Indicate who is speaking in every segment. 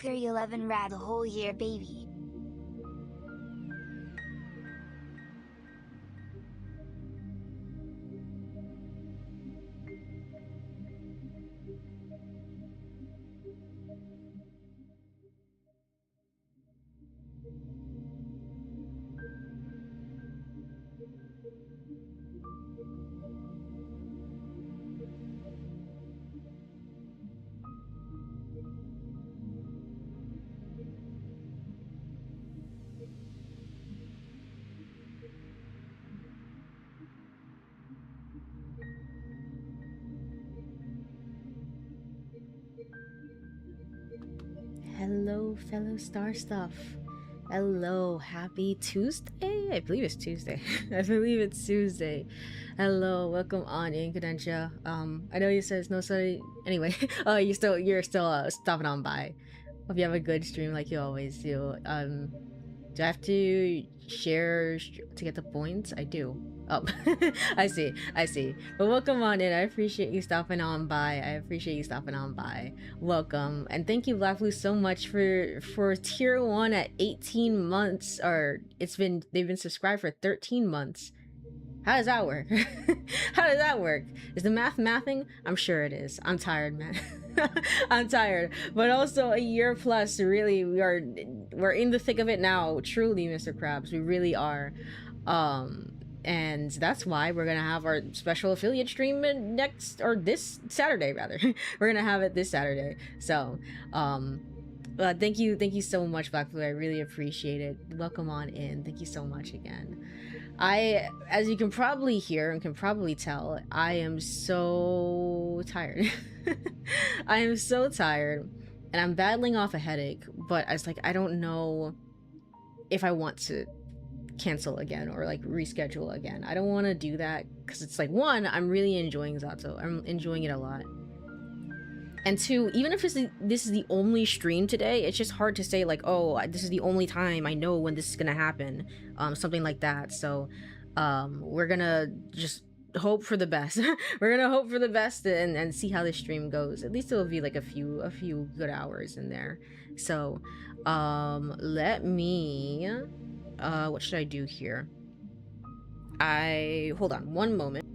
Speaker 1: Courie 11 rad the whole year, baby.
Speaker 2: Hello, fellow star stuff. Hello, happy Tuesday? I believe it's Tuesday. I believe it's Tuesday. Hello, welcome on in, Cadentia. I know you said it's no study. Anyway, you're still stopping on by. Hope you have a good stream like you always do. Do I have to share to get the points? I do. Oh, I see. But welcome on in. I appreciate you stopping on by. Welcome. And thank you, Black Blue, so much for tier 1 at 18 months. Or they've been subscribed for 13 months. How does that work? How does that work? Is the mathing? I'm sure it is. I'm tired, man. I'm tired. But also a year plus, really, we're in the thick of it now. Truly, Mr. Krabs, we really are. And that's why we're gonna have our special affiliate stream this Saturday, rather. We're gonna have it this Saturday. So thank you so much, Black Blue. I really appreciate it. Welcome on in. Thank you so much again. As you can probably hear and can probably tell, I am so tired. I am so tired, and I'm battling off a headache, but I don't know if I want to cancel again or reschedule again. I don't want to do that because it's one, I'm really enjoying Z.A.T.O. I'm enjoying it a lot, and two, even if this is the only stream today, it's just hard to say oh, this is the only time I know when this is gonna happen, something like that. So we're gonna just hope for the best. We're gonna hope for the best and see how this stream goes. At least it'll be a few good hours in there. So let me what should I do here? Hold on one moment.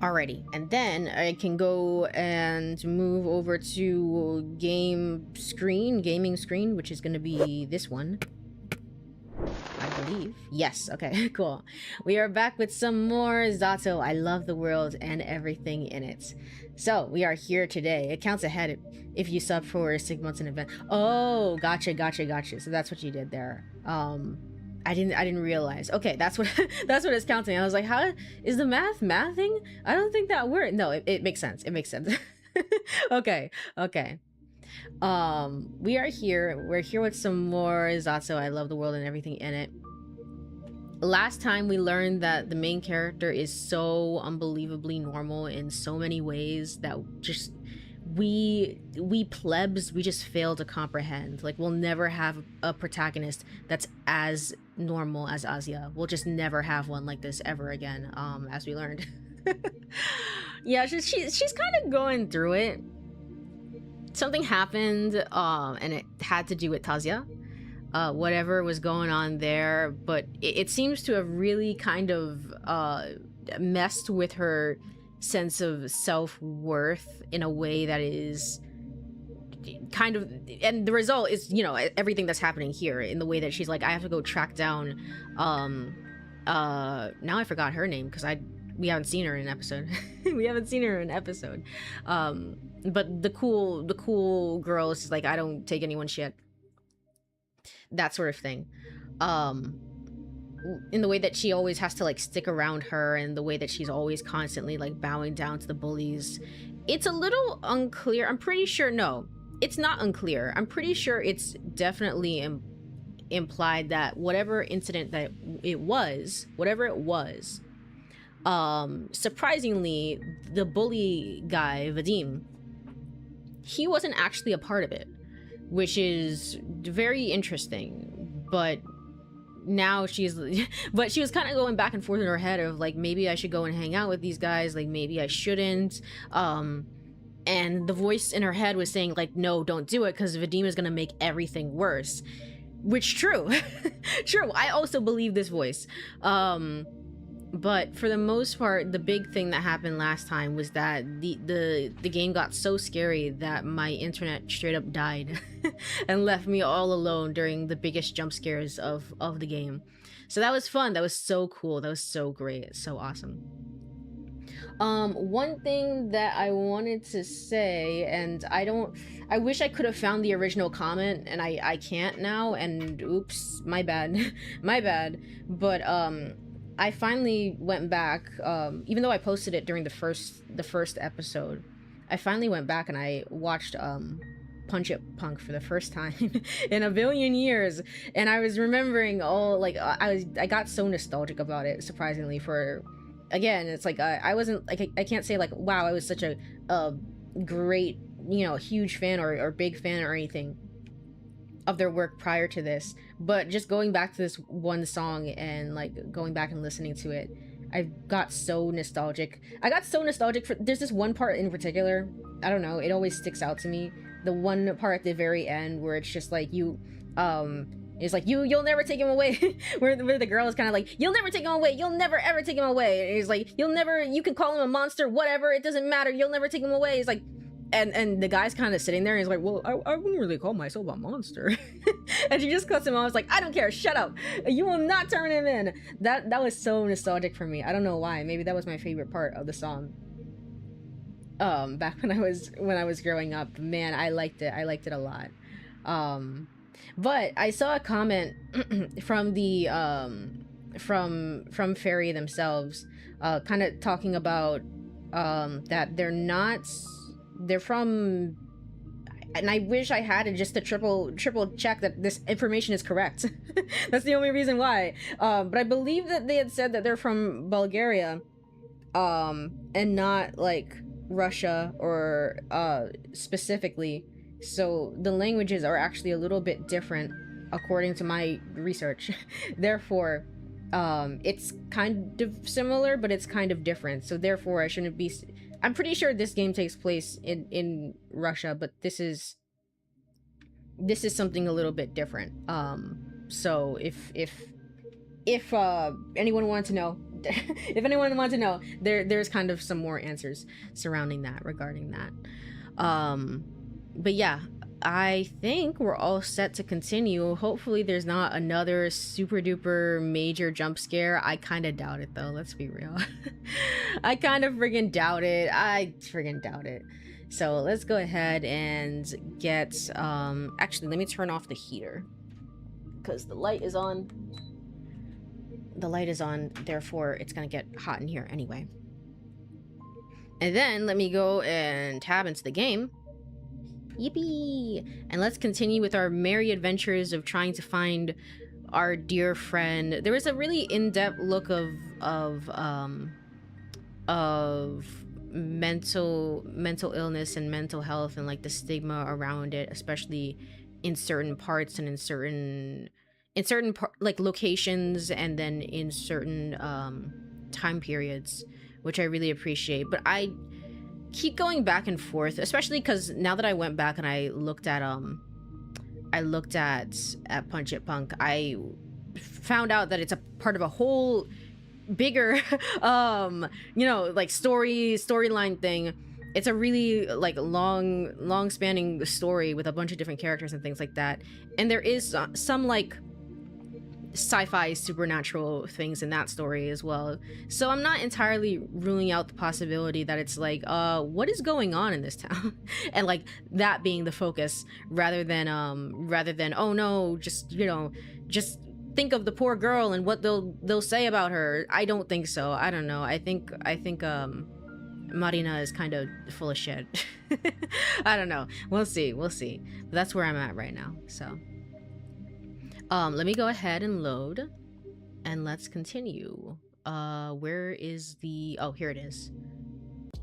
Speaker 2: Alrighty, and then I can go and move over to gaming screen, which is going to be this one, I believe. Yes, okay, cool. We are back with some more Z.A.T.O. I love the world and everything in it. So we are here today. It counts ahead if you sub for 6 months in advance. Oh, gotcha. So that's what you did there. I didn't realize. Okay, that's what it's counting. I was like, how is the mathing? I don't think that worked. No, it makes sense. It makes sense. Okay. We are here. We're here with some more Z.A.T.O. I love the world and everything in it. Last time we learned that the main character is so unbelievably normal in so many ways that just we plebs, we just fail to comprehend. We'll never have a protagonist that's as normal as Azia. We'll just never have one like this ever again, as we learned. Yeah, she's kind of going through it. Something happened, and it had to do with Tazia. Whatever was going on there, but it seems to have really kind of messed with her sense of self-worth in a way that is kind of, and the result is, everything that's happening here in the way that she's I have to go track down now I forgot her name because we haven't seen her in an episode. But the cool girl is just I don't take anyone's shit, that sort of thing. In the way that she always has to stick around her, and the way that she's always constantly bowing down to the bullies. It's a little unclear. I'm pretty sure, no, it's not unclear. I'm pretty sure it's definitely implied that whatever incident that whatever it was, surprisingly, the bully guy, Vadim, he wasn't actually a part of it. which is very interesting. But now she's but she was kind of going back and forth in her head of like, maybe I should go and hang out with these guys, like maybe I shouldn't. And the voice in her head was saying like, no, don't do it, because Vadim is gonna make everything worse. Which, true. True, I also believe this voice. But for the most part, the big thing that happened last time was that the game got so scary that my internet straight up died and left me all alone during the biggest jump scares of the game. So that was fun. That was so cool. That was so great. So awesome. One thing that I wanted to say, and I wish I could have found the original comment, and I can't now, and oops, my bad. My bad. But I finally went back, even though I posted it during the first episode, I finally went back and I watched Punch It Punk for the first time in a billion years, and I was remembering all, like, I got so nostalgic about it, surprisingly. For, again, it's like I wasn't like, I can't say like, wow, I was such a great, you know, huge fan or big fan or anything of their work prior to this, but just going back to this one song and like going back and listening to it, I got so nostalgic. I got so nostalgic for, there's this one part in particular, I don't know, it always sticks out to me. The one part at the very end where it's just like, it's like, you'll never take him away. where the girl is kind of like, you'll never take him away, you'll never ever take him away. And he's like, you can call him a monster, whatever, it doesn't matter, you'll never take him away. He's like, and the guy's kind of sitting there and he's like, well, I wouldn't really call myself a monster. And she just cuts him off. I was like, I don't care, shut up, you will not turn him in. That was so nostalgic for me. I don't know why. Maybe that was my favorite part of the song back when I was growing up. Man, I liked it a lot. But I saw a comment from the from Fairy themselves, kind of talking about that they're from, and I wish I had it just to triple check that this information is correct. That's the only reason why. But I believe that they had said that they're from Bulgaria, and not like Russia or specifically. So the languages are actually a little bit different according to my research. Therefore, it's kind of similar, but it's kind of different. So therefore, I shouldn't be. I'm pretty sure this game takes place in Russia, but this is something a little bit different. So if anyone wanted to know, if anyone wanted to know, there's kind of some more answers surrounding that, regarding that. But yeah, I think we're all set to continue. Hopefully there's not another super duper major jump scare. I kind of doubt it though, let's be real. I kind of friggin' doubt it. I friggin' doubt it. So let's go ahead and get, actually let me turn off the heater, because the light is on. The light is on, therefore it's gonna get hot in here anyway. And then let me go and tab into the game. Yippee! And let's continue with our merry adventures of trying to find our dear friend. There was a really in-depth look of mental illness and mental health and like the stigma around it, especially in certain parts and in certain like locations, and then in certain time periods, which I really appreciate. But I keep going back and forth, especially because now that I went back and I looked at Punch It Punk, I found out that it's a part of a whole bigger you know, like storyline thing. It's a really like long spanning story with a bunch of different characters and things like that, and there is some like sci-fi supernatural things in that story as well. So I'm not entirely ruling out the possibility that it's like what is going on in this town and like that being the focus, rather than oh no, just, you know, just think of the poor girl and what they'll say about her. I don't think so. I don't know. I think Marina is kind of full of shit. I don't know. We'll see. But that's where I'm at right now. So let me go ahead and load, and let's continue. Where is the... Oh, here it is.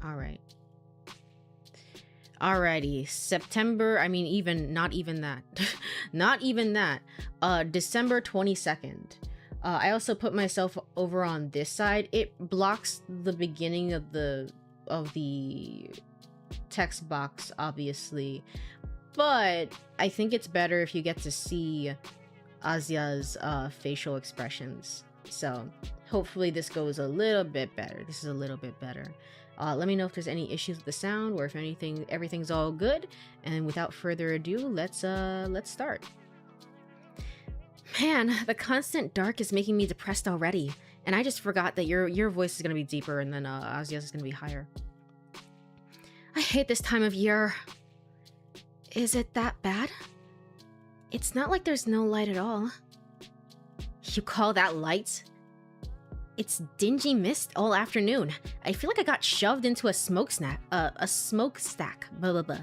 Speaker 2: All right. Alrighty, September, I mean, even, not even that. Not even that. December 22nd. I also put myself over on this side. It blocks the beginning of the text box, obviously. But I think it's better if you get to see Asia's facial expressions. So hopefully this goes a little bit better. This is a little bit better. Let me know if there's any issues with the sound or if everything's all good. And without further ado, let's start. Man, the constant dark is making me depressed already. And I just forgot that your voice is gonna be deeper and then Asia's is gonna be higher. I hate this time of year. Is it that bad? It's not like there's no light at all. You call that light? It's dingy mist all afternoon. I feel like I got shoved into a smokestack. Blah, blah, blah.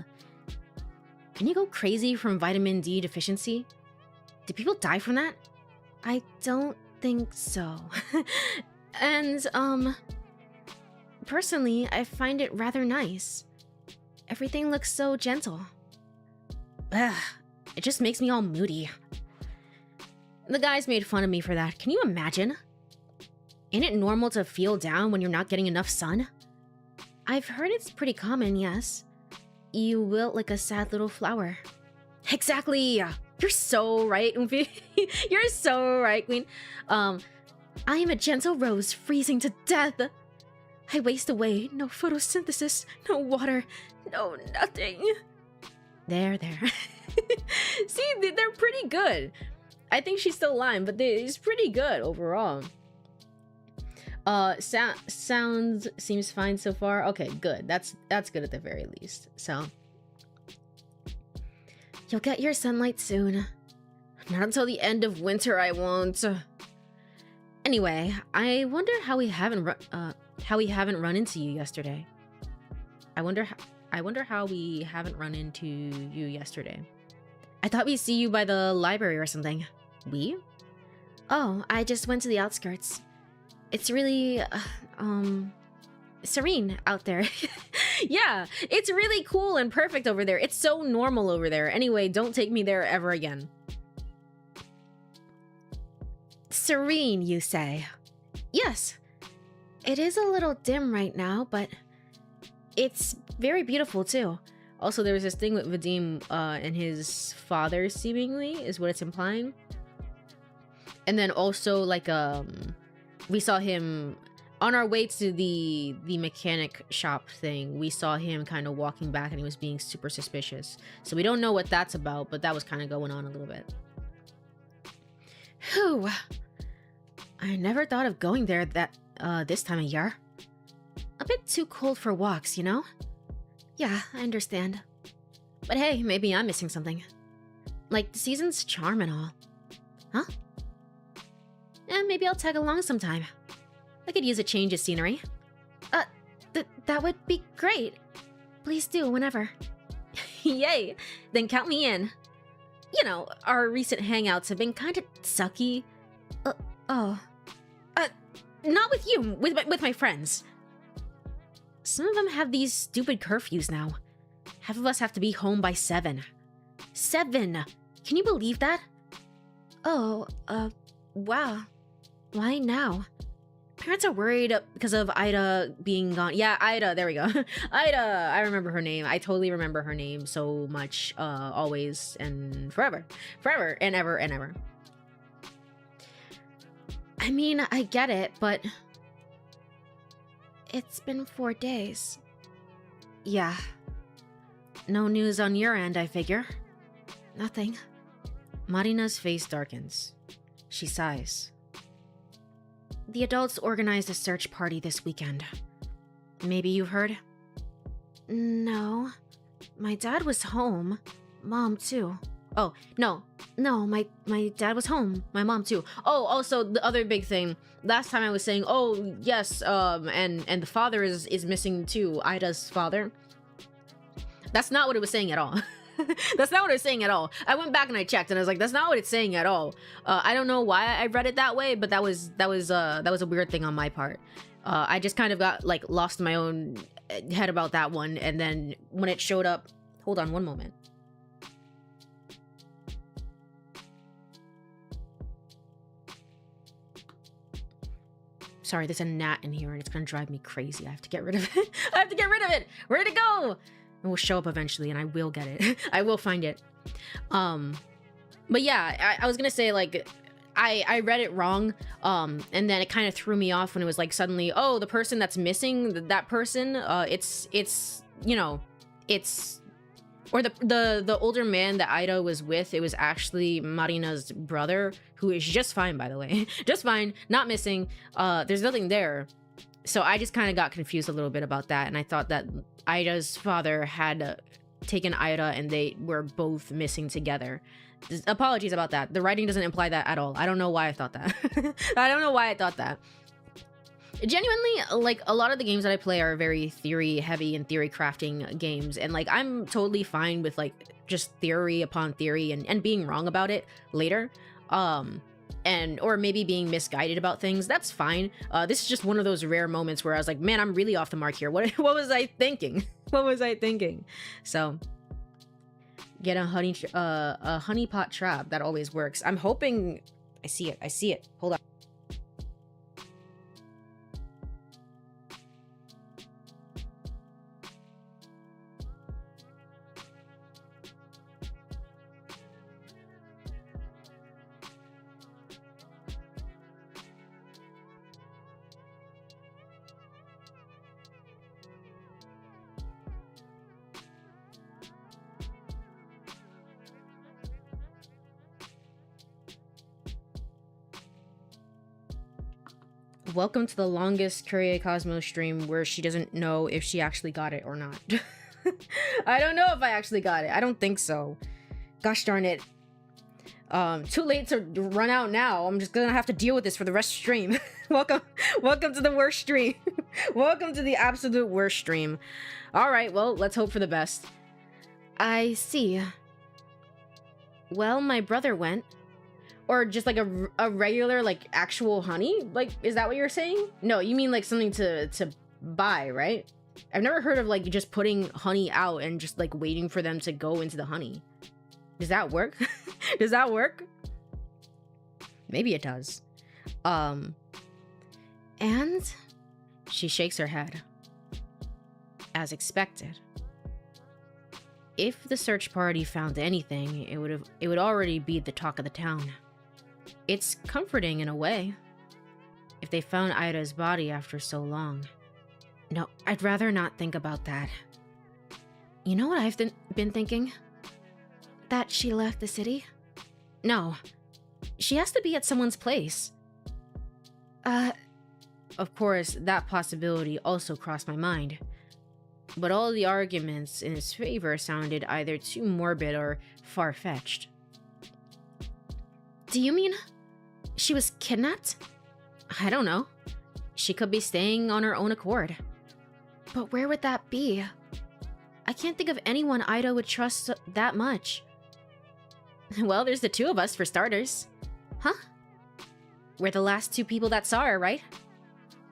Speaker 2: Can you go crazy from vitamin D deficiency? Do people die from that? I don't think so. And, personally, I find it rather nice. Everything looks so gentle. Ugh, it just makes me all moody. The guys made fun of me for that. Can you imagine? Ain't it normal to feel down when you're not getting enough sun? I've heard it's pretty common, yes. You wilt like a sad little flower. Exactly! You're so right, Umfi. You're so right, Queen. I am a gentle rose freezing to death. I waste away. No photosynthesis, no water, no nothing. There. See, they're pretty good. I think she's still lying, but it's pretty good overall. Sounds seems fine so far. Okay, good. That's good at the very least. So you'll get your sunlight soon. Not until the end of winter, I won't. Anyway, I wonder how we haven't run into you yesterday. I wonder how we haven't run into you yesterday. I thought we'd see you by the library or something. We? Oh, I just went to the outskirts. It's really, serene out there. Yeah, it's really cool and perfect over there. It's so normal over there. Anyway, don't take me there ever again. Serene, you say? Yes. It is a little dim right now, but it's very beautiful too. Also, there was this thing with Vadim and his father, seemingly, is what it's implying. And then also, like, we saw him on our way to the mechanic shop thing. We saw him kind of walking back and he was being super suspicious. So we don't know what that's about, but that was kind of going on a little bit. Whew. I never thought of going there this time of year. A bit too cold for walks, you know? Yeah, I understand. But hey, maybe I'm missing something. Like the season's charm and all. Huh? Maybe I'll tag along sometime. I could use a change of scenery. That would be great. Please do, whenever. Yay! Then count me in. You know, our recent hangouts have been kind of sucky. Not with you, with my friends. Some of them have these stupid curfews now. Half of us have to be home by 7. 7! Can you believe that? Oh, wow. Why now? Parents are worried because of Ida being gone. Yeah, Ida, there we go. Ida, I remember her name. I totally remember her name so much, always and forever. Forever and ever and ever. I mean, I get it, but it's been 4 days. Yeah. No news on your end, I figure. Nothing. Marina's face darkens. She sighs. The adults organized a search party this weekend. Maybe you've heard? No. My dad was home. Mom, too. Oh, no, my dad was home. My mom, too. Oh, also, the other big thing. Last time I was saying, oh, yes, and the father is missing, too. Ida's father. That's not what it was saying at all. That's not what it was saying at all. I went back and I checked, and I was like, that's not what it's saying at all. I don't know why I read it that way, but that was a weird thing on my part. I just kind of got, like, lost in my own head about that one, and then when it showed up, hold on one moment. Sorry, there's a gnat in here and it's gonna drive me crazy. I have to get rid of it. I have to get rid of it. Where'd it go? It will show up eventually and I will get it. I will find it. But yeah, I was gonna say, like, I read it wrong, and then it kind of threw me off when it was like suddenly, oh, the person that's missing, that person, it's you know, it's, or the older man that Ida was with, it was actually Marina's brother, who is just fine, by the way. Just fine, not missing. There's nothing there. So I just kind of got confused a little bit about that, and I thought that Ida's father had taken Ida and they were both missing together. Apologies about that. The writing doesn't imply that at all. I don't know why I thought that. I don't know why I thought that. Genuinely, like, a lot of the games that I play are very theory heavy and theory crafting games, and like I'm totally fine with like just theory upon theory and being wrong about it later, and or maybe being misguided about things. That's fine. This is just one of those rare moments where I was like, man, I'm really off the mark here. What was I thinking? What was I thinking? So get a honeypot trap. That always works. I'm hoping I see it. Hold on. Welcome to the longest Courie Cosmos stream where she doesn't know if she actually got it or not. I don't know if I actually got it. I don't think so. Gosh darn it. Too late to run out now. I'm just gonna have to deal with this for the rest of the stream. Welcome to the worst stream. Welcome to the absolute worst stream. Alright, well, let's hope for the best. I see. Well, my brother went. Or just like a regular, like, actual honey? Like, is that what you're saying? No, you mean like something to buy, right? I've never heard of like just putting honey out and just like waiting for them to go into the honey. Does that work? Does that work? Maybe it does. And she shakes her head. As expected. If the search party found anything, it would already be the talk of the town. It's comforting in a way. If they found Ida's body after so long. No, I'd rather not think about that. You know what I've been thinking? That she left the city? No. She has to be at someone's place. Of course, that possibility also crossed my mind. But all the arguments in his favor sounded either too morbid or far-fetched. Do you mean she was kidnapped? I don't know. She could be staying on her own accord. But where would that be? I can't think of anyone Ida would trust that much. Well, there's the two of us for starters. Huh? We're the last two people that saw her, right?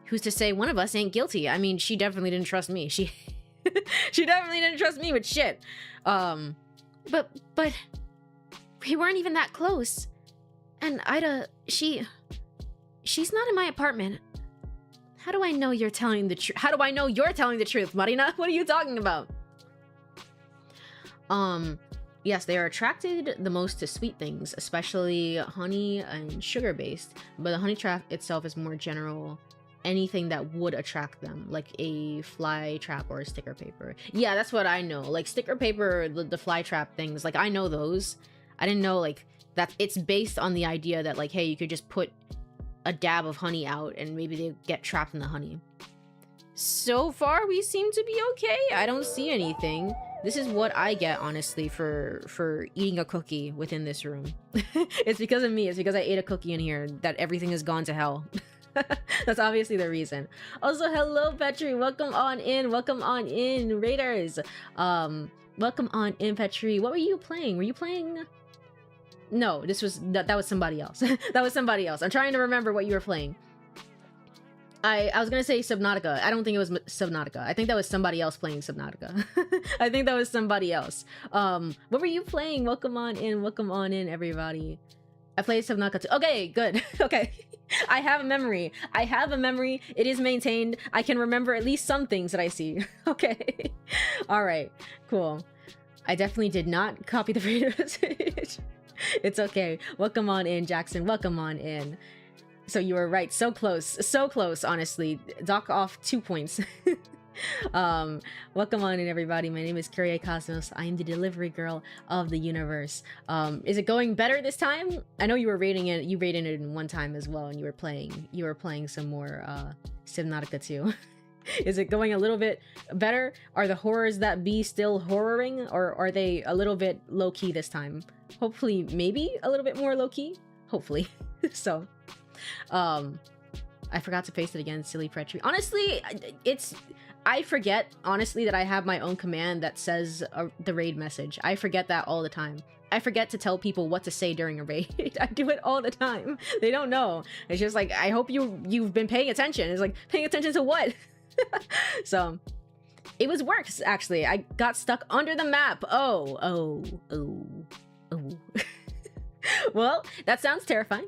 Speaker 2: Who's to say one of us ain't guilty? I mean, she definitely didn't trust me. She definitely didn't trust me with shit. But we weren't even that close. And Ida, she's not in my apartment. How do I know you're telling the truth? How do I know you're telling the truth, Marina? What are you talking about? Yes, they are attracted the most to sweet things, especially honey and sugar-based. But the honey trap itself is more general. Anything that would attract them, like a fly trap or a sticker paper. Yeah, that's what I know. Like sticker paper, the fly trap things, like I know those. I didn't know like that it's based on the idea that like, hey, you could just put a dab of honey out and maybe they get trapped in the honey. So far, we seem to be okay. I don't see anything. This is what I get, honestly, for eating a cookie within this room. It's because of me. It's because I ate a cookie in here that everything has gone to hell. That's obviously the reason. Also, hello, Petri. Welcome on in. Welcome on in, Raiders. Welcome on in, Petri. What were you playing? Were you playing... No, that was somebody else. That was somebody else. I'm trying to remember what you were playing. I was gonna say Subnautica. I don't think it was Subnautica. I think that was somebody else playing Subnautica. I think that was somebody else. What were you playing? Welcome on in, everybody. I played Subnautica too. Okay, good. Okay. I have a memory. It is maintained. I can remember at least some things that I see. Okay. All right. Cool. I definitely did not copy the radio message. It's okay. Welcome on in, Jackson. Welcome on in. So you were right. So close, honestly. Dock off 2 points. Welcome on in, everybody. My name is Courie Cosmos. I am the delivery girl of the universe. Is it going better this time? I know you were rating it. You rated it in one time as well, and you were playing some more Subnautica too. Is it going a little bit better? Are the horrors that be still horroring, or are they a little bit low-key this time? Hopefully, maybe a little bit more low-key. Hopefully. So I forgot to paste it again. Silly Pretry. Honestly, I forget, honestly, that I have my own command that says the raid message. I forget that all the time. I forget to tell people what to say during a raid. I do it all the time. They don't know. It's just like, I hope you've been paying attention. It's like, paying attention to what? So it was works, actually. I got stuck under the map. Oh. Well, that sounds terrifying.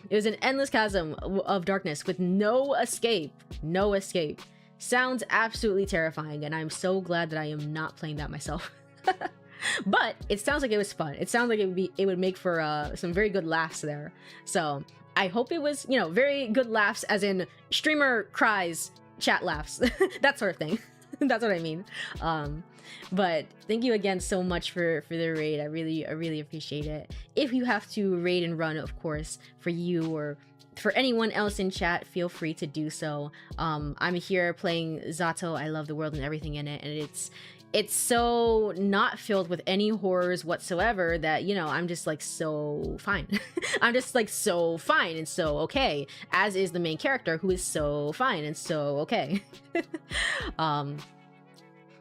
Speaker 2: It was an endless chasm of darkness with no escape. Sounds absolutely terrifying, and I'm so glad that I am not playing that myself. But it sounds like it was fun. It sounds like it would make for some very good laughs there. So I hope it was, very good laughs, as in streamer cries, chat laughs, that sort of thing. That's what I mean. But thank you again so much for the raid. I really appreciate it. If you have to raid and run, of course, for you or for anyone else in chat, feel free to do so. I'm here playing Zato. I love the world and everything in it, and it's so not filled with any horrors whatsoever that, I'm just like so fine. I'm just like so fine and so okay, as is the main character, who is so fine and so okay.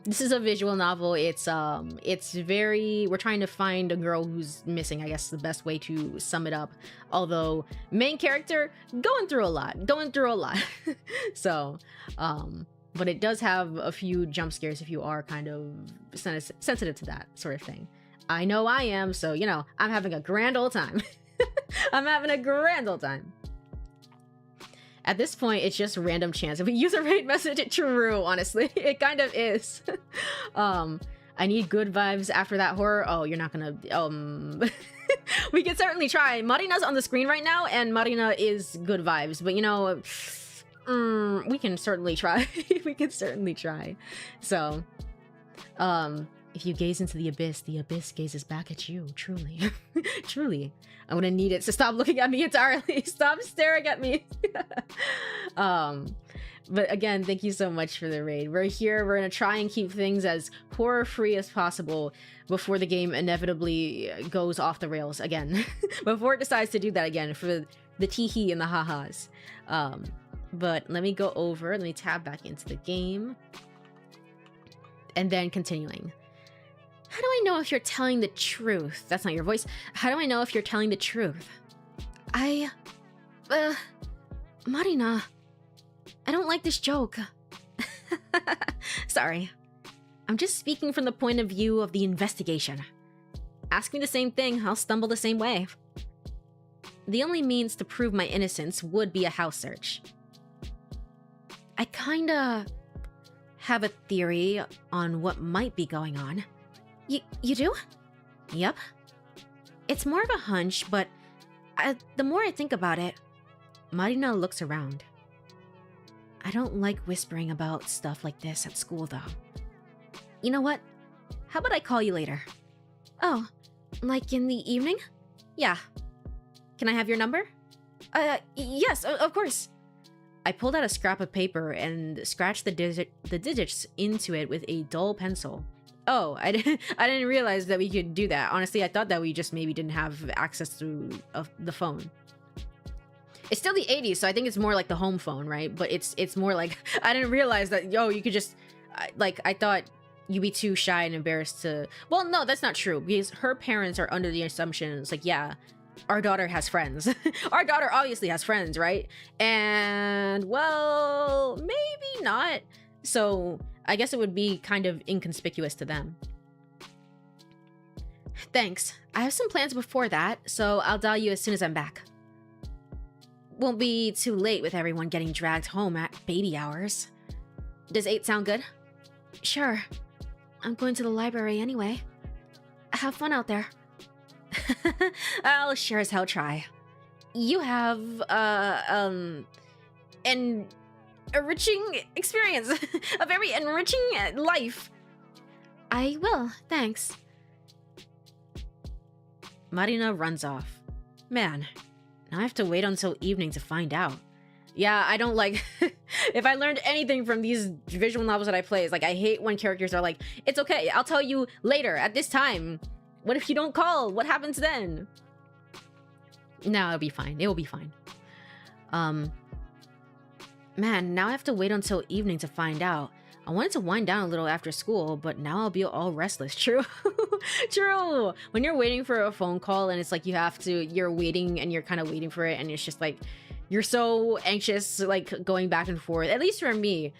Speaker 2: This is a visual novel. It's we're trying to find a girl who's missing, I guess the best way to sum it up. Although main character going through a lot. So, but it does have a few jump scares if you are kind of sensitive to that sort of thing. I know I am, so I'm having a grand old time. At this point, it's just random chance. If we use a raid message, it's true, honestly. It kind of is. I need good vibes after that horror. Oh, you're not gonna... we can certainly try. Marina's on the screen right now, and Marina is good vibes. But, we can certainly try. So, if you gaze into the abyss gazes back at you. Truly. Truly. I'm gonna need it to stop looking at me entirely. Stop staring at me. But again, thank you so much for the raid. We're gonna try and keep things as horror-free as possible before the game inevitably goes off the rails again. Before it decides to do that again, for the tee-hee and the ha-has. But let me tab back into the game. And then continuing. How do I know if you're telling the truth? That's not your voice. How do I know if you're telling the truth? Marina, I don't like this joke. Sorry. I'm just speaking from the point of view of the investigation. Ask me the same thing, I'll stumble the same way. The only means to prove my innocence would be a house search. I kinda have a theory on what might be going on. You do? Yep. It's more of a hunch, but the more I think about it, Marina looks around. I don't like whispering about stuff like this at school, though. You know what? How about I call you later? Oh, like in the evening? Yeah. Can I have your number? Yes, of course. I pulled out a scrap of paper and scratched the digits into it with a dull pencil. Oh, I didn't realize that we could do that. Honestly, I thought that we just maybe didn't have access to the phone. It's still the 80s, so I think it's more like the home phone, right? But it's more like, I didn't realize that, you could just, I thought you'd be too shy and embarrassed to... Well, no, that's not true, because her parents are under the assumption, it's like, yeah, our daughter has friends. Our daughter obviously has friends, right? And, well, maybe not. So I guess it would be kind of inconspicuous to them. Thanks. I have some plans before that, so I'll dial you as soon as I'm back. Won't be too late with everyone getting dragged home at baby hours. Does 8 sound good? Sure. I'm going to the library anyway. Have fun out there. I'll sure as hell try. You have, an enriching experience. A very enriching life. I will, thanks. Marina runs off. Man, now I have to wait until evening to find out. Yeah, I don't like... If I learned anything from these visual novels that I play, it's like I hate when characters are like, it's okay, I'll tell you later, at this time. What if you don't call? What happens then? No, it'll be fine. It will be fine. Man, now I have to wait until evening to find out. I wanted to wind down a little after school, but now I'll be all restless. True. True. When you're waiting for a phone call and it's like you're waiting and you're kind of waiting for it and it's just like, you're so anxious, like going back and forth. At least for me,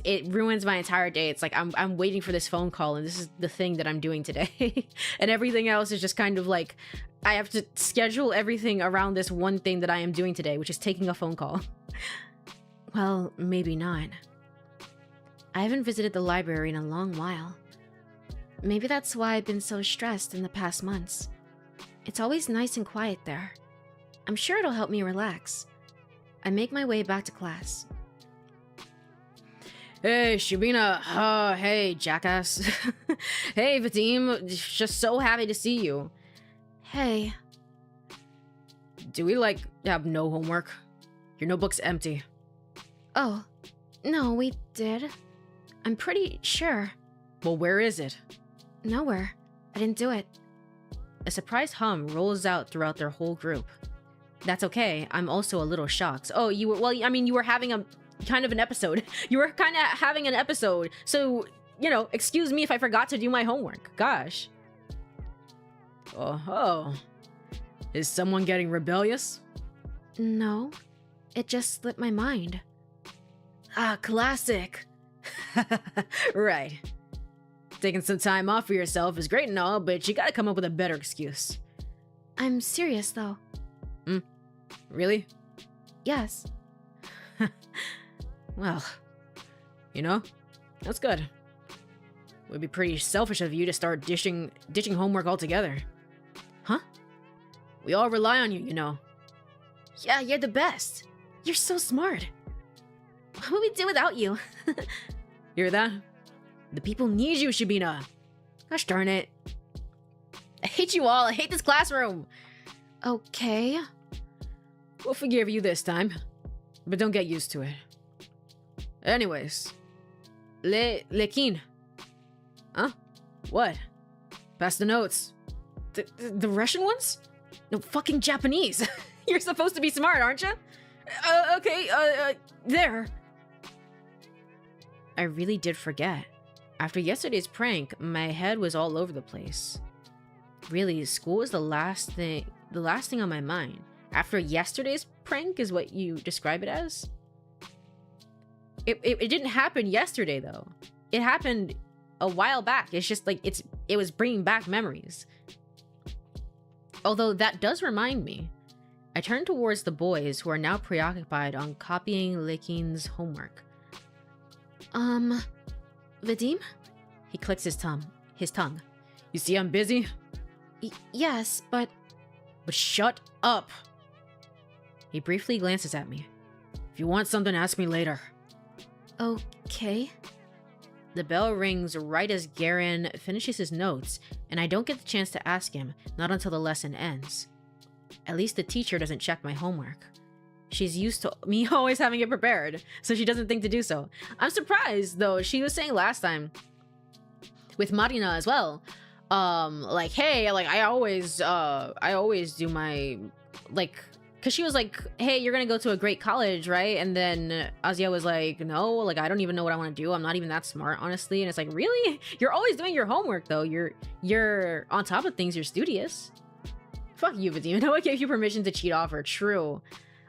Speaker 2: it ruins my entire day. It's like I'm waiting for this phone call and this is the thing that I'm doing today. And everything else is just kind of like, I have to schedule everything around this one thing that I am doing today, which is taking a phone call. Well, maybe not. I haven't visited the library in a long while. Maybe that's why I've been so stressed in the past months. It's always nice and quiet there. I'm sure it'll help me relax. I make my way back to class. Hey, Shabina. Hey, jackass. Hey, Vadim. Just so happy to see you. Hey. Do we, have no homework? Your notebook's empty. Oh, no, we did. I'm pretty sure. Well, where is it? Nowhere. I didn't do it. A surprised hum rolls out throughout their whole group. That's okay. I'm also a little shocked. Oh, you were having a kind of an episode. You were kind of having an episode. So, excuse me if I forgot to do my homework. Gosh. Oh. Is someone getting rebellious? No. It just slipped my mind. Ah, classic. Right. Taking some time off for yourself is great and all, but you gotta come up with a better excuse. I'm serious, though. Really? Yes. Well, that's good. Would be pretty selfish of you to start ditching homework altogether. Huh? We all rely on you, Yeah, you're the best. You're so smart. What would we do without you? Hear that? The people need you, Shabina. Gosh darn it. I hate you all. I hate this classroom. Okay. We'll forgive you this time, but don't get used to it. Anyways, Lekin. Huh? What? Pass the notes. The Russian ones? No, fucking Japanese. You're supposed to be smart, aren't you? Okay, there. I really did forget. After yesterday's prank, my head was all over the place. Really, school was the last thing on my mind. After yesterday's prank is what you describe it as? It didn't happen yesterday, though. It happened a while back. It's just like it was bringing back memories. Although that does remind me. I turned towards the boys who are now preoccupied on copying Lekin's homework. Vadim? He clicks his tongue. You see I'm busy? Yes, but shut up! He briefly glances at me. If you want something, ask me later. Okay. The bell rings right as Garen finishes his notes, and I don't get the chance to ask him, not until the lesson ends. At least the teacher doesn't check my homework. She's used to me always having it prepared, so she doesn't think to do so. I'm surprised, though. She was saying last time, with Marina as well, hey, I always do my, because she was like, hey, you're gonna go to a great college, right? And then Azia was like, no, I don't even know what I want to do. I'm not even that smart, honestly. And it's like, really? You're always doing your homework, though. You're on top of things. You're studious. fuck you, Vizim. No one gave you permission to cheat off her. True.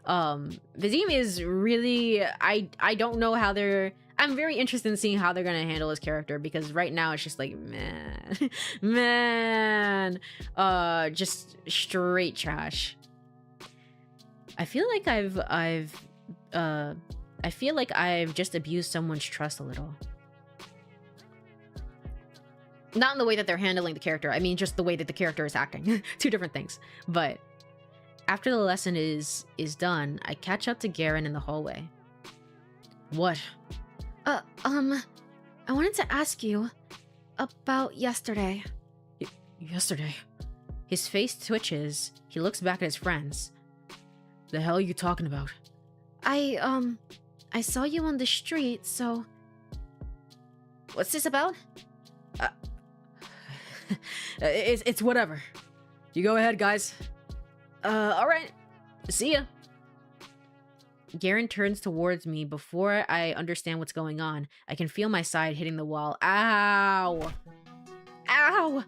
Speaker 2: Vizim is really... I don't know how they're... I'm very interested in seeing how they're gonna handle his character, because right now it's just like, man, just straight trash. I feel like I've just abused someone's trust a little. Not in the way that they're handling the character. I mean, just the way that the character is acting. Two different things. But after the lesson is done, I catch up to Garen in the hallway. What?
Speaker 3: I wanted to ask you about yesterday.
Speaker 2: Yesterday? His face twitches. He looks back at his friends. The hell are you talking about?
Speaker 3: I saw you on the street, so... What's this about?
Speaker 2: It's whatever. You go ahead, guys. Alright. See ya. Garen turns towards me. Before I understand what's going on, I can feel my side hitting the wall. Ow! Ow!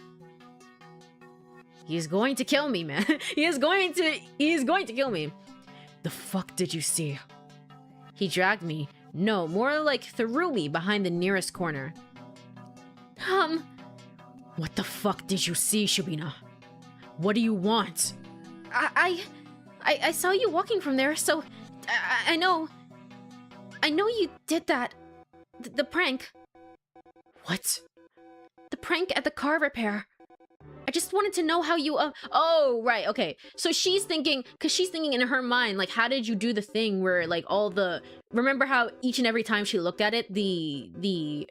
Speaker 2: He's going to kill me, man. He is going to kill me. The fuck did you see? He dragged me. No, more like threw me behind the nearest corner. What the fuck did you see, Shabina? What do you want?
Speaker 3: I saw you walking from there, so I know you did that. The prank.
Speaker 2: What?
Speaker 3: The prank at the car repair. I just wanted to know how you,
Speaker 2: Oh, right, okay. So she's thinking, because she's thinking in her mind, like, how did you do the thing where, like, all the... Remember how each and every time she looked at it, the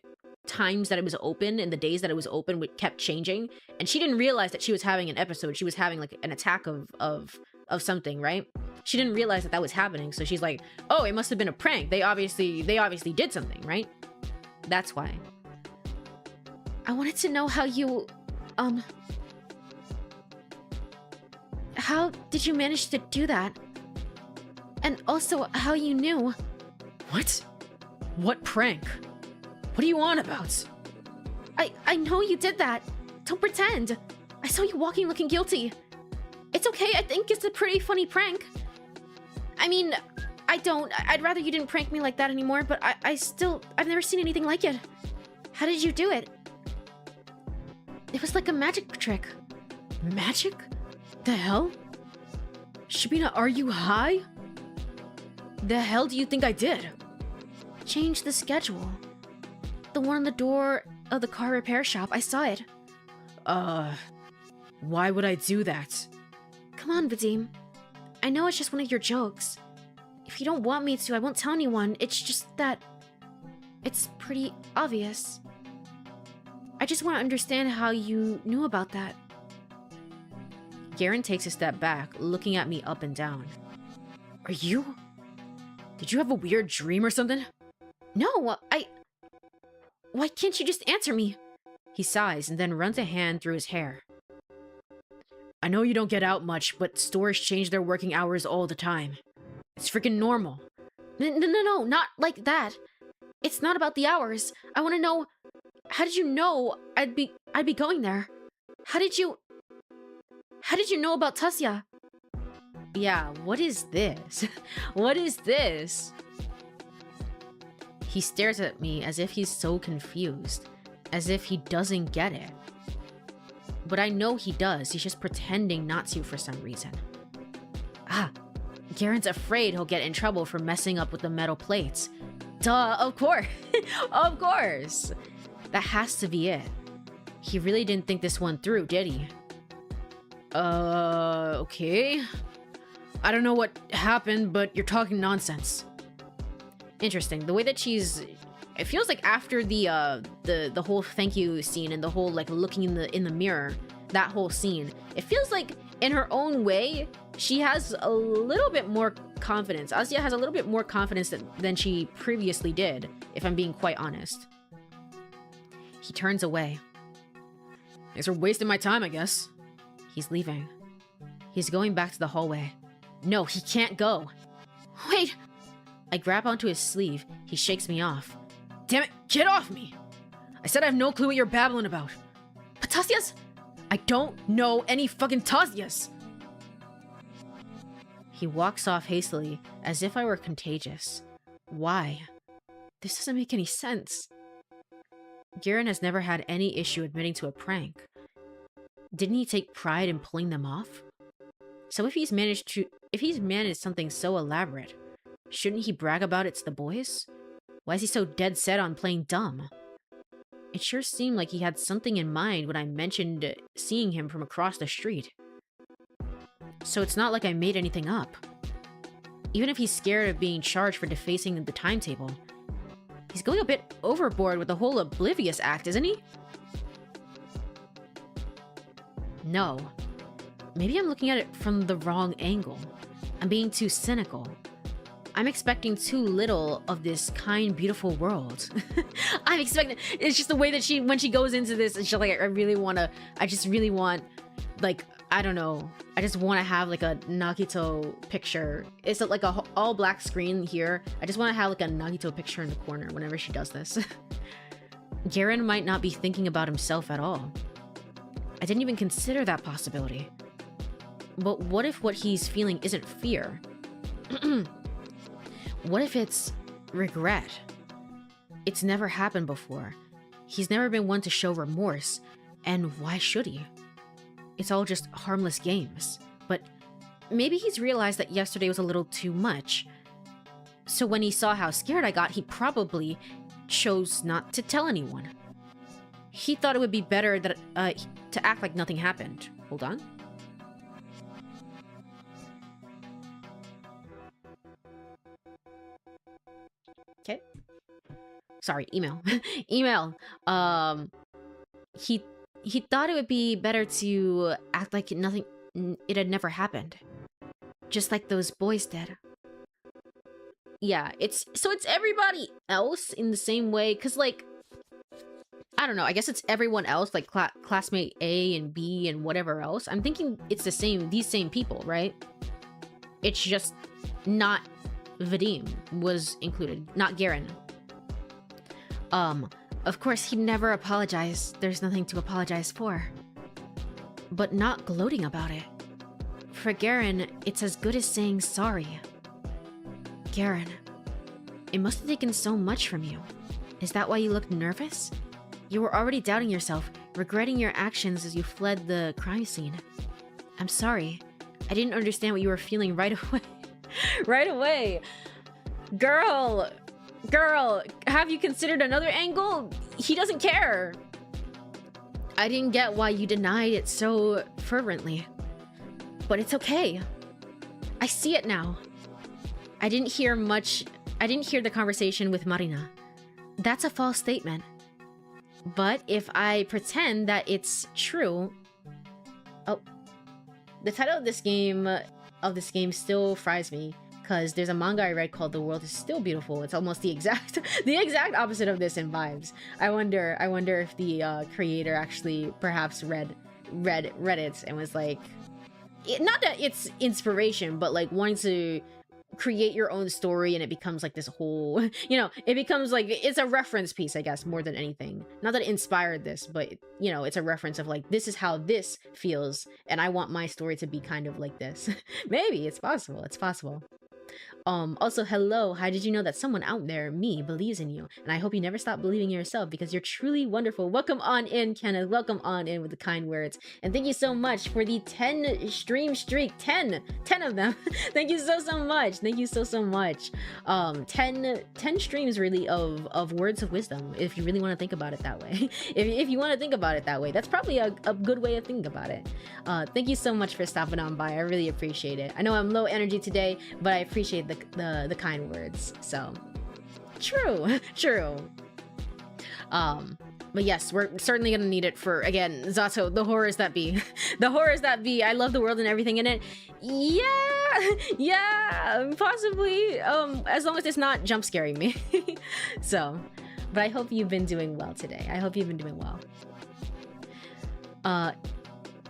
Speaker 2: times that it was open and the days that it was open kept changing? And she didn't realize that she was having an episode. She was having, like, an attack of something, right? She didn't realize that was happening, so she's like, oh, it must have been a prank. They obviously did something, right? That's why.
Speaker 3: I wanted to know how you, how did you manage to do that? And also, how you knew.
Speaker 2: What? What prank? What are you on about?
Speaker 3: I know you did that. Don't pretend. I saw you walking looking guilty. It's okay, I think it's a pretty funny prank. I mean, I'd rather you didn't prank me like that anymore, but I've never seen anything like it. How did you do it? It was like a magic trick.
Speaker 2: Magic? The hell? Shabina, are you high? The hell do you think I did?
Speaker 3: Change the schedule. The one on the door of the car repair shop, I saw it.
Speaker 2: Why would I do that?
Speaker 3: Come on, Vadim. I know it's just one of your jokes. If you don't want me to, I won't tell anyone. It's just that... it's pretty obvious. I just want to understand how you knew about that.
Speaker 2: Garen takes a step back, looking at me up and down. Are you... Did you have a weird dream or something?
Speaker 3: No, Why can't you just answer me?
Speaker 2: He sighs and then runs a hand through his hair. I know you don't get out much, but stores change their working hours all the time. It's freaking normal.
Speaker 3: No, not like that. It's not about the hours. I want to know, how did you know I'd be going there? How did you know about Tasya?
Speaker 2: Yeah, what is this? What is this? He stares at me as if he's so confused, as if he doesn't get it. But I know he does, he's just pretending not to for some reason. Garen's afraid he'll get in trouble for messing up with the metal plates. Duh, of course. Of course. That has to be it. He really didn't think this one through, did he? Okay. I don't know what happened, but you're talking nonsense. Interesting. The way that she's... It feels like after the whole thank you scene and the whole, like, looking in the mirror, that whole scene, it feels like, in her own way, she has a little bit more confidence. Asya has a little bit more confidence than she previously did, if I'm being quite honest. He turns away. Thanks for wasting my time, I guess. He's leaving. He's going back to the hallway. No, he can't go.
Speaker 3: Wait!
Speaker 2: I grab onto his sleeve. He shakes me off. Damn it, get off me! I said I have no clue what you're babbling about.
Speaker 3: But Tasya's?
Speaker 2: I don't know any fucking Tasyas! He walks off hastily, as if I were contagious. Why? This doesn't make any sense. Garen has never had any issue admitting to a prank. Didn't he take pride in pulling them off? So if he's managed something so elaborate, shouldn't he brag about it to the boys? Why is he so dead set on playing dumb? It sure seemed like he had something in mind when I mentioned seeing him from across the street. So it's not like I made anything up. Even if he's scared of being charged for defacing the timetable, he's going a bit overboard with the whole oblivious act, isn't he? No. Maybe I'm looking at it from the wrong angle. I'm being too cynical. I'm expecting too little of this kind, beautiful world. I'm expecting... It's just the way that when she goes into this, and she's like, I just really want, like, I don't know. I just want to have, like, a Nagito picture. It's like a all black screen here. I just want to have, like, a Nagito picture in the corner whenever she does this. Garen might not be thinking about himself at all. I didn't even consider that possibility. But what if what he's feeling isn't fear? What if it's regret? It's never happened before. He's never been one to show remorse, and why should he? It's all just harmless games. But maybe he's realized that yesterday was a little too much. So when he saw how scared I got, he probably chose not to tell anyone. He thought it would be better that to act like nothing happened. Hold on. Okay. Sorry, email. Email. He thought it would be better to act like it had never happened. Just like those boys did. Yeah, it's everybody else in the same way, cuz like I don't know, I guess it's everyone else, like classmate A and B and whatever else. I'm thinking it's these same people, right? It's just not Vadim was included, not Garen. Of course, he'd never apologize. There's nothing to apologize for. But not gloating about it. For Garen, it's as good as saying sorry. Garen, it must have taken so much from you. Is that why you looked nervous? You were already doubting yourself, regretting your actions as you fled the crime scene. I'm sorry. I didn't understand what you were feeling right away. Right away. Girl, have you considered another angle? He doesn't care. I didn't get why you denied it so fervently. But it's okay. I see it now. I didn't hear the conversation with Marina. That's a false statement. But if I pretend that it's true... Oh. The title of this game still fries me, because there's a manga I read called The World is Still Beautiful. It's almost the exact opposite of this in vibes. I wonder if the creator actually perhaps read it and was like, not that it's inspiration, but like wanting to create your own story, and it becomes like this whole, it becomes like, it's a reference piece, I guess, more than anything. Not that it inspired this, but it's a reference of like, this is how this feels, and I want my story to be kind of like this. Maybe it's possible. Also, hello, how did you know that someone out there, me, believes in you? And I hope you never stop believing in yourself, because you're truly wonderful. Welcome on in, Kenneth. Welcome on in with the kind words. And thank you so much for the 10 stream streak. 10 of them. Thank you so much. Thank you so much. 10 streams really of words of wisdom, if you really want to think about it that way. if you want to think about it that way, that's probably a good way of thinking about it. Thank you so much for stopping on by. I really appreciate it. I know I'm low energy today, but I appreciate the kind words. So true. But yes, we're certainly gonna need it for, again, Zato, the horrors that be. The horrors that be. I love the world and everything in it. Yeah, possibly. As long as it's not jump scaring me. So, but I hope you've been doing well today. I hope you've been doing well.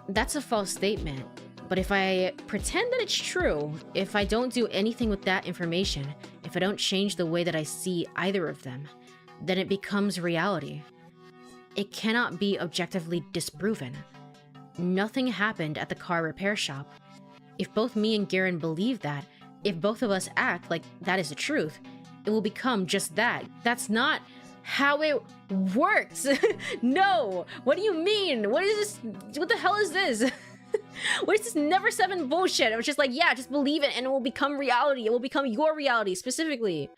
Speaker 2: That's a false statement. But if I pretend that it's true, if I don't do anything with that information, if I don't change the way that I see either of them, then it becomes reality. It cannot be objectively disproven. Nothing happened at the car repair shop. If both me and Garen believe that, if both of us act like that is the truth, it will become just that. That's not how it works. No! What do you mean? What is this? What the hell is this? What is this Never Seven bullshit? It was just like, yeah, just believe it and it will become reality. It will become your reality, specifically.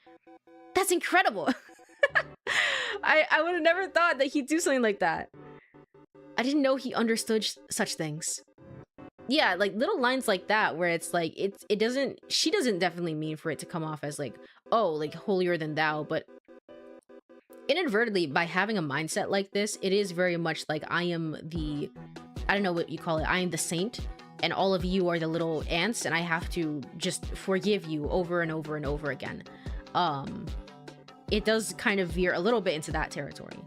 Speaker 2: That's incredible. I would have never thought that he'd do something like that. I didn't know he understood such things. Yeah, like little lines like that where it's like, she doesn't definitely mean for it to come off as like, oh, like holier than thou, but inadvertently, by having a mindset like this, it is very much like I am the, I don't know what you call it, I am the saint, and all of you are the little ants, and I have to just forgive you over and over and over again. It does kind of veer a little bit into that territory.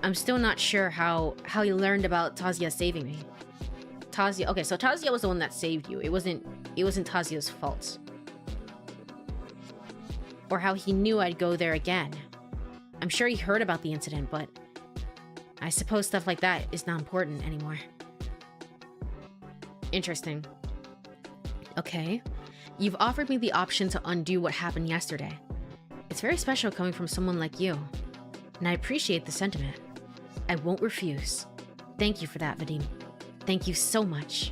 Speaker 2: I'm still not sure how you learned about Tazia saving me. Tazia, okay, so Tazia was the one that saved you. It wasn't Tazia's fault. Or how he knew I'd go there again. I'm sure he heard about the incident, but I suppose stuff like that is not important anymore. Interesting. Okay. You've offered me the option to undo what happened yesterday. It's very special coming from someone like you, and I appreciate the sentiment. I won't refuse. Thank you for that, Vadim. Thank you so much.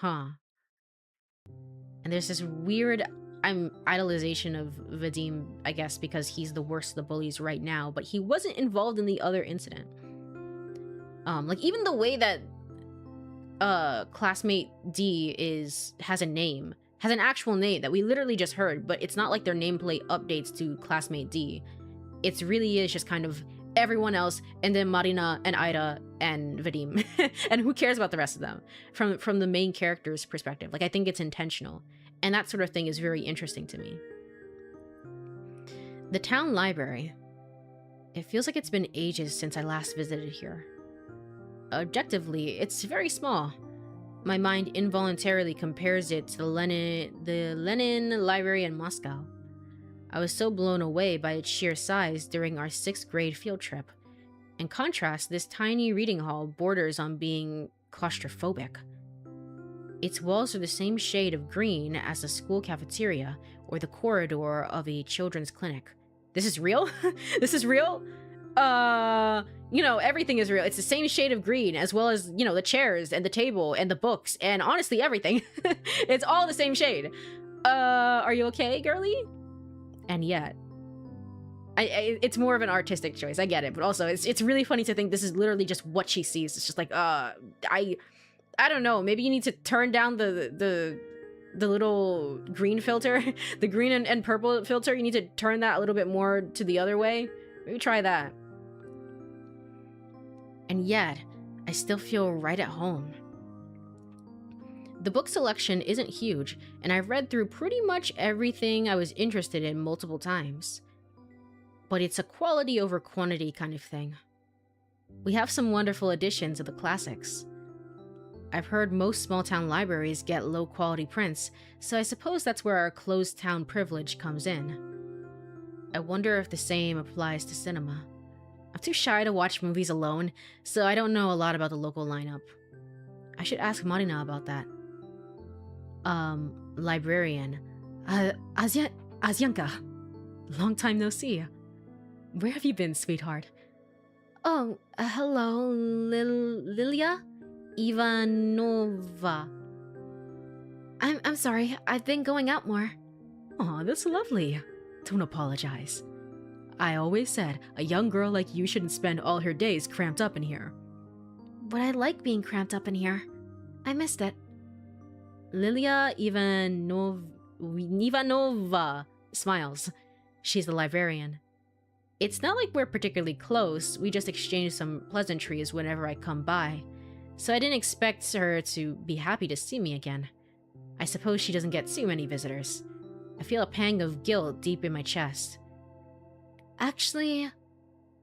Speaker 2: Huh. And there's this weird idolization of Vadim, I guess, because he's the worst of the bullies right now, but he wasn't involved in the other incident. Like even the way that classmate D has a name, has an actual name that we literally just heard, but it's not like their nameplate updates to classmate D. It really is just kind of everyone else, and then Marina and Ida and Vadim. And who cares about the rest of them from the main character's perspective. Like, I think it's intentional, and that sort of thing is very interesting to me. The town library. It feels like it's been ages since I last visited here. Objectively, it's very small. My mind involuntarily compares it to the Lenin Library in Moscow. I was so blown away by its sheer size during our 6th grade field trip. In contrast, this tiny reading hall borders on being claustrophobic. Its walls are the same shade of green as the school cafeteria or the corridor of a children's clinic. This is real? This is real? You know, everything is real. It's the same shade of green, as well as, you know, the chairs and the table and the books and honestly everything. It's all the same shade. Are you okay, girly? And yet, it's more of an artistic choice. I get it, but also it's really funny to think this is literally just what she sees. It's just like, I don't know. Maybe you need to turn down the little green filter, the green and purple filter. You need to turn that a little bit more to the other way. Maybe try that. And yet, I still feel right at home. The book selection isn't huge, and I've read through pretty much everything I was interested in multiple times. But it's a quality over quantity kind of thing. We have some wonderful additions of the classics. I've heard most small-town libraries get low-quality prints, so I suppose that's where our closed-town privilege comes in. I wonder if the same applies to cinema. I'm too shy to watch movies alone, so I don't know a lot about the local lineup. I should ask Marina about that. Librarian. Azyanka. Long time no see. Where have you been, sweetheart? Oh, hello, Lilia? Ivanova. I'm sorry, I've been going out more. Aw, that's lovely. Don't apologize. I always said a young girl like you shouldn't spend all her days cramped up in here. But I like being cramped up in here. I missed it. Lilia Ivanova smiles. She's the librarian. It's not like we're particularly close, we just exchange some pleasantries whenever I come by. So I didn't expect her to be happy to see me again. I suppose she doesn't get too many visitors. I feel a pang of guilt deep in my chest. Actually,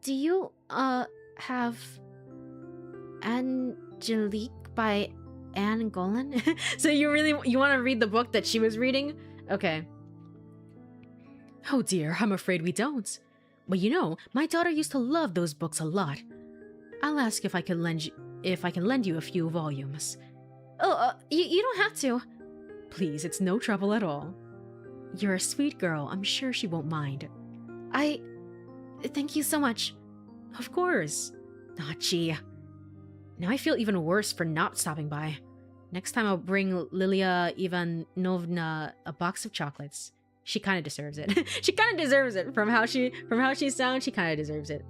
Speaker 2: do you, have Angelique by Anne Golan? So you want to read the book that she was reading? Okay. Oh dear, I'm afraid we don't. But you know, my daughter used to love those books a lot. I'll ask if I could lend you... if I can lend you a few volumes.
Speaker 3: Oh, you don't have to.
Speaker 2: Please, it's no trouble at all. You're a sweet girl. I'm sure she won't mind.
Speaker 3: Thank you so much.
Speaker 2: Of course. Ah, gee. Now I feel even worse for not stopping by. Next time I'll bring Lilia Ivanovna a box of chocolates. She kind of deserves it. She kind of deserves it. From how she sounds, she kind of deserves it.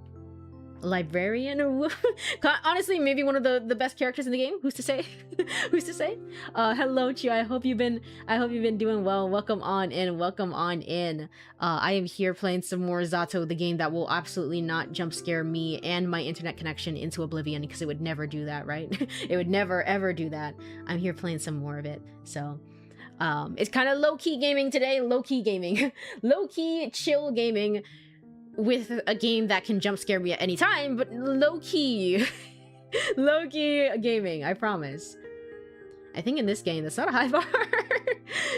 Speaker 2: Librarian? Honestly, maybe one of the best characters in the game. Who's to say? Who's to say? Hello, Chio. I hope you've been doing well. Welcome on in. I am here playing some more Zato, the game that will absolutely not jump scare me and my internet connection into oblivion, because it would never do that, right? It would never ever do that. I'm here playing some more of it. So it's kind of low-key gaming today. Low-key gaming. Low-key chill gaming. With a game that can jump scare me at any time, but low-key. Low-key gaming, I promise. I think in this game, that's not a high bar.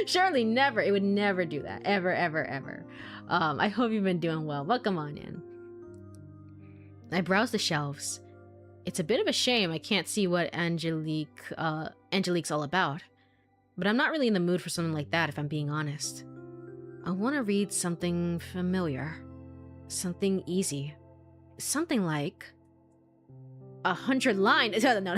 Speaker 2: Surely never. It would never do that. Ever, ever, ever. I hope you've been doing well. Welcome on in. I browse the shelves. It's a bit of a shame I can't see what Angelique's all about. But I'm not really in the mood for something like that, if I'm being honest. I want to read something familiar. Something easy. Something like 100 lines. No.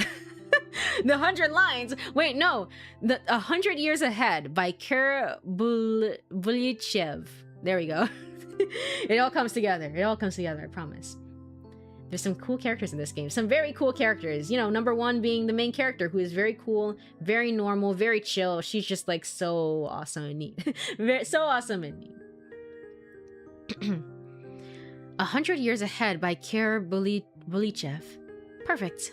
Speaker 2: The 100 lines. Wait, no. The 100 Years Ahead by Courie Cosmos. There we go. It all comes together. It all comes together, I promise. There's some cool characters in this game. Some very cool characters. You know, number one being the main character, who is very cool, very normal, very chill. She's just like so awesome and neat. So awesome and neat. 100 Years Ahead by Courie Cosmos. Perfect.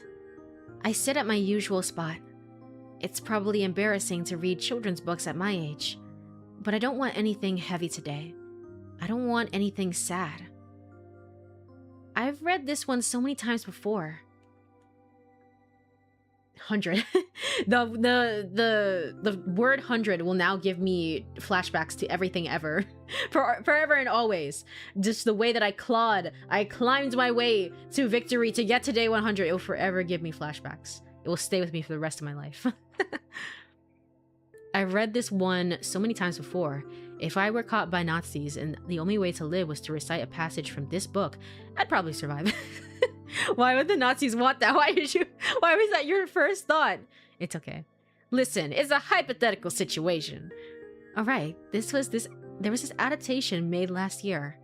Speaker 2: I sit at my usual spot. It's probably embarrassing to read children's books at my age, but I don't want anything heavy today. I don't want anything sad. I've read this one so many times before. 100. the word 100 will now give me flashbacks to everything ever. Forever and always. Just the way that I climbed my way to victory to get to day 100. It will forever give me flashbacks. It will stay with me for the rest of my life. I've read this one so many times before. If I were caught by Nazis and the only way to live was to recite a passage from this book, I'd probably survive. Why would the Nazis want that? Why was that your first thought? It's okay. Listen, it's a hypothetical situation. Alright, there was this adaptation made last year.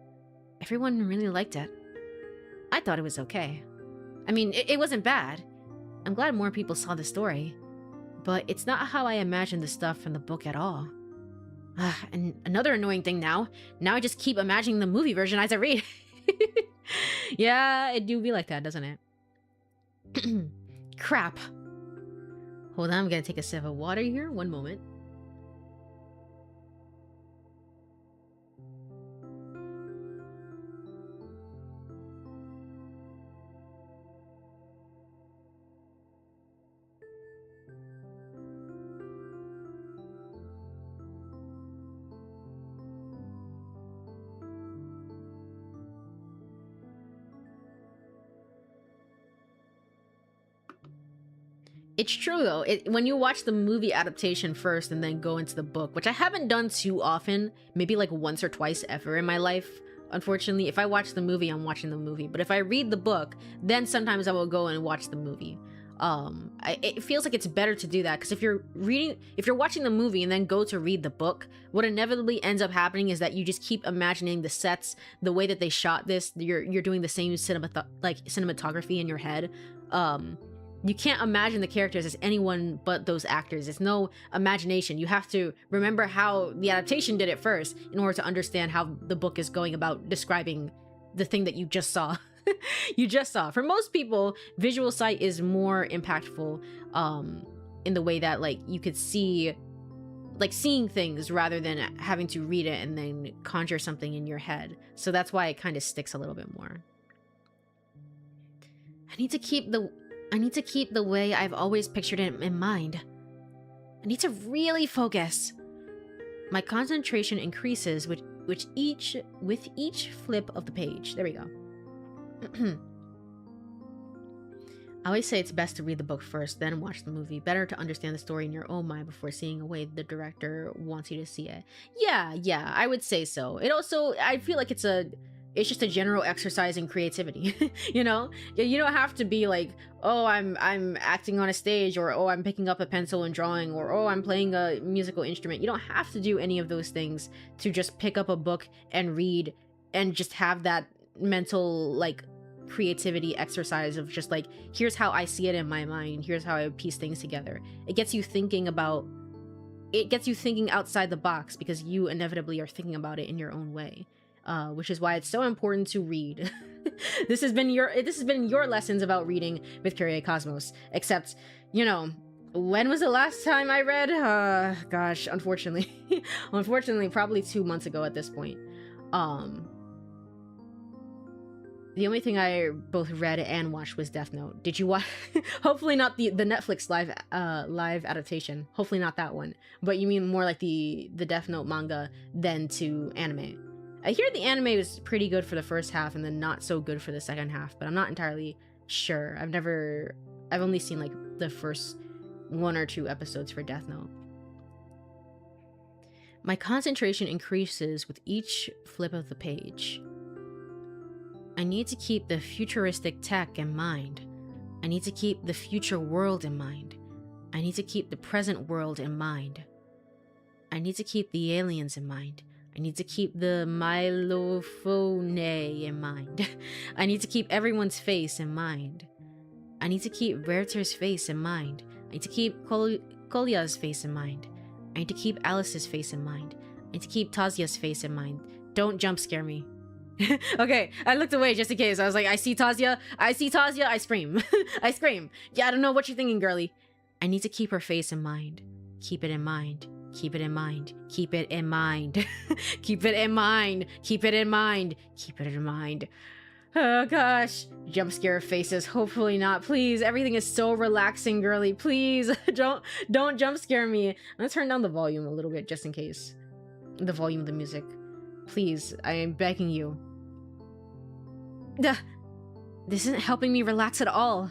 Speaker 2: Everyone really liked it. I thought it was okay. I mean, it wasn't bad. I'm glad more people saw the story. But it's not how I imagined the stuff from the book at all. And another annoying thing now I just keep imagining the movie version as I read. Yeah, it do be like that, doesn't it? Crap. Hold on, I'm gonna take a sip of water here. One moment. It's true though, when you watch the movie adaptation first and then go into the book, which I haven't done too often, maybe like once or twice ever in my life, unfortunately. If I watch the movie, I'm watching the movie. But if I read the book, then sometimes I will go and watch the movie. It feels like it's better to do that, because if you're watching the movie and then go to read the book, what inevitably ends up happening is that you just keep imagining the sets, the way that they shot this. You're doing the same cinematography in your head. You can't imagine the characters as anyone but those actors. There's no imagination. You have to remember how the adaptation did it first in order to understand how the book is going about describing the thing that you just saw. For most people, visual sight is more impactful in the way that like you could see, like seeing things rather than having to read it and then conjure something in your head. So that's why it kind of sticks a little bit more. I need to keep the way I've always pictured it in mind. I need to really focus. My concentration increases with each flip of the page. There we go. I always say it's best to read the book first, then watch the movie. Better to understand the story in your own mind before seeing a way the director wants you to see it. Yeah, I would say so. It also, I feel like it's just a general exercise in creativity. You know, you don't have to be like, oh, I'm acting on a stage, or oh, I'm picking up a pencil and drawing, or oh, I'm playing a musical instrument. You don't have to do any of those things to just pick up a book and read and just have that mental like creativity exercise of just like, here's how I see it in my mind, here's how I piece things together. It gets you thinking outside the box, because you inevitably are thinking about it in your own way, which is why it's so important to read. This has been your lessons about reading with Courie Cosmos, except, you know, when was the last time I read? Gosh, unfortunately probably 2 months ago at this point. The only thing I both read and watched was Death Note. Did you watch? Hopefully not the Netflix live adaptation. Hopefully not that one. But you mean more like the Death Note manga than to anime. I hear the anime was pretty good for the first half and then not so good for the second half, but I'm not entirely sure. I've only seen like the first 1 or 2 episodes for Death Note. My concentration increases with each flip of the page. I need to keep the futuristic tech in mind. I need to keep the future world in mind. I need to keep the present world in mind. I need to keep the aliens in mind. I need to keep the mylophone in mind. I need to keep everyone's face in mind. I need to keep Werther's face in mind. I need to keep Kolya's face in mind. I need to keep Alice's face in mind. I need to keep Tazia's face in mind. Don't jump scare me. Okay, I looked away just in case. I was like, I see Tazia, I scream. I scream. Yeah, I don't know what you're thinking, girly. I need to keep her face in mind. Keep it in mind. Keep it in mind. Keep it in mind. Keep it in mind. Keep it in mind. Keep it in mind. Oh gosh. Jump scare faces. Hopefully not. Please. Everything is so relaxing, girly. Please. Don't jump scare me. I'm gonna turn down the volume a little bit just in case. The volume of the music. Please. I am begging you. This isn't helping me relax at all.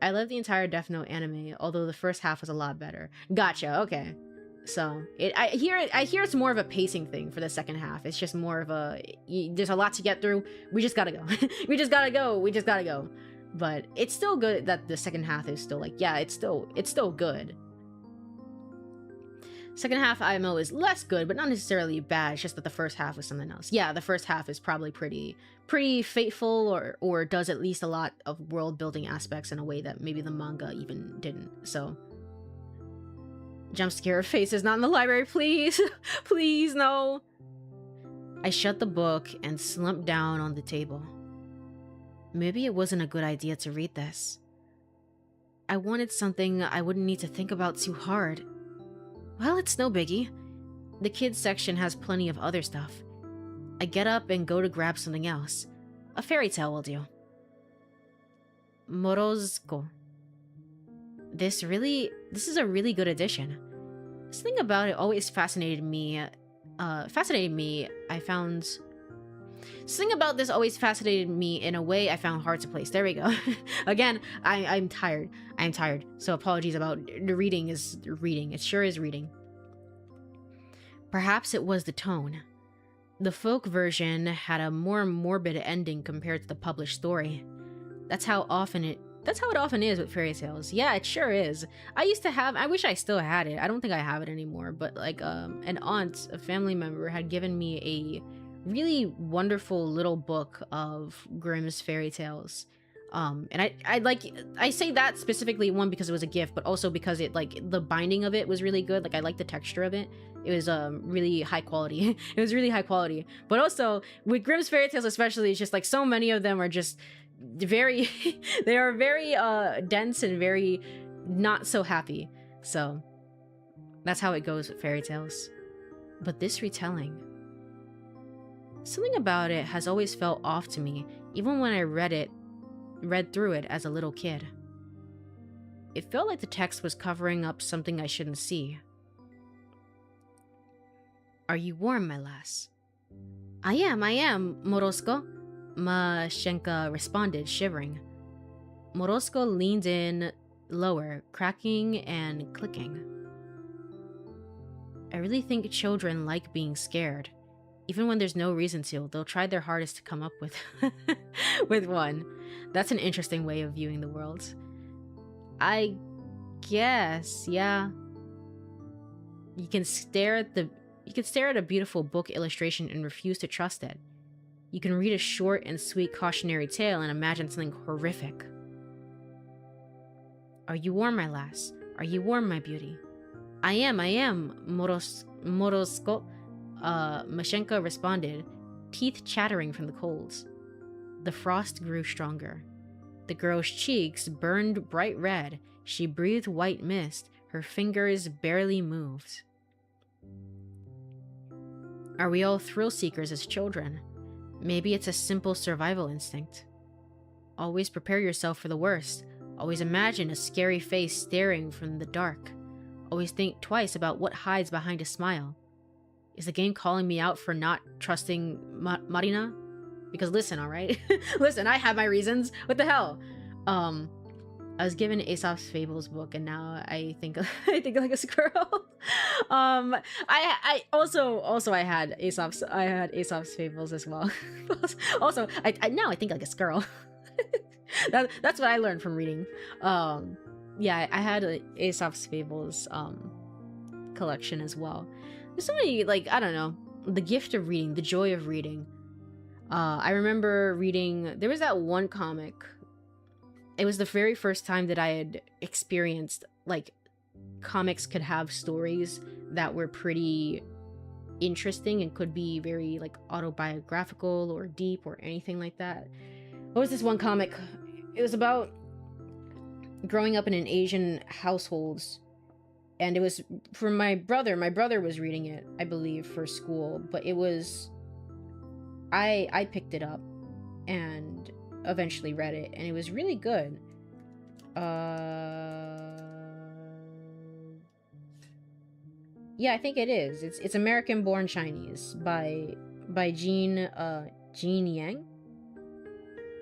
Speaker 2: I love the entire Death Note anime, although the first half was a lot better. Gotcha, okay. So, I hear it's more of a pacing thing for the second half. It's just more of a, there's a lot to get through. We just gotta go. We just gotta go. But it's still good that the second half is still like, yeah, it's still good. Second half IMO is less good, but not necessarily bad. It's just that the first half was something else. Yeah, the first half is probably pretty fateful, or does at least a lot of world building aspects in a way that maybe the manga even didn't. So, jump scare face is not in the library, please. Please, no. I shut the book and slumped down on the table. Maybe it wasn't a good idea to read this. I wanted something I wouldn't need to think about too hard. Well, it's no biggie. The kids section has plenty of other stuff. I get up and go to grab something else. A fairy tale will do. Morozko. This is a really good addition. Something about it always fascinated me. Something about this always fascinated me in a way I found hard to place. There we go. Again, I'm tired. So apologies about the reading. It sure is reading. Perhaps it was the tone. The folk version had a more morbid ending compared to the published story. That's how it often is with fairy tales. Yeah, it sure is. I wish I still had it. I don't think I have it anymore, but like an aunt, a family member, had given me a really wonderful little book of Grimm's fairy tales. And I say that specifically, one, because it was a gift, but also because it, like, the binding of it was really good. Like, I like the texture of it. It was really high quality. It was really high quality. But also with Grimm's fairy tales especially, it's just like so many of them are just very they are very dense and very not so happy. So that's how it goes with fairy tales. But this retelling, something about it has always felt off to me, even when I read through it as a little kid. It felt like the text was covering up something I shouldn't see. Are you warm, my lass? I am, Morozko, Mashenka responded, shivering. Morosco leaned in lower, cracking and clicking. I really think children like being scared. Even when there's no reason to, they'll try their hardest to come up with with one. That's an interesting way of viewing the world. I guess, yeah. You can stare at a beautiful book illustration and refuse to trust it. You can read a short and sweet cautionary tale and imagine something horrific. Are you warm, my lass? Are you warm, my beauty? I am, Morosko. Mashenka responded, teeth chattering from the colds. The frost grew stronger. The girl's cheeks burned bright red. She breathed white mist. Her fingers barely moved. Are we all thrill seekers as children? Maybe it's a simple survival instinct. Always prepare yourself for the worst. Always imagine a scary face staring from the dark. Always think twice about what hides behind a smile. Is the game calling me out for not trusting Marina? Because listen, alright? Listen, I have my reasons. What the hell? I was given Aesop's Fables book and now I think I think like a squirrel. I also I had Aesop's Fables as well. Also, now I think like a squirrel. That's what I learned from reading. Yeah, I had a Aesop's Fables collection as well. There's so many, like, I don't know, the gift of reading, the joy of reading. I remember reading, there was that one comic. It was the very first time that I had experienced, like, comics could have stories that were pretty interesting and could be very, like, autobiographical or deep or anything like that. What was this one comic? It was about growing up in an Asian households. And it was from my brother. My brother was reading it, I believe, for school. But it was... I picked it up and eventually read it. And it was really good. Yeah, I think it is. It's American Born Chinese by Jean Yang.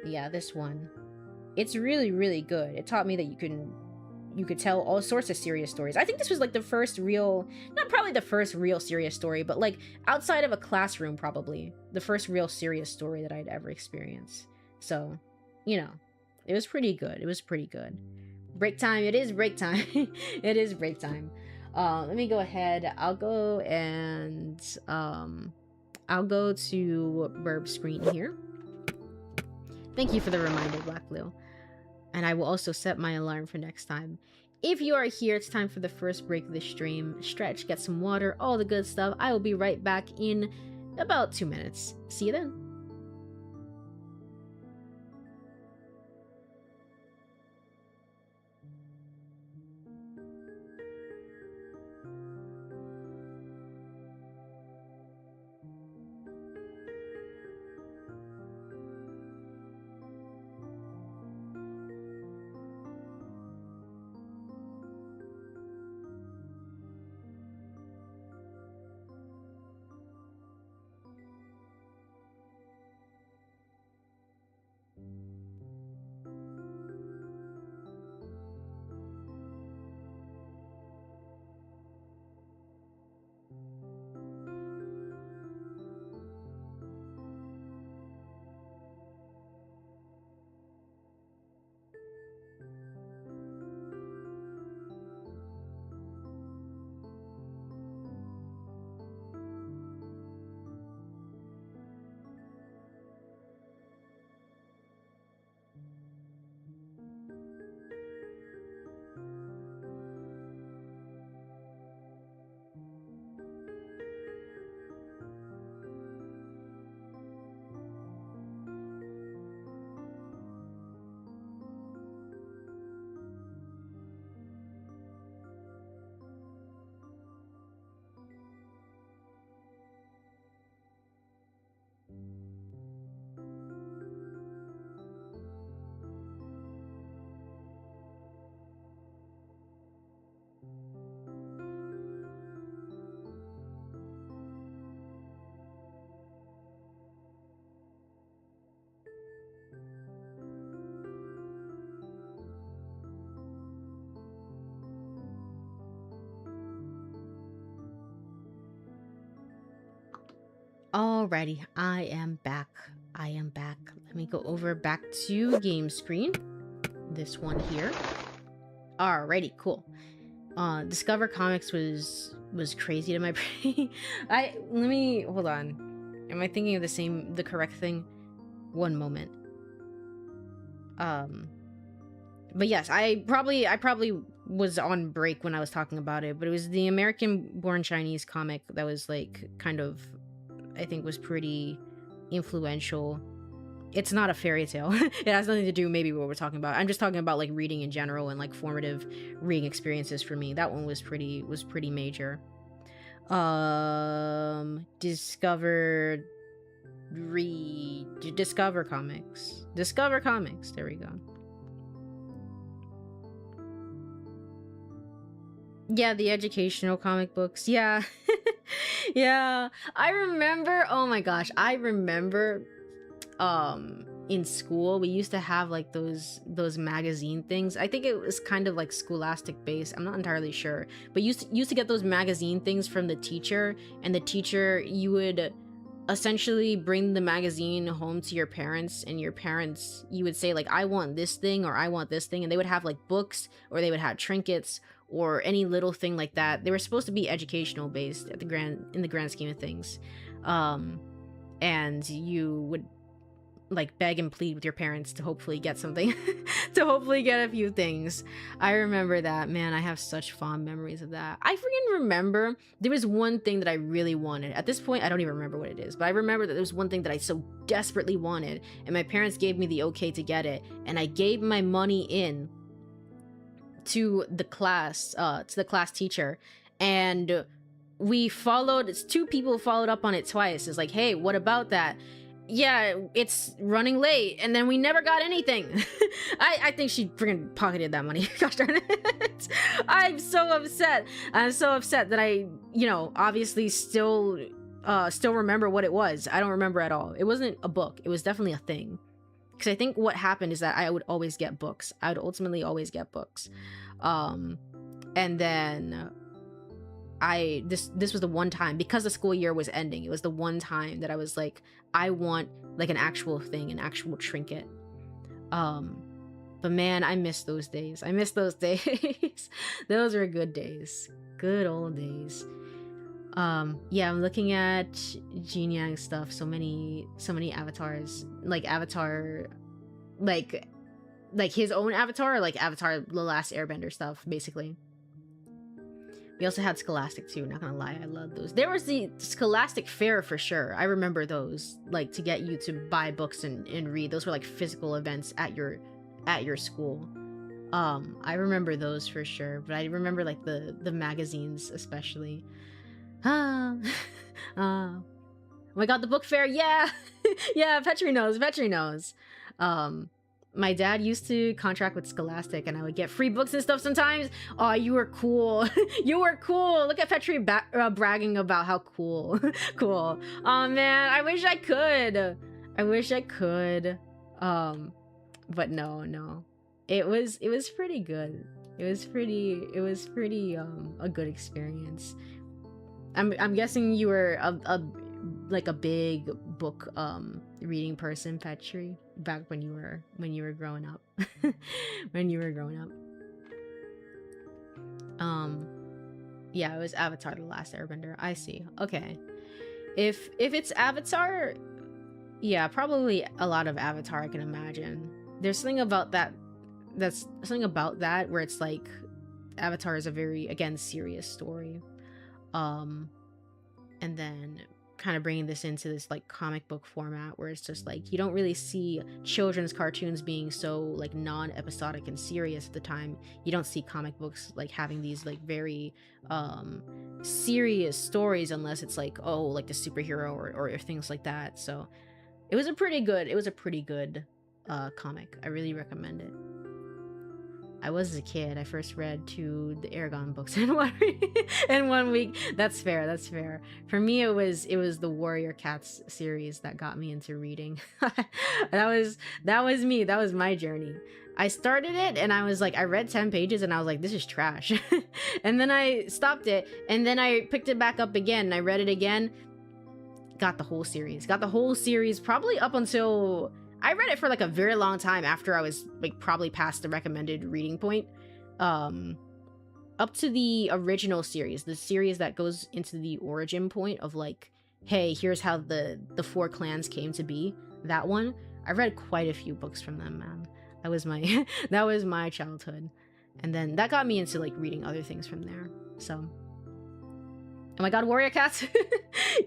Speaker 2: Yeah, this one. It's really, really good. It taught me that you could tell all sorts of serious stories. I think this was like the first real, not probably the first real serious story, but like outside of a classroom, probably the first real serious story that I'd ever experienced. So, you know, it was pretty good. It was pretty good. Break time. It is break time. It is break time. Let me go ahead. I'll go and I'll go to Burb screen here. Thank you for the reminder, Black Blue. And I will also set my alarm for next time. If you are here, it's time for the first break of the stream. Stretch, get some water, all the good stuff. I will be right back in about 2 minutes. See you then. Alrighty, I am back. Let me go over back to game screen. This one here. Alrighty, cool. Discover Comics was crazy to my brain. Hold on. Am I thinking of the correct thing? One moment. But yes, I probably was on break when I was talking about it, but it was the American-born Chinese comic that was like kind of, I think, was pretty influential. It's not a fairy tale. It has nothing to do maybe with what we're talking about. I'm just talking about like reading in general and like formative reading experiences for me. That one was pretty major. Discover Comics. There we go. Yeah, the educational comic books. Yeah. Yeah. I remember, oh my gosh, in school we used to have like those magazine things. I think it was kind of like Scholastic based, I'm not entirely sure, but used to get those magazine things from the teacher, and the teacher, you would essentially bring the magazine home to your parents, and your parents, you would say like, I want this thing or I want this thing, and they would have like books, or they would have trinkets, or any little thing like that. They were supposed to be educational based in the grand scheme of things. And you would like beg and plead with your parents to hopefully get something, to hopefully get a few things. I remember that, man. I have such fond memories of that. I freaking remember there was one thing that I really wanted. At this point, I don't even remember what it is, but I remember that there was one thing that I so desperately wanted, and my parents gave me the okay to get it, and I gave my money in to the class teacher, and two people followed up on it twice. It's like, hey, what about that? Yeah, it's running late, and then we never got anything. I think she freaking pocketed that money. Gosh darn it. I'm so upset that I, obviously still remember what it was. I don't remember at all. It wasn't a book. It was definitely a thing. Because I think what happened is that I would always get books. I would ultimately always get books. And then this was the one time, because the school year was ending, it was the one time that I was like, I want like an actual thing, an actual trinket. But man, I miss those days. Those were good days. Good old days. Yeah, I'm looking at Jin Yang stuff. So many avatars, like Avatar, like his own avatar, or like Avatar The Last Airbender stuff, basically. We also had Scholastic too, not gonna lie, I love those. There was the Scholastic Fair for sure. I remember those, like to get you to buy books and read. Those were like physical events at your school. I remember those for sure, but I remember like the magazines especially. Oh my god, the book fair, yeah. Yeah, Petri knows. My dad used to contract with Scholastic, and I would get free books and stuff sometimes. Oh, you were cool. You were cool. Look at Petri bragging about how cool. Cool. Oh man, I wish I could. But no. It was pretty good. It was pretty a good experience. I'm guessing you were a big book reading person, Petri, back when you were growing up. Yeah, it was Avatar The Last Airbender. I see. Okay. If it's Avatar, yeah, probably a lot of Avatar, I can imagine. There's something about that where it's like Avatar is a very, again, serious story. And then kind of bringing this into this like comic book format where it's just like you don't really see children's cartoons being so like non-episodic and serious at the time. You don't see comic books like having these like very serious stories unless it's like, oh, like the superhero or things like that. So it was a pretty good comic. I really recommend it. I was a kid. I first read 2 the Aragon books in 1 week. That's fair. For me, it was the Warrior Cats series that got me into reading. that was me. That was my journey. I started it and I was like, I read 10 pages and I was like, this is trash. And then I stopped it, and then I picked it back up again and I read it again. got the whole series. Got the whole series probably up until I read it for like a very long time after I was like probably past the recommended reading point. Up to the original series, the series that goes into the origin point of like, hey, here's how the four clans came to be. That one, I read quite a few books from them, man. That was my that was my childhood. And then that got me into like reading other things from there. So, oh my god, Warrior Cats.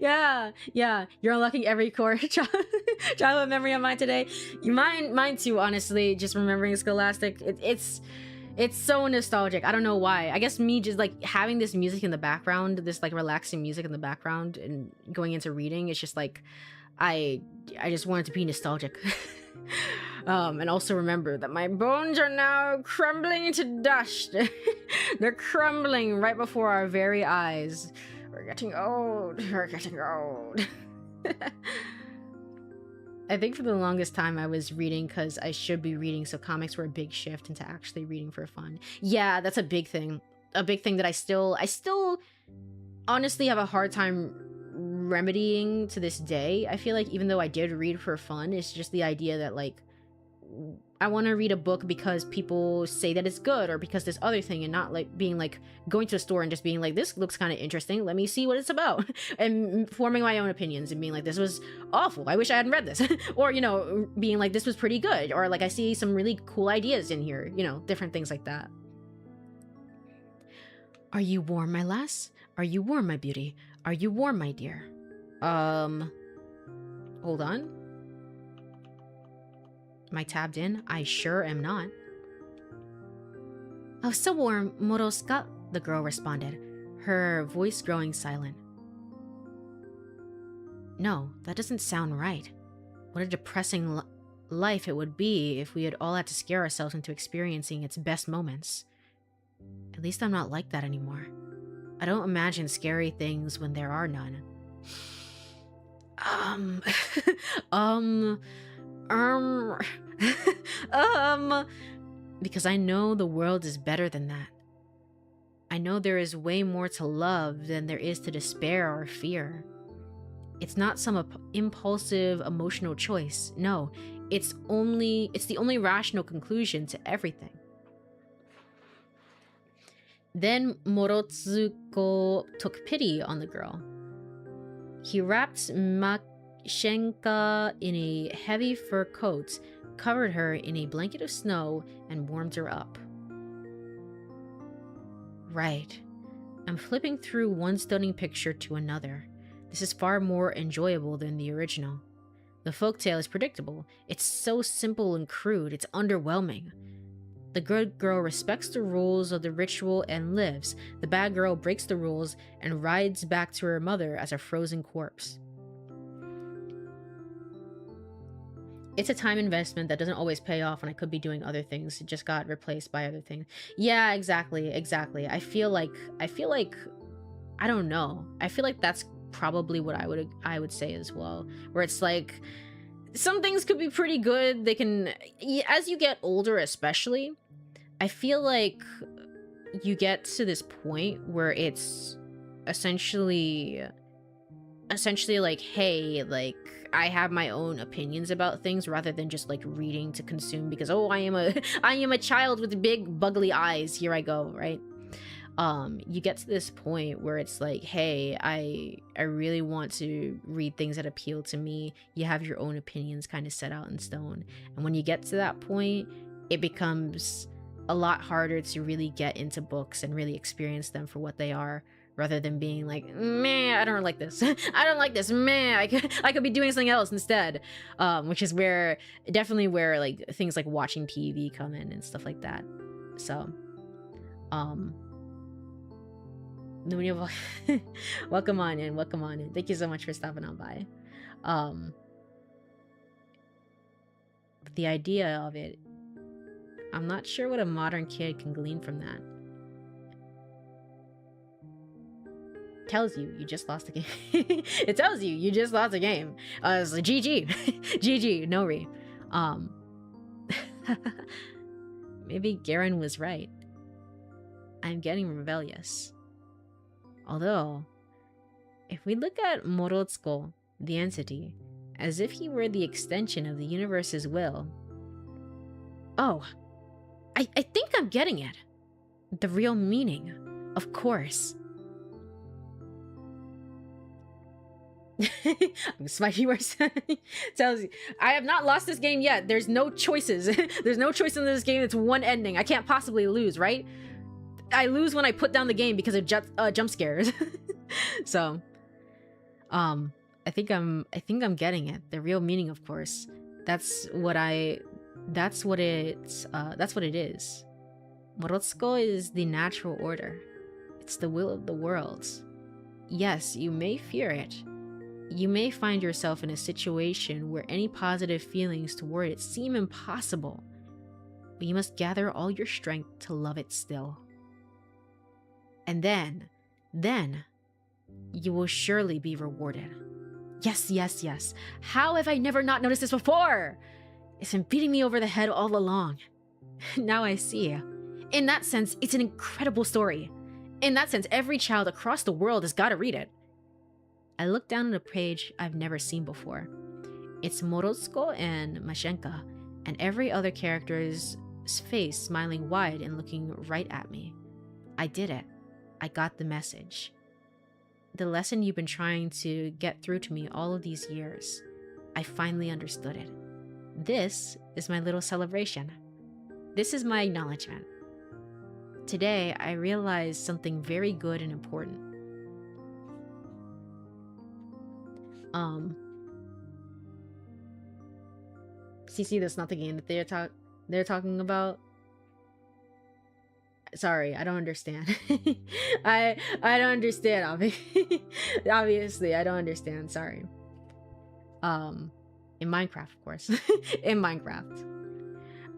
Speaker 2: yeah, you're unlocking every core childhood memory of mine today. Mine too, honestly. Just remembering Scholastic, it's so nostalgic. I don't know why. I guess me just like having this music in the background, this like relaxing music in the background, and going into reading, it's just like I just wanted to be nostalgic. And also remember that my bones are now crumbling into dust. They're crumbling right before our very eyes. We're getting old. We're getting old. I think for the longest time I was reading because I should be reading, so comics were a big shift into actually reading for fun. Yeah, that's a big thing. A big thing that I still honestly have a hard time remedying to this day. I feel like even though I did read for fun, it's just the idea that like I want to read a book because people say that it's good, or because this other thing, and not like being like going to a store and just being like, this looks kind of interesting, let me see what it's about, and forming my own opinions and being like, this was awful, I wish I hadn't read this. Or, you know, being like, this was pretty good, or like I see some really cool ideas in here, you know, different things like that. Are you warm, my lass? Are you warm, my beauty? Are you warm, my dear? Hold on. Am I tabbed in? I sure am not. Oh, so warm, Moroska, the girl responded, her voice growing silent. No, that doesn't sound right. What a depressing life it would be if we had all had to scare ourselves into experiencing its best moments. At least I'm not like that anymore. I don't imagine scary things when there are none. Because I know the world is better than that. I know there is way more to love than there is to despair or fear. It's not some impulsive emotional choice. No, it's the only rational conclusion to everything. Then Morotsuko took pity on the girl. He wrapped Mashenka in a heavy fur coat, covered her in a blanket of snow, and warmed her up. Right. I'm flipping through one stunning picture to another. This is far more enjoyable than the original. The folktale is predictable. It's so simple and crude, it's underwhelming. The good girl respects the rules of the ritual and lives. The bad girl breaks the rules and rides back to her mother as a frozen corpse. It's a time investment that doesn't always pay off when I could be doing other things. It just got replaced by other things. Yeah, exactly. I feel like I don't know. I feel like that's probably what I would say as well. Where it's like some things could be pretty good. They can, as you get older especially, I feel like you get to this point where it's essentially like, hey, like I have my own opinions about things rather than just like reading to consume because, oh, I am a child with big bugly eyes, here I go, right? You get to this point where it's like, hey, I really want to read things that appeal to me. You have your own opinions kind of set out in stone. And when you get to that point, it becomes a lot harder to really get into books and really experience them for what they are, rather than being like, meh, I don't like this. I don't like this, meh, I could be doing something else instead. Which is definitely where like things like watching TV come in and stuff like that. So, welcome on in. Thank you so much for stopping on by. The idea of it, I'm not sure what a modern kid can glean from that. Tells you just lost the game. It tells you just lost the game. It's like GG. GG, no re. Maybe Garen was right. I'm getting rebellious. Although, if we look at Morotsuko, the entity, as if he were the extension of the universe's will.
Speaker 3: Oh, I think I'm getting it. The real meaning, of course.
Speaker 2: Spicy words tells you, I have not lost this game yet. There's no choices. There's no choice in this game. It's one ending. I can't possibly lose, right? I lose when I put down the game because of jump scares. So, I think I'm getting it. The real meaning, of course. That's what it is. Morotsuko is the natural order. It's the will of the worlds. Yes, you may fear it. You may find yourself in a situation where any positive feelings toward it seem impossible, but you must gather all your strength to love it still. And then, you will surely be rewarded. Yes, yes, yes. How have I never not noticed this before? It's been beating me over the head all along. Now I see. In that sense, it's an incredible story. In that sense, every child across the world has got to read it. I look down at a page I've never seen before. It's Morotsuko and Mashenka, and every other character's face smiling wide and looking right at me. I did it. I got the message. The lesson you've been trying to get through to me all of these years. I finally understood it. This is my little celebration. This is my acknowledgement. Today, I realized something very good and important. CC, that's not the game that they're talking about. Sorry, I don't understand. I don't understand, obviously, I don't understand, sorry. In Minecraft, of course. In Minecraft.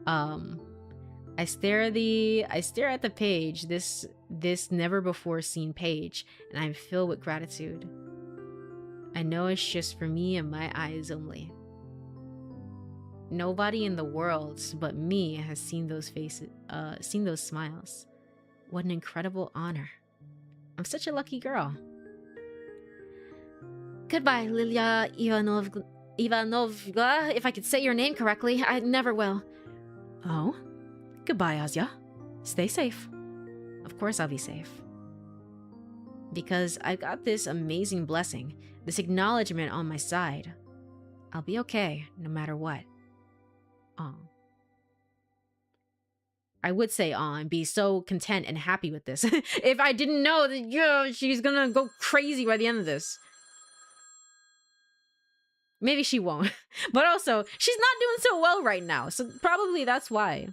Speaker 2: I stare at the page, this never before seen page, and I'm filled with gratitude. I know it's just for me and my eyes only. Nobody in the world but me has seen those faces, seen those smiles. What an incredible honor. I'm such a lucky girl.
Speaker 3: Goodbye, Lilia Ivanovna, if I could say your name correctly. I never will.
Speaker 2: Oh? Goodbye, Asya. Stay safe. Of course I'll be safe. Because I've got this amazing blessing, this acknowledgement on my side. I'll be okay, no matter what. I would say and be so content and happy with this if I didn't know that she's gonna go crazy by the end of this. Maybe she won't. But also, she's not doing so well right now, so probably that's why.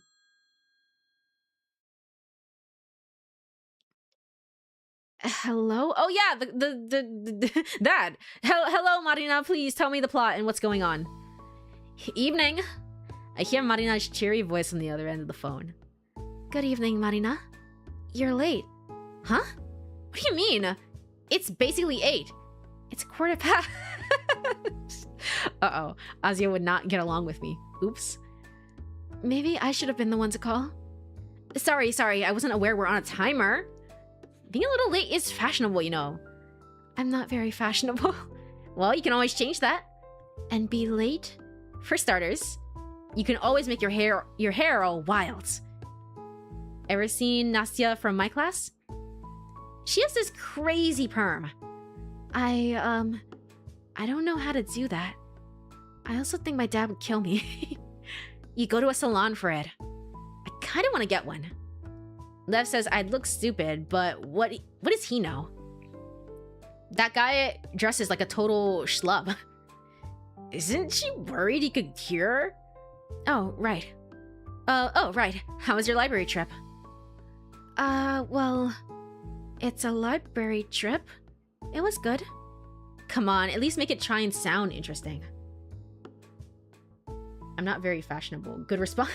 Speaker 3: Hello? Oh yeah,
Speaker 2: that. Hello, Marina, please tell me the plot and what's going on. Evening. I hear Marina's cheery voice on the other end of the phone.
Speaker 3: Good evening, Marina. You're late.
Speaker 2: Huh? What do you mean? It's basically 8. It's 1:15. Uh-oh. Asya would not get along with me. Oops.
Speaker 3: Maybe I should have been the one to call.
Speaker 2: Sorry. I wasn't aware we're on a timer. Being a little late is fashionable, you know.
Speaker 3: I'm not very fashionable.
Speaker 2: Well, you can always change that.
Speaker 3: And be late?
Speaker 2: For starters, you can always make your hair all wild. Ever seen Nastya from my class? She has this crazy perm.
Speaker 3: I don't know how to do that. I also think my dad would kill me.
Speaker 2: You go to a salon for it. I kind of want to get one. Lev says I'd look stupid, but what does he know? That guy dresses like a total schlub. Isn't she worried he could hear her?
Speaker 3: Oh, right.
Speaker 2: Oh, right. How was your library trip?
Speaker 3: Well, it's a library trip. It was good.
Speaker 2: Come on, at least make it try and sound interesting. I'm not very fashionable. Good response.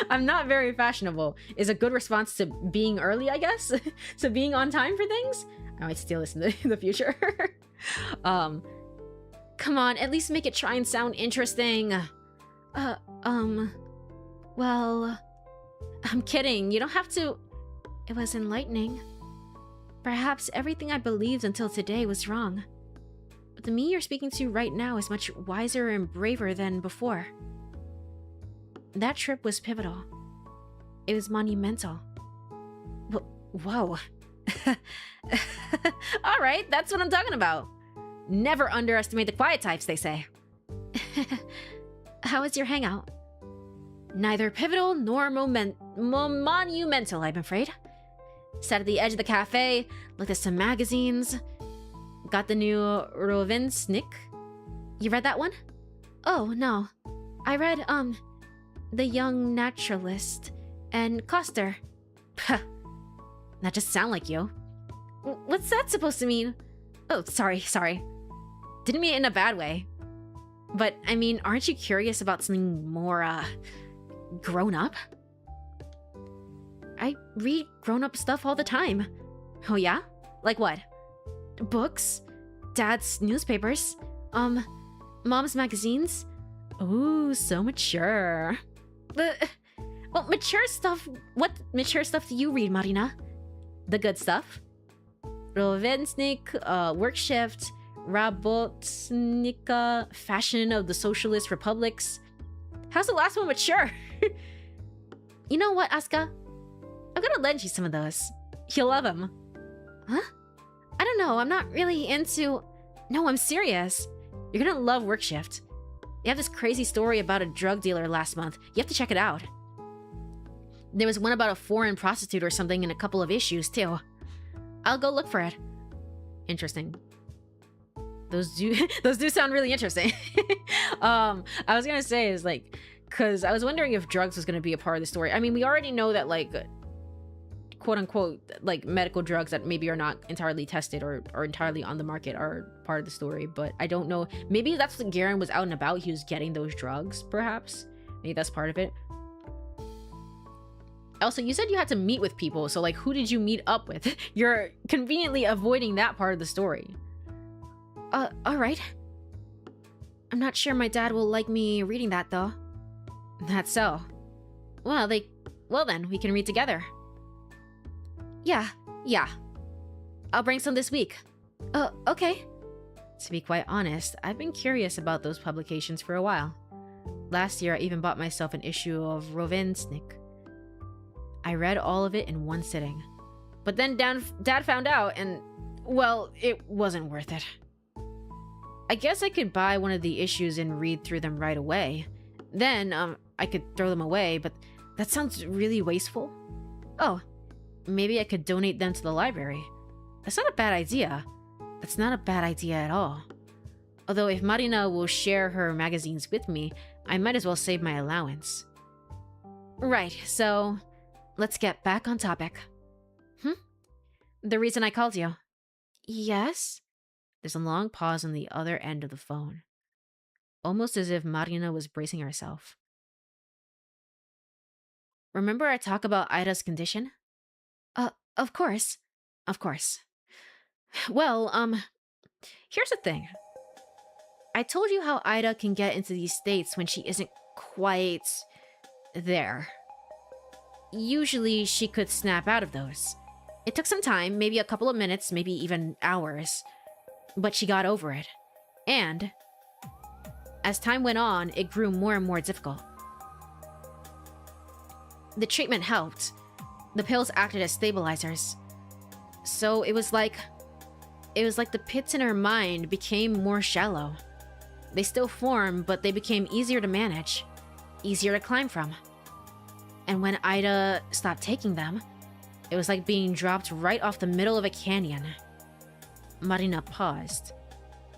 Speaker 2: I'm not very fashionable is a good response to being early, I guess. To being on time for things. I might steal this in the future.
Speaker 3: Come on, at least make it try and sound interesting. Well,
Speaker 2: I'm kidding. You don't have to.
Speaker 3: It was enlightening. Perhaps everything I believed until today was wrong. The me you're speaking to right now is much wiser and braver than before. That trip was pivotal. It was monumental. Whoa. Alright, that's what I'm talking about. Never underestimate the quiet types, they say. How was your hangout? Neither pivotal nor monumental, I'm afraid. Sat at the edge of the cafe, looked at some magazines. Got the new Rovensnik. You read that one? Oh, no. I read, The Young Naturalist and Coster. That just sound like you. What's that supposed to mean? Oh, sorry. Didn't mean it in a bad way. But, I mean, aren't you curious about something more, grown up? I read grown-up stuff all the time. Oh yeah? Like what? Books, Dad's newspapers, Mom's magazines. Ooh, so mature. Well, mature stuff. What mature stuff do you read, Marina? The good stuff. Rovensnik, Work Shift, Rabotnika, Fashion of the Socialist Republics. How's the last one mature? You know what, Asuka? I'm gonna lend you some of those. You'll love them. Huh? I don't know, I'm not really into... No, I'm serious. You're gonna love Work Shift. They have this crazy story about a drug dealer last month. You have to check it out. There was one about a foreign prostitute or something in a couple of issues, too. I'll go look for it. Interesting. Those do sound really interesting. I was gonna say is like, because I was wondering if drugs was gonna be a part of the story. I mean, we already know that like, quote unquote, like medical drugs that maybe are not entirely tested or entirely on the market are part of the story. But I don't know. Maybe that's what Garen was out and about. He was getting those drugs, perhaps. Maybe that's part of it. Also, you said you had to meet with people. So like, who did you meet up with? You're conveniently avoiding that part of the story. Alright. I'm not sure my dad will like me reading that, though. That's so. Well then, we can read together. Yeah. I'll bring some this week. Okay. To be quite honest, I've been curious about those publications for a while. Last year, I even bought myself an issue of Rovensnik. I read all of it in one sitting. But then Dad found out and, well, it wasn't worth it. I guess I could buy one of the issues and read through them right away. Then, I could throw them away, but that sounds really wasteful. Oh, maybe I could donate them to the library. That's not a bad idea. That's not a bad idea at all. Although if Marina will share her magazines with me, I might as well save my allowance. Right, so let's get back on topic. The reason I called you. Yes? There's a long pause on the other end of the phone. Almost as if Marina was bracing herself. Remember I talk about Ida's condition? Of course. Of course. Well, here's the thing. I told you how Ida can get into these states when she isn't quite there. Usually, she could snap out of those. It took some time, maybe a couple of minutes, maybe even hours. But she got over it. And as time went on, it grew more and more difficult. The treatment helped. The pills acted as stabilizers. So it was like the pits in her mind became more shallow. They still formed, but they became easier to manage, easier to climb from. And when Ida stopped taking them, it was like being dropped right off the middle of a canyon. Marina paused.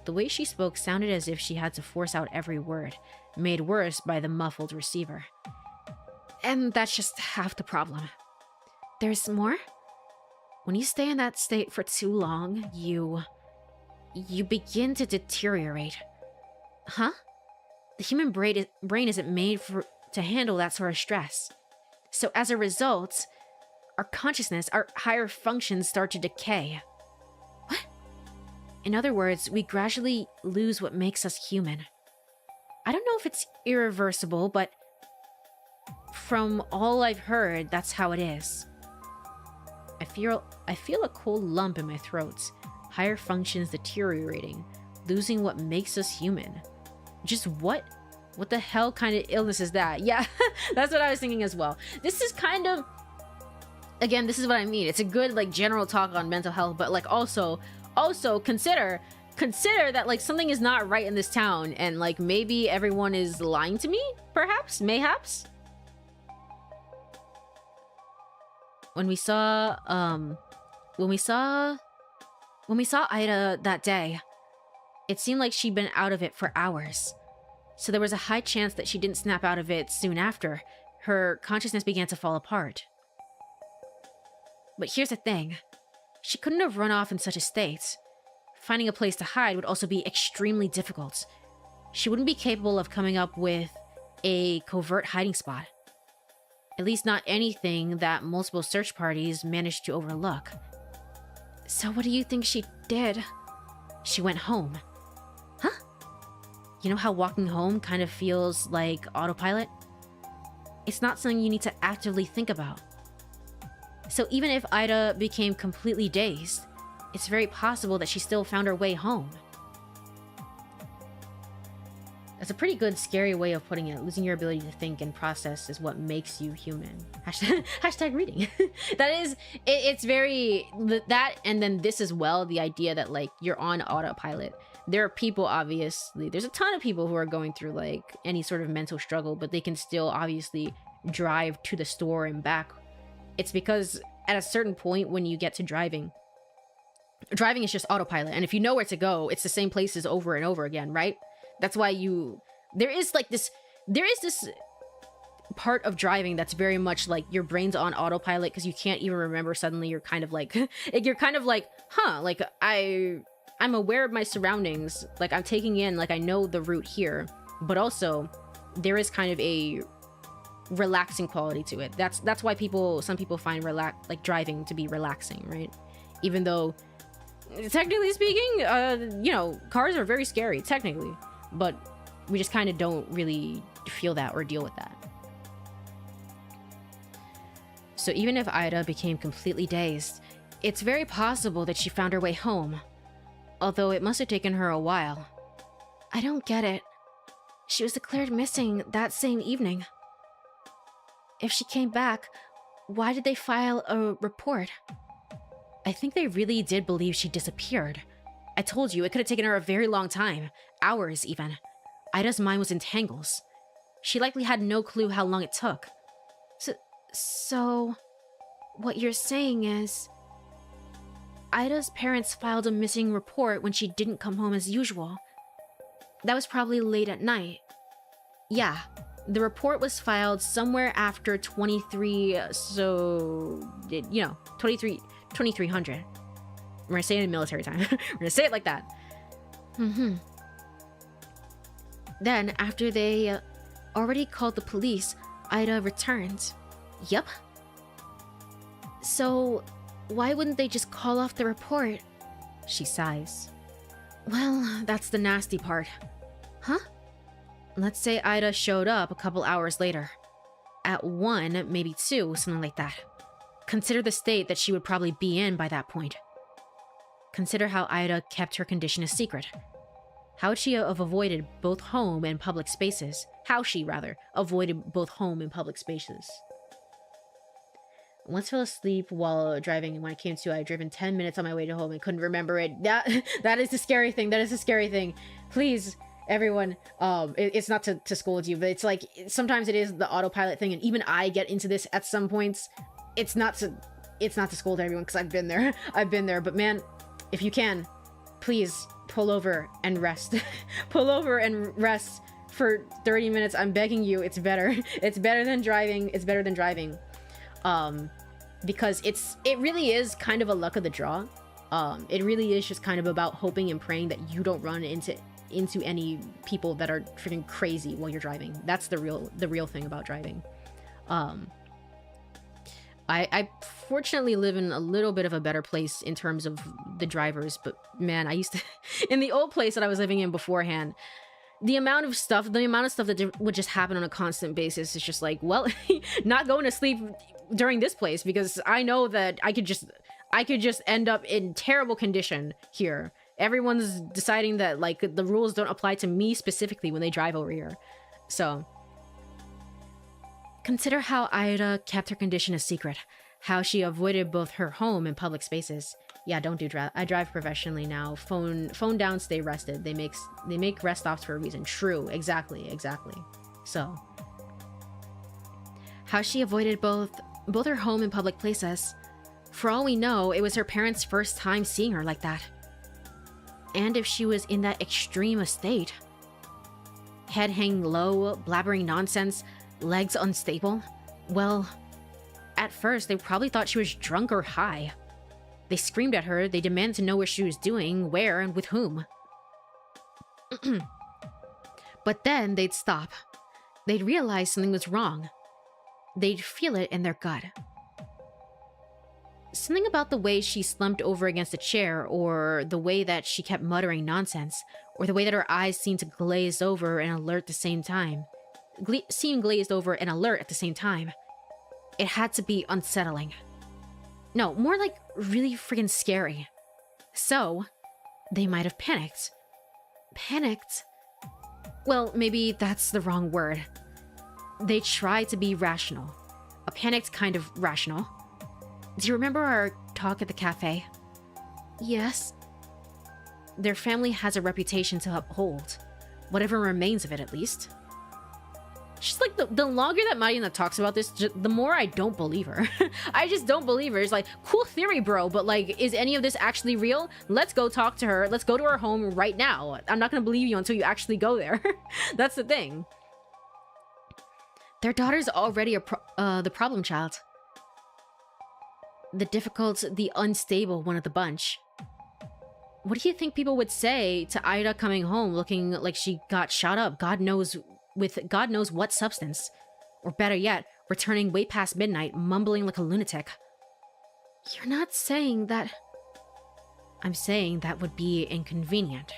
Speaker 3: The way she spoke sounded as if she had to force out every word, made worse by the muffled receiver. And that's just half the problem. There's more? When you stay in that state for too long, you begin to deteriorate. Huh? The human brain isn't made to handle that sort of stress. So as a result, our consciousness, our higher functions start to decay. What? In other words, we gradually lose what makes us human. I don't know if it's irreversible, but from all I've heard, that's how it is. I feel a cold lump in my throat, higher functions deteriorating,
Speaker 2: losing what makes us human. Just what the hell kind of illness is that? Yeah, that's what I was thinking as well. This is kind of, again, this is what I mean. It's a good like general talk on mental health, but like also consider that like something is not right in this town, and like maybe everyone is lying to me, perhaps, mayhaps. When we saw Ida that day, it seemed like she'd been out of it for hours. So there was a high chance that she didn't snap out of it soon after. Her consciousness began to fall apart. But here's the thing. She couldn't have run off in such a state. Finding a place to hide would also be extremely difficult. She wouldn't be capable of coming up with a covert hiding spot. At least not anything that multiple search parties managed to overlook. So what do you think she did? She went home. Huh? You know how walking home kind of feels like autopilot? It's not something you need to actively think about. So even if Ida became completely dazed, it's very possible that she still found her way home. That's a pretty good, scary way of putting it. Losing your ability to think and process is what makes you human. Hashtag reading. That is, it's very, that and then this as well, the idea that like you're on autopilot. There are people, obviously, there's a ton of people who are going through like any sort of mental struggle, but they can still obviously drive to the store and back. It's because at a certain point when you get to driving is just autopilot. And if you know where to go, it's the same places over and over again, right? That's why there is this part of driving that's very much like your brain's on autopilot because you can't even remember. Suddenly you're kind of like, huh, like I'm aware of my surroundings. Like I'm taking in, like I know the route here, but also there is kind of a relaxing quality to it. That's why some people find driving to be relaxing, right? Even though technically speaking, cars are very scary, technically. But we just kind of don't really feel that or deal with that. So even if Ida became completely dazed, it's very possible that she found her way home. Although it must have taken her a while. I don't get it. She was declared missing that same evening. If she came back, why did they file a report? I think they really did believe she disappeared. I told you, it could have taken her a very long time. Hours, even. Ida's mind was in tangles. She likely had no clue how long it took. So... what you're saying is... Ida's parents filed a missing report when she didn't come home as usual. That was probably late at night. Yeah, the report was filed somewhere after 2300. We're gonna say it in military time. We're gonna say it like that. Then, after they already called the police, Ida returned. Yep. So, why wouldn't they just call off the report? She sighs. Well, that's the nasty part. Huh? Let's say Ida showed up a couple hours later. At 1, maybe 2, something like that. Consider the state that she would probably be in by that point. Consider how Ida kept her condition a secret. How would she have avoided both home and public spaces? How she, rather, avoided both home and public spaces. Once fell asleep while driving, and when I came to, I had driven 10 minutes on my way to home and couldn't remember it. That is the scary thing. That is the scary thing. Please, everyone, it's not to scold you, but it's like, sometimes it is the autopilot thing, and even I get into this at some points. It's not to scold everyone, because I've been there. I've been there, but man, if you can, please pull over and rest. Pull over and rest for 30 minutes. I'm begging you. It's better. It's better than driving. It's better than driving. Because it really is kind of a luck of the draw. It really is just kind of about hoping and praying that you don't run into any people that are freaking crazy while you're driving. That's the real thing about driving. I fortunately live in a little bit of a better place in terms of the drivers, but man, I used to in the old place that I was living in beforehand, the amount of stuff that would just happen on a constant basis is just like, well, not going to sleep during this place, because I know that I could just end up in terrible condition here, Everyone's deciding that, like, the rules don't apply to me specifically when they drive over here. So, consider how Ida kept her condition a secret. How she avoided both her home and public spaces. Yeah, don't do that. I drive professionally now. Phone down, stay rested. They make rest stops for a reason. True. Exactly. So, how she avoided both her home and public places. For all we know, it was her parents' first time seeing her like that. And if she was in that extreme state, head hanging low, blabbering nonsense, legs unstable, well, at first they probably thought she was drunk or high. They screamed at her, they demanded to know what she was doing, where, and with whom. But then they'd stop. They'd realize something was wrong. They'd feel it in their gut. Something about the way she slumped over against a chair, or the way that she kept muttering nonsense, or the way that her eyes seemed to glaze over and alert at the same time. Seemed glazed over and alert at the same time. It had to be unsettling. No, more like really freaking scary. So, they might have panicked. Panicked? Well, maybe that's the wrong word. They tried to be rational. A panicked kind of rational. Do you remember our talk at the cafe? Yes. Their family has a reputation to uphold. Whatever remains of it, at least. She's like, the longer that Marina talks about this, the more I don't believe her. I just don't believe her. It's like, cool theory, bro, but like, is any of this actually real? Let's go talk to her. Let's go to her home right now. I'm not gonna believe you until you actually go there. That's the thing. Their daughter's already the problem child. The difficult, the unstable one of the bunch. What do you think people would say to Ida coming home looking like she got shot up, with God knows what substance? Or better yet, returning way past midnight, mumbling like a lunatic. You're not saying that... I'm saying that would be inconvenient.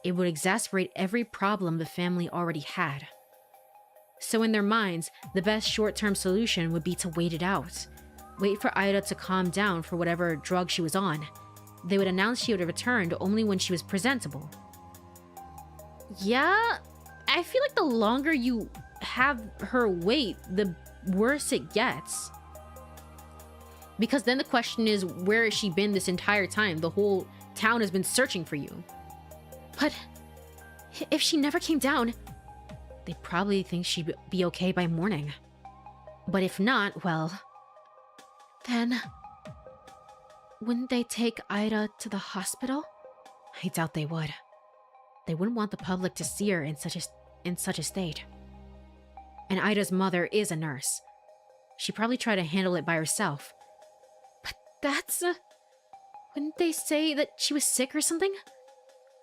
Speaker 2: It would exacerbate every problem the family already had. So in their minds, the best short-term solution would be to wait it out. Wait for Ida to calm down for whatever drug she was on. They would announce she would have returned only when she was presentable. Yeah, I feel like the longer you have her wait, the worse it gets. Because then the question is, where has she been this entire time? The whole town has been searching for you. But if she never came down, they'd probably think she'd be okay by morning. But if not, well... Then... wouldn't they take Ida to the hospital? I doubt they would. They wouldn't want the public to see her in such a state. And Ida's mother is a nurse. She'd probably try to handle it by herself. But that's... wouldn't they say that she was sick or something?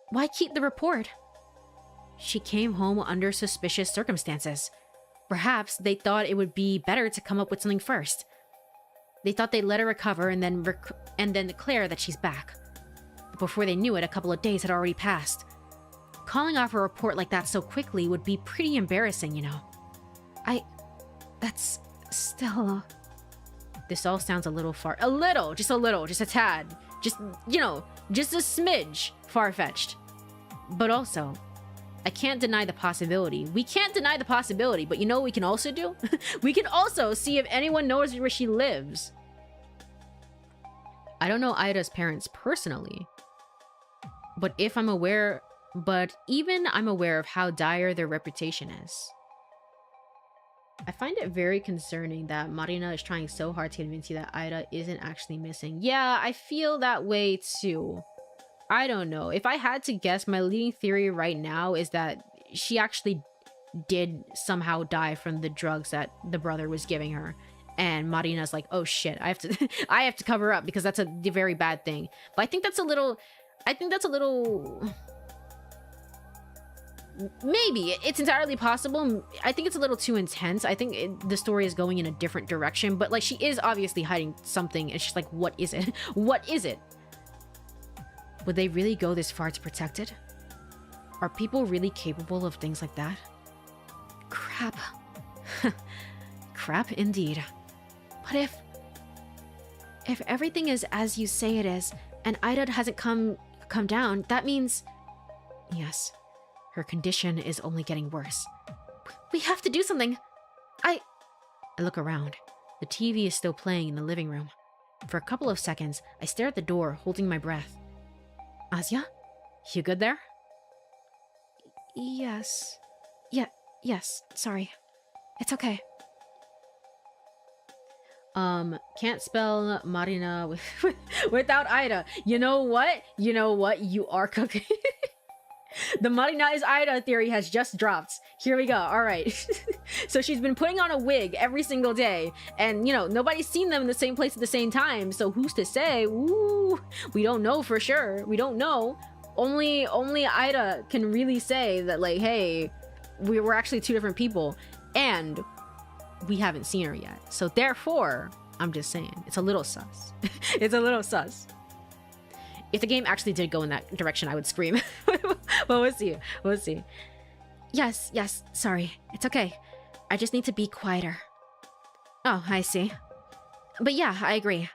Speaker 2: Why keep the report? She came home under suspicious circumstances. Perhaps they thought it would be better to come up with something first. They thought they'd let her recover and then declare that she's back. But before they knew it, a couple of days had already passed. Calling off a report like that so quickly would be pretty embarrassing, you know. That's still... This all sounds a little far... just a tad. Just, you know, just a smidge far-fetched. But also, I can't deny the possibility. We can't deny the possibility, but you know what we can also do? We can also see if anyone knows where she lives. I don't know Ida's parents personally, but even I'm aware of how dire their reputation is. I find it very concerning that Marina is trying so hard to convince you that Ida isn't actually missing. Yeah, I feel that way too. I don't know. If I had to guess, my leading theory right now is that she actually did somehow die from the drugs that the brother was giving her. And Marina's like, oh shit, I have to cover up because that's a very bad thing. But I think that's a little... Maybe. It's entirely possible. I think it's a little too intense. I think the story is going in a different direction. But like, she is obviously hiding something. And she's like, what is it? What is it? Would they really go this far to protect it? Are people really capable of things like that? Crap. Crap indeed. But if everything is as you say it is, and Ida hasn't come
Speaker 3: come down, that means... Yes, her condition is only getting worse. We have to do something. I look around. The TV is still playing in the living room. For a couple of seconds, I stare at the door, holding my breath. Asya? You good there? Yes. Yes, sorry. It's okay. Can't spell Marina without Ida. You know what? You are cooking. The Marina is Ida theory has just dropped. Here we go. All right. So she's been putting on a wig every single day. And, nobody's seen them in the same place at the same time. So who's to say? Ooh, we don't know for sure. We don't know. Only Ida can really say that, like, hey, we're actually two different people. And we haven't seen her yet. So therefore, I'm just saying, it's a little sus. It's a little sus. If the game actually did go in that direction, I would scream. But we'll see. We'll see. Yes, sorry. It's okay. I just need to be quieter. Oh, I see. But yeah, I agree.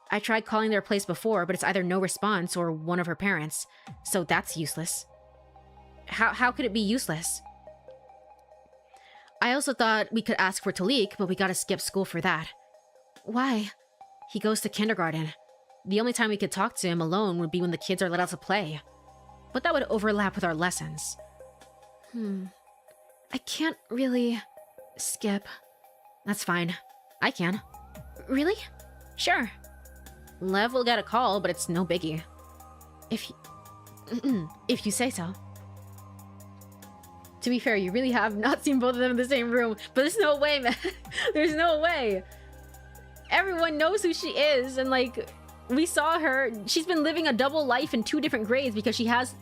Speaker 3: I tried calling their place before, but it's either no response or one of her parents. So that's useless. How could it be useless? I also thought we could ask for Talik, but we gotta skip school for that. Why? He goes to kindergarten. The only time we could talk to him alone would be when the kids are let out to play. But that would overlap with our lessons. I can't really... skip. That's fine. I can. Really? Sure. Lev will get a call, but it's no biggie. If you say so. To be fair, you really have not seen both of them in the same room, but there's no way, man. There's no way. Everyone knows who she is, and like, we saw her. She's been living a double life in 2 different grades because she has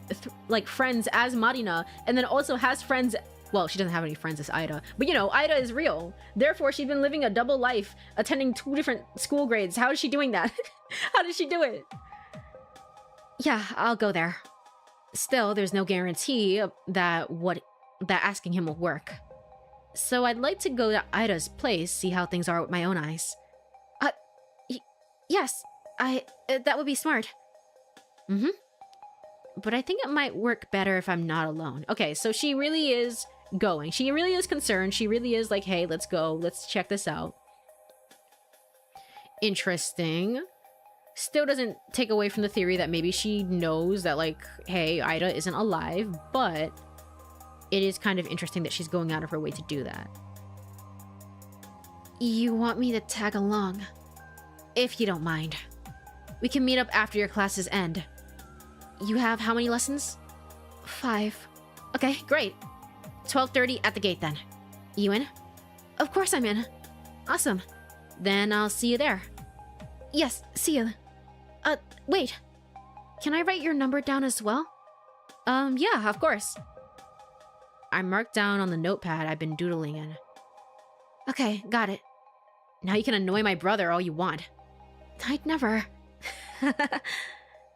Speaker 3: like friends as Marina, and then also has friends. Well, she doesn't have any friends as Ida, but Ida is real. Therefore, she's been living a double life, attending 2 different school grades. How is she doing that? How did she do it? Yeah, I'll go there. Still, there's no guarantee that asking him will work. So I'd like to go to Ida's place, see how things are with my own eyes. Yes, that would be smart. But I think it might work better if I'm not alone. Okay, so she really is going. She really is concerned. She really is like, hey, let's go. Let's check this out. Interesting. Still doesn't take away from the theory that maybe she knows that, like, hey, Ida isn't alive, but it is kind of interesting that she's going out of her way to do that. You want me to tag along? If you don't mind. We can meet up after your classes end. You have how many lessons? 5. Okay, great. 12:30 at the gate then. You in? Of course I'm in. Awesome. Then I'll see you there. Yes, see you. Wait. Can I write your number down as well? Yeah, of course. I marked down on the notepad I've been doodling in. Okay, got it. Now you can annoy my brother all you want. I'd never.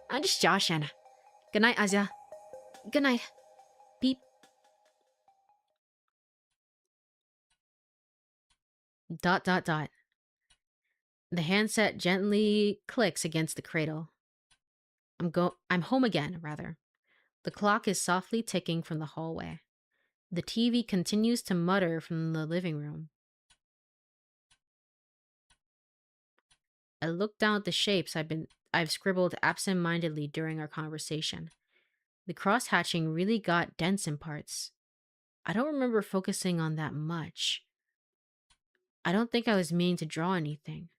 Speaker 3: I'm just joshing. Good night, Asya. Good night. Beep. ... The handset gently clicks against the cradle. I'm home again, rather. The clock is softly ticking from the hallway. The TV continues to mutter from the living room. I look down at the shapes I've scribbled absent-mindedly during our conversation. The cross-hatching really got dense in parts. I don't remember focusing on that much. I don't think I was meaning to draw anything.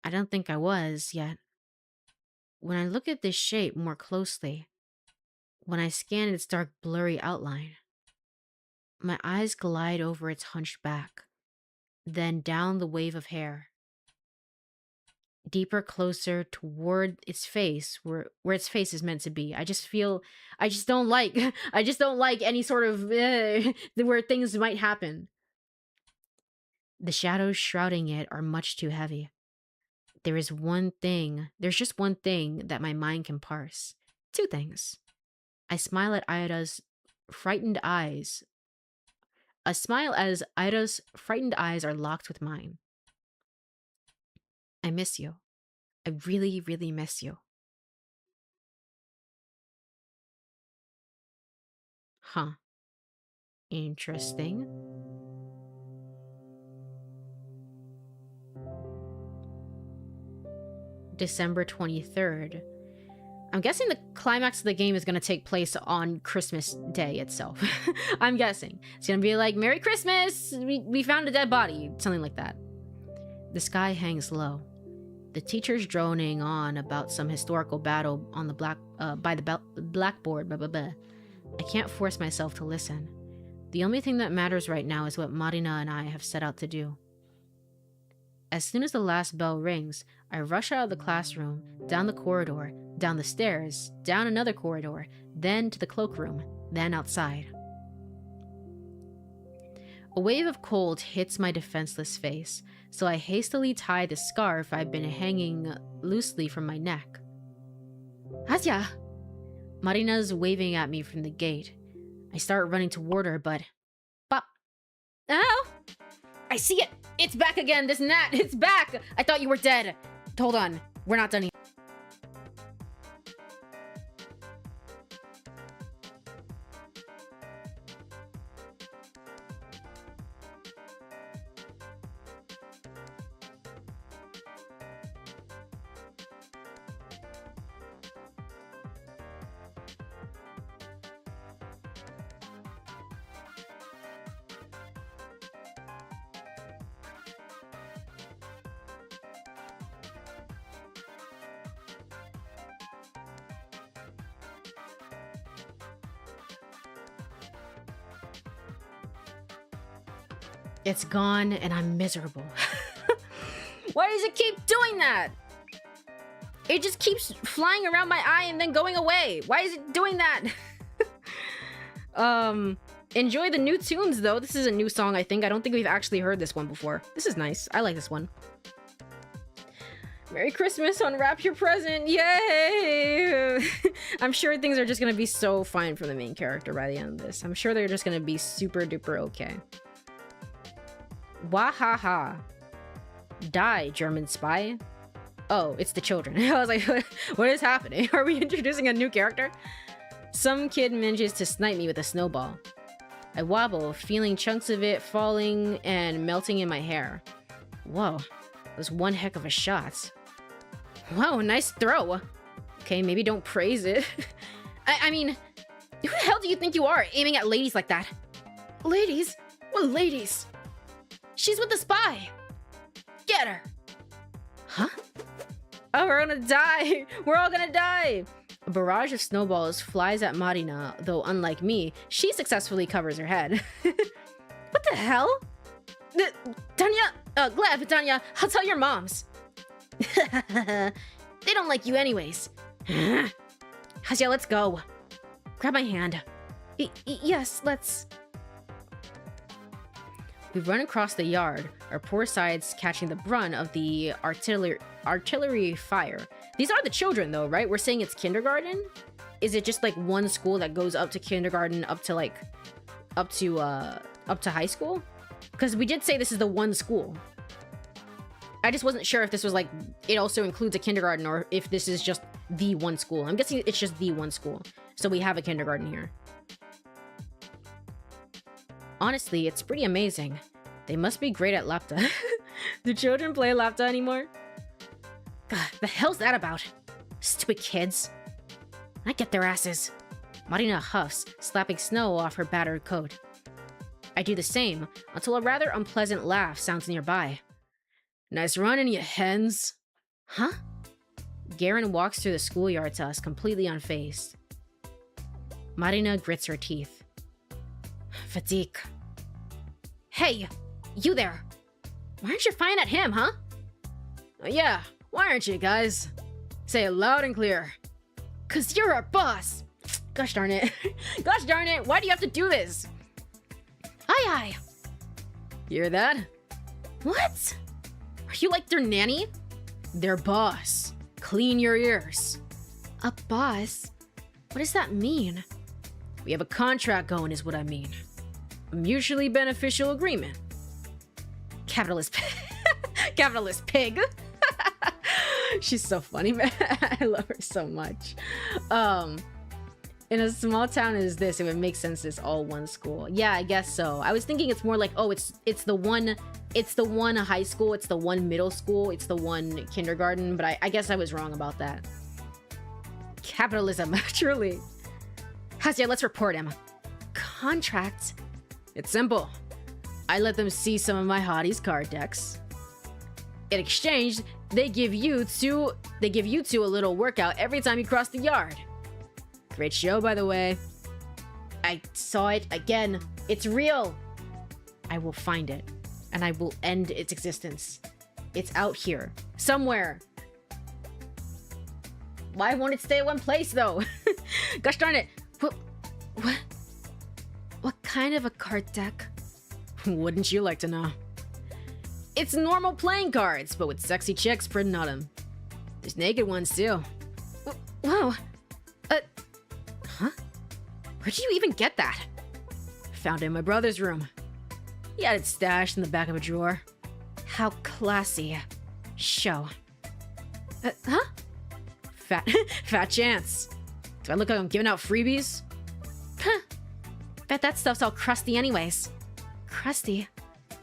Speaker 3: I don't think I was, yet. When I look at this shape more closely, when I scan its dark, blurry outline, my eyes glide over its hunched back, then down the wave of hair. Deeper, closer toward its face, where its face is meant to be. I just don't like any sort of where things might happen. The shadows shrouding it are much too heavy. There's just one thing that my mind can parse. 2 things. I smile at Ida's frightened eyes. A smile as Ida's frightened eyes are locked with mine. I miss you. I really, really miss you.
Speaker 2: Huh. Interesting. December 23rd. I'm guessing the climax of the game is going to take place on Christmas Day itself. I'm guessing. It's going to be like, Merry Christmas! We found a dead body. Something like that. The sky hangs low. The teacher's droning on about some historical battle on the blackboard. Blah, blah, blah. I can't force myself to listen. The only thing that matters right now is what Marina and I have set out to do. As soon as the last bell rings, I rush out of the classroom, down the corridor, down the stairs, down another corridor, then to the cloakroom, then outside. A wave of cold hits my defenseless face, so I hastily tie the scarf I've been hanging loosely from my neck. Asya! Marina's waving at me from the gate. I start running toward her, but... Pop! Ow! I see it! It's back again! This gnat! It's back! I thought you were dead! Hold on. We're not done yet. It's gone, and I'm miserable. Why does it keep doing that? It just keeps flying around my eye and then going away. Why is it doing that? Enjoy the new tunes, though. This is a new song, I think. I don't think we've actually heard this one before. This is nice. I like this one. Merry Christmas, unwrap your present. Yay! I'm sure things are just gonna be so fine for the main character by the end of this. I'm sure they're just gonna be super duper okay. Wahaha. Die, German spy. Oh, it's the children. I was like, what is happening? Are we introducing a new character? Some kid manages to snipe me with a snowball. I wobble, feeling chunks of it falling and melting in my hair. Whoa, that was one heck of a shot. Whoa, nice throw. Okay, maybe don't praise it. I mean, who the hell do you think you are, aiming at ladies like that? Ladies? What ladies? She's with the spy! Get her! Huh? Oh, we're gonna die! We're all gonna die! A barrage of snowballs flies at Marina, though unlike me, she successfully covers her head. What the hell? Tanya! Gleb, Tanya, I'll tell your moms! They don't like you anyways. Hasya, let's go. Grab my hand. Yes, let's... We run across the yard, our poor sides catching the brunt of the artillery fire. These are the children though, right? We're saying it's kindergarten? Is it just like one school that goes up to kindergarten up to high school? Because we did say this is the one school. I just wasn't sure if this was like, it also includes a kindergarten or if this is just the one school. I'm guessing it's just the one school. So we have a kindergarten here. Honestly, it's pretty amazing. They must be great at lapta. Do children play lapta anymore? God, the hell's that about? Stupid kids. I get their asses. Marina huffs, slapping snow off her battered coat. I do the same, until a rather unpleasant laugh sounds nearby. Nice running, you hens. Huh? Garen walks through the schoolyard to us, completely unfazed. Marina grits her teeth. Fatigue. Hey, you there. Why aren't you firing at him, huh? Yeah, why aren't you, guys? Say it loud and clear. 'Cause you're our boss. Gosh darn it. Gosh darn it, why do you have to do this? Aye aye. Hear that? What? Are you like their nanny? Their boss. Clean your ears. A boss? What does that mean? We have a contract going is what I mean. A mutually beneficial agreement. Capitalist capitalist pig. She's so funny, man. I love her so much. In a small town as this, it would make sense it's all one school. Yeah, I guess so. I was thinking it's more like, oh, it's the one high school, it's the one middle school, it's the one kindergarten, but I guess I was wrong about that. Capitalism, truly. Hasya, let's report him.
Speaker 3: Contract?
Speaker 2: It's simple. I let them see some of my hotties' card decks. In exchange, they give you two a little workout every time you cross the yard. Great show, by the way. I saw it again. It's real. I will find it, and I will end its existence. It's out here, somewhere. Why won't it stay in one place, though? Gosh darn it.
Speaker 3: What kind of a card deck?
Speaker 2: Wouldn't you like to know? It's normal playing cards, but with sexy chicks printed on them. There's naked ones, too.
Speaker 3: Whoa. Huh? Where'd you even get that?
Speaker 2: Found it in my brother's room. He had it stashed in the back of a drawer.
Speaker 3: How classy. Show.
Speaker 2: Huh? Fat chance. Do I look like I'm giving out freebies?
Speaker 3: Huh. Bet that stuff's all crusty anyways. Crusty?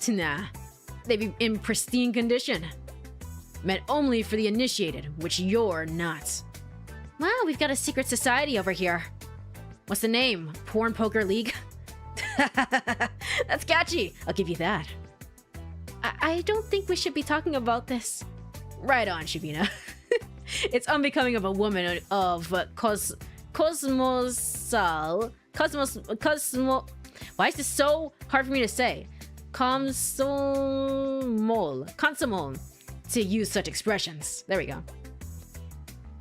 Speaker 2: Nah. They'd be in pristine condition. Meant only for the initiated, which you're not.
Speaker 3: Wow, we've got a secret society over here.
Speaker 2: What's the name? Porn Poker League? That's catchy. I'll give you that.
Speaker 3: I don't think we should be talking about this.
Speaker 2: Right on, Shabina. It's unbecoming of a woman of Cosmos. Why is this so hard for me to say? Consomol. To use such expressions. There we go.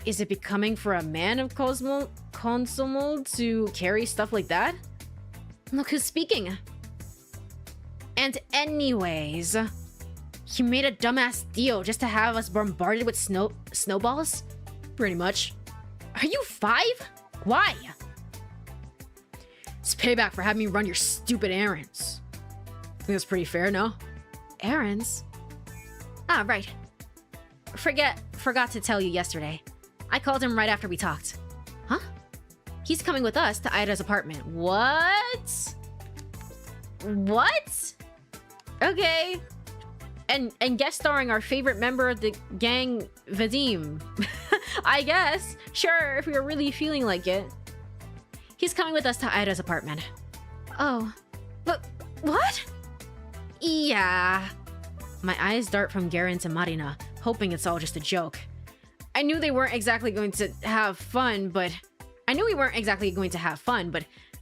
Speaker 2: Is it becoming for a man of Consomol to carry stuff like that?
Speaker 3: Look who's speaking. And anyways, you made a dumbass deal just to have us bombarded with snowballs?
Speaker 2: Pretty much.
Speaker 3: Are you 5? Why?
Speaker 2: It's payback for having me run your stupid errands. I think that's pretty fair, no?
Speaker 3: Errands? Ah, right. Forgot to tell you yesterday. I called him right after we talked. Huh? He's coming with us to Ida's apartment.
Speaker 2: What? Okay. And guest starring our favorite member of the gang, Vadim. I guess. Sure, if we were really feeling like it.
Speaker 3: He's coming with us to Ida's apartment. Oh. But what?
Speaker 2: Yeah. My eyes dart from Garen to Marina, hoping it's all just a joke. I knew we weren't exactly going to have fun, but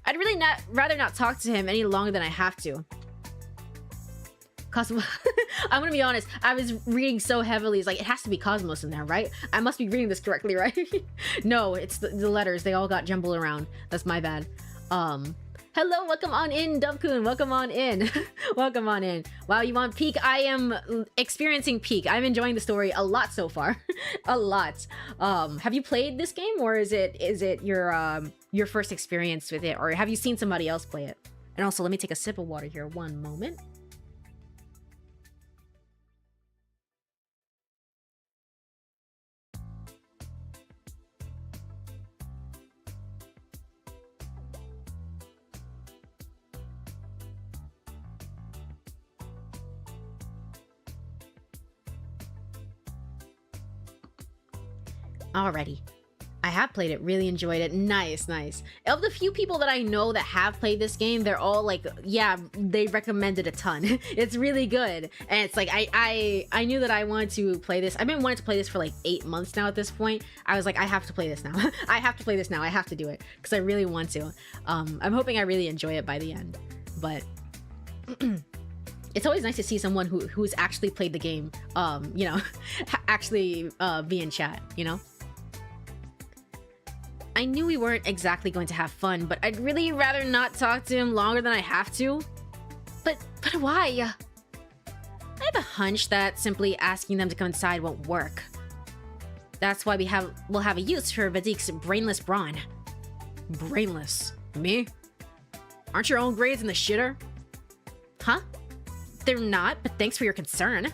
Speaker 2: I'd really rather not talk to him any longer than I have to. Cosmos. I'm gonna be honest, I was reading so heavily, it's like, it has to be Cosmos in there, right? I must be reading this correctly, right? No, it's the letters, they all got jumbled around. That's my bad. Hello, welcome on in, Dovkun, welcome on in. Welcome on in. Wow, you want peak? I am experiencing peak. I'm enjoying the story a lot so far. A lot. Have you played this game, or is it your first experience with it, or have you seen somebody else play it? And also, let me take a sip of water here, one moment. Alrighty. I have played it, really enjoyed it. Nice. Of the few people that I know that have played this game, they're all like, yeah, they recommend it a ton. It's really good. And it's like, I knew that I wanted to play this. I've been wanting to play this for like 8 months now at this point. I was like, I have to play this now. I have to play this now. I have to do it because I really want to. I'm hoping I really enjoy it by the end. But it's always nice to see someone who's actually played the game, you know, actually be in chat, you know? I knew we weren't exactly going to have fun, but I'd really rather not talk to him longer than I have to.
Speaker 3: But why?
Speaker 2: I have a hunch that simply asking them to come inside won't work. That's why we'll have a use for Vadik's brainless brawn. Brainless? Me? Aren't your own grades in the shitter?
Speaker 3: Huh? They're not, but thanks for your concern.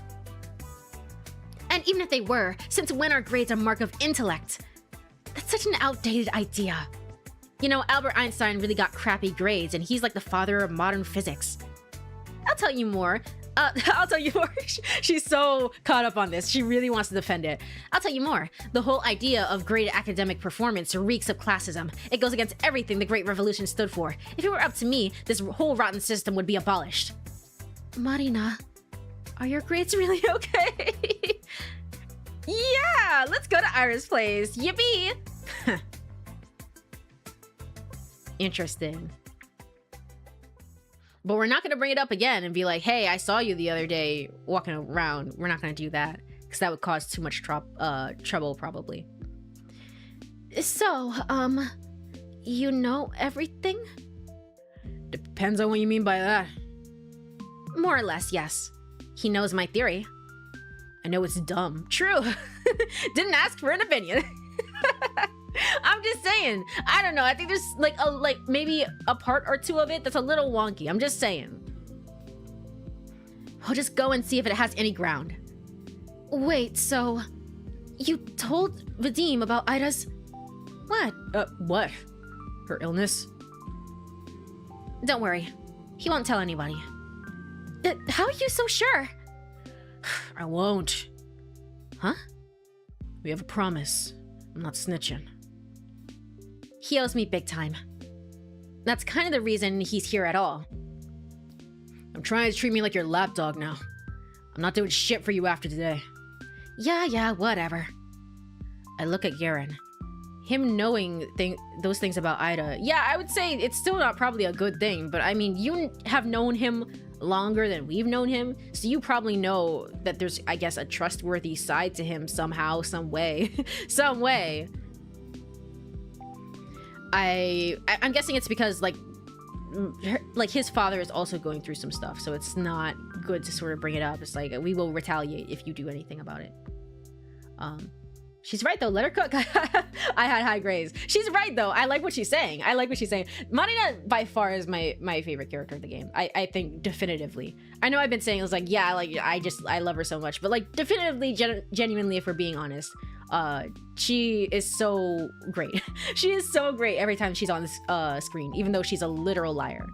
Speaker 3: And even if they were, since when are grades a mark of intellect? That's such an outdated idea. You know, Albert Einstein really got crappy grades, and he's like the father of modern physics. I'll tell you more. I'll tell you more. She's so caught up on this. She really wants to defend it. I'll tell you more. The whole idea of great academic performance reeks of classism. It goes against everything the Great Revolution stood for. If it were up to me, this whole rotten system would be abolished. Marina, are your grades really okay? Yeah, let's go to Ira's place. Yippee! Interesting. But we're not going to bring it up again and be like, hey, I saw you the other day walking around. We're not going to do that because that would cause too much trouble, probably. So, you know everything? Depends on what you mean by that. More or less, yes. He knows my theory. I know it's dumb. True. Didn't ask for an opinion. I'm just saying. I don't know. I think there's like maybe a part or two of it that's a little wonky. I'm just saying. I'll just go and see if it has any ground. Wait, so you told Vadim about Ida's... What? What? Her illness? Don't worry. He won't tell anybody. How are you so sure? I won't. Huh? We have a promise. I'm not snitching. He owes me big time. That's kind of the reason he's here at all. I'm trying to treat me like your lapdog now. I'm not doing shit for you after today. Yeah, whatever. I look at Garen. Him knowing those things about Ida. Yeah, I would say it's still not probably a good thing, but I mean, you have known him longer than we've known him, so you probably know that there's, I guess, a trustworthy side to him somehow, some way. Some way. I'm guessing it's because like his father is also going through some stuff, so it's not good to sort of bring it up. It's like, we will retaliate if you do anything about it. She's right though, let her cook. I had high grades. She's right though. I like what she's saying. Marina by far is my favorite character in the game. I think definitively. I know I've been saying it was like, yeah, like I love her so much, but like definitively, genuinely, if we're being honest, she is so great. She is so great every time she's on this screen, even though she's a literal liar.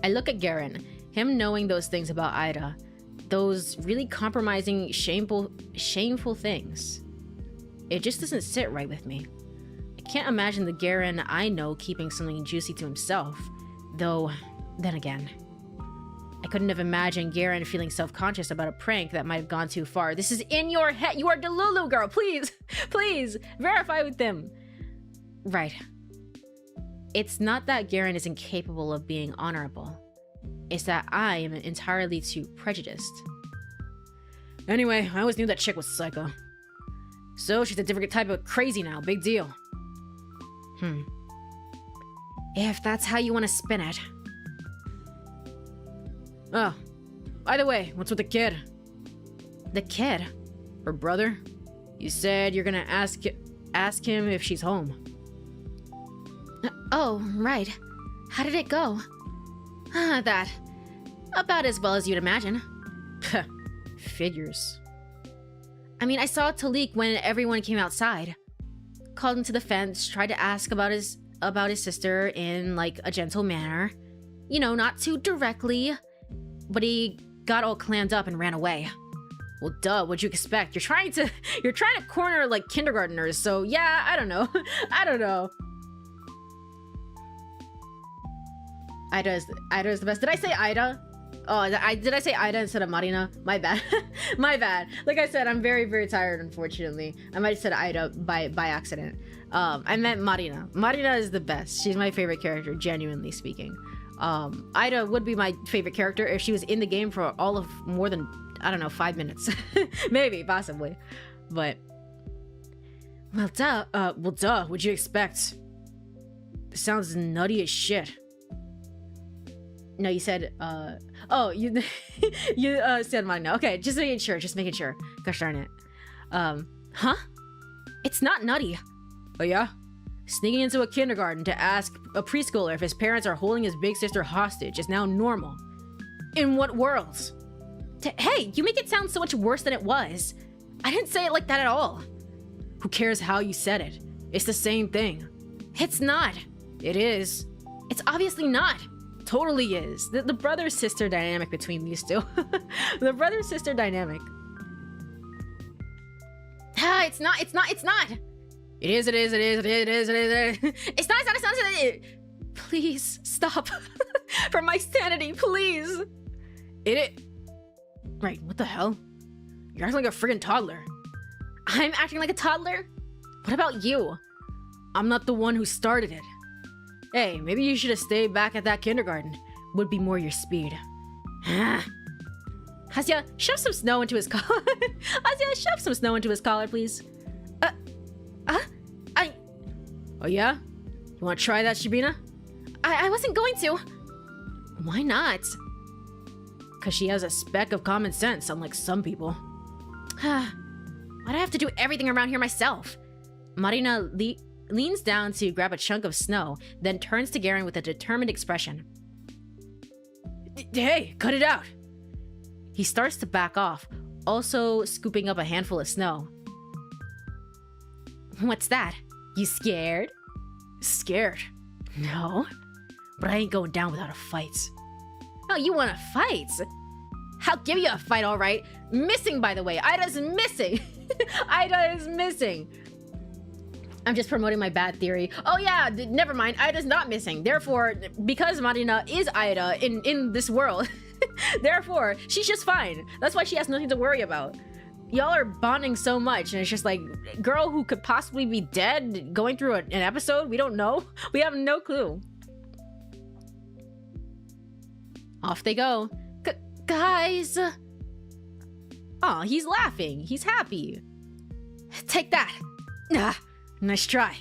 Speaker 3: I look at Garen, him knowing those things about Ida, those really compromising, shameful things. It just doesn't sit right with me. I can't imagine the Garen I know keeping something juicy to himself, though, then again, I couldn't have imagined Garen feeling self-conscious about a prank that might have gone too far. This is in your head. You are Delulu, girl. Please, please, verify with them. Right. It's not that Garen is incapable of being honorable. It's that I am entirely too prejudiced. Anyway, I always knew that chick was psycho. So she's a different type of crazy now. Big deal. If that's how you want to spin it. Oh, by the way, what's with the kid? The kid? Her brother? You said you're gonna ask him if she's home. Oh, right. How did it go? That. About as well as you'd imagine. Figures. I mean, I saw Talik when everyone came outside. Called him to the fence, tried to ask about his sister in, like, a gentle manner. You know, not too directly. But he got all clammed up and ran away. Well, duh, what'd you expect? You're trying to corner, like, kindergarteners, so yeah, I don't know. I don't know. Ida is the best. Did I say Ida? Oh, did I say Ida instead of Marina? My bad. My bad. Like I said, I'm very, very tired, unfortunately. I might have said Ida by accident. I meant Marina. Marina is the best. She's my favorite character, genuinely speaking. Ida would be my favorite character if she was in the game for all of more than, I don't know, 5 minutes. Maybe, possibly. But, well, duh, what'd you expect? This sounds nutty as shit. No, you said, oh, you said mine now. Okay, just making sure. Gosh darn it. Huh? It's not nutty. Oh yeah? Sneaking into a kindergarten to ask a preschooler if his parents are holding his big sister hostage is now normal. In what world? Hey, you make it sound so much worse than it was. I didn't say it like that at all. Who cares how you said it? It's the same thing. It's not.
Speaker 2: It is.
Speaker 3: It's obviously not.
Speaker 2: Totally is. The brother-sister dynamic between these two. The brother-sister dynamic.
Speaker 3: Ah, it's not.
Speaker 2: It is.
Speaker 3: It's not. Please, stop. For my sanity, please.
Speaker 2: Right, what the hell? You're acting like a friggin' toddler.
Speaker 3: I'm acting like a toddler?
Speaker 2: What about you? I'm not the one who started it. Hey, maybe you should have stayed back at that kindergarten. Would be more your speed.
Speaker 3: Hasya, shove some snow into his collar.
Speaker 2: Hasya, shove some snow into his collar, please. Oh yeah? You wanna try that, Shibina?
Speaker 3: I wasn't going to.
Speaker 2: Why not? Cause she has a speck of common sense, unlike some people.
Speaker 3: Why'd I have to do everything around here myself?
Speaker 2: Marina leans down to grab a chunk of snow, then turns to Garen with a determined expression. Hey, cut it out! He starts to back off, also scooping up a handful of snow.
Speaker 3: What's that?
Speaker 2: You scared? Scared? No. But I ain't going down without a fight.
Speaker 3: Oh, you want to fight? I'll give you a fight, all right. Missing, by the way. Ida's missing.
Speaker 2: Ida is missing.
Speaker 3: I'm just promoting my bad theory. Oh yeah, never mind. Ida's not missing. Therefore, because Marina is Ida in this world, therefore, she's just fine. That's why she has nothing to worry about. Y'all are bonding so much, and it's just like, girl who could possibly be dead going through an episode? We don't know. We have no clue. Off they go.
Speaker 2: Guys! Aw, he's laughing. He's happy.
Speaker 3: Take that.
Speaker 2: Nice try.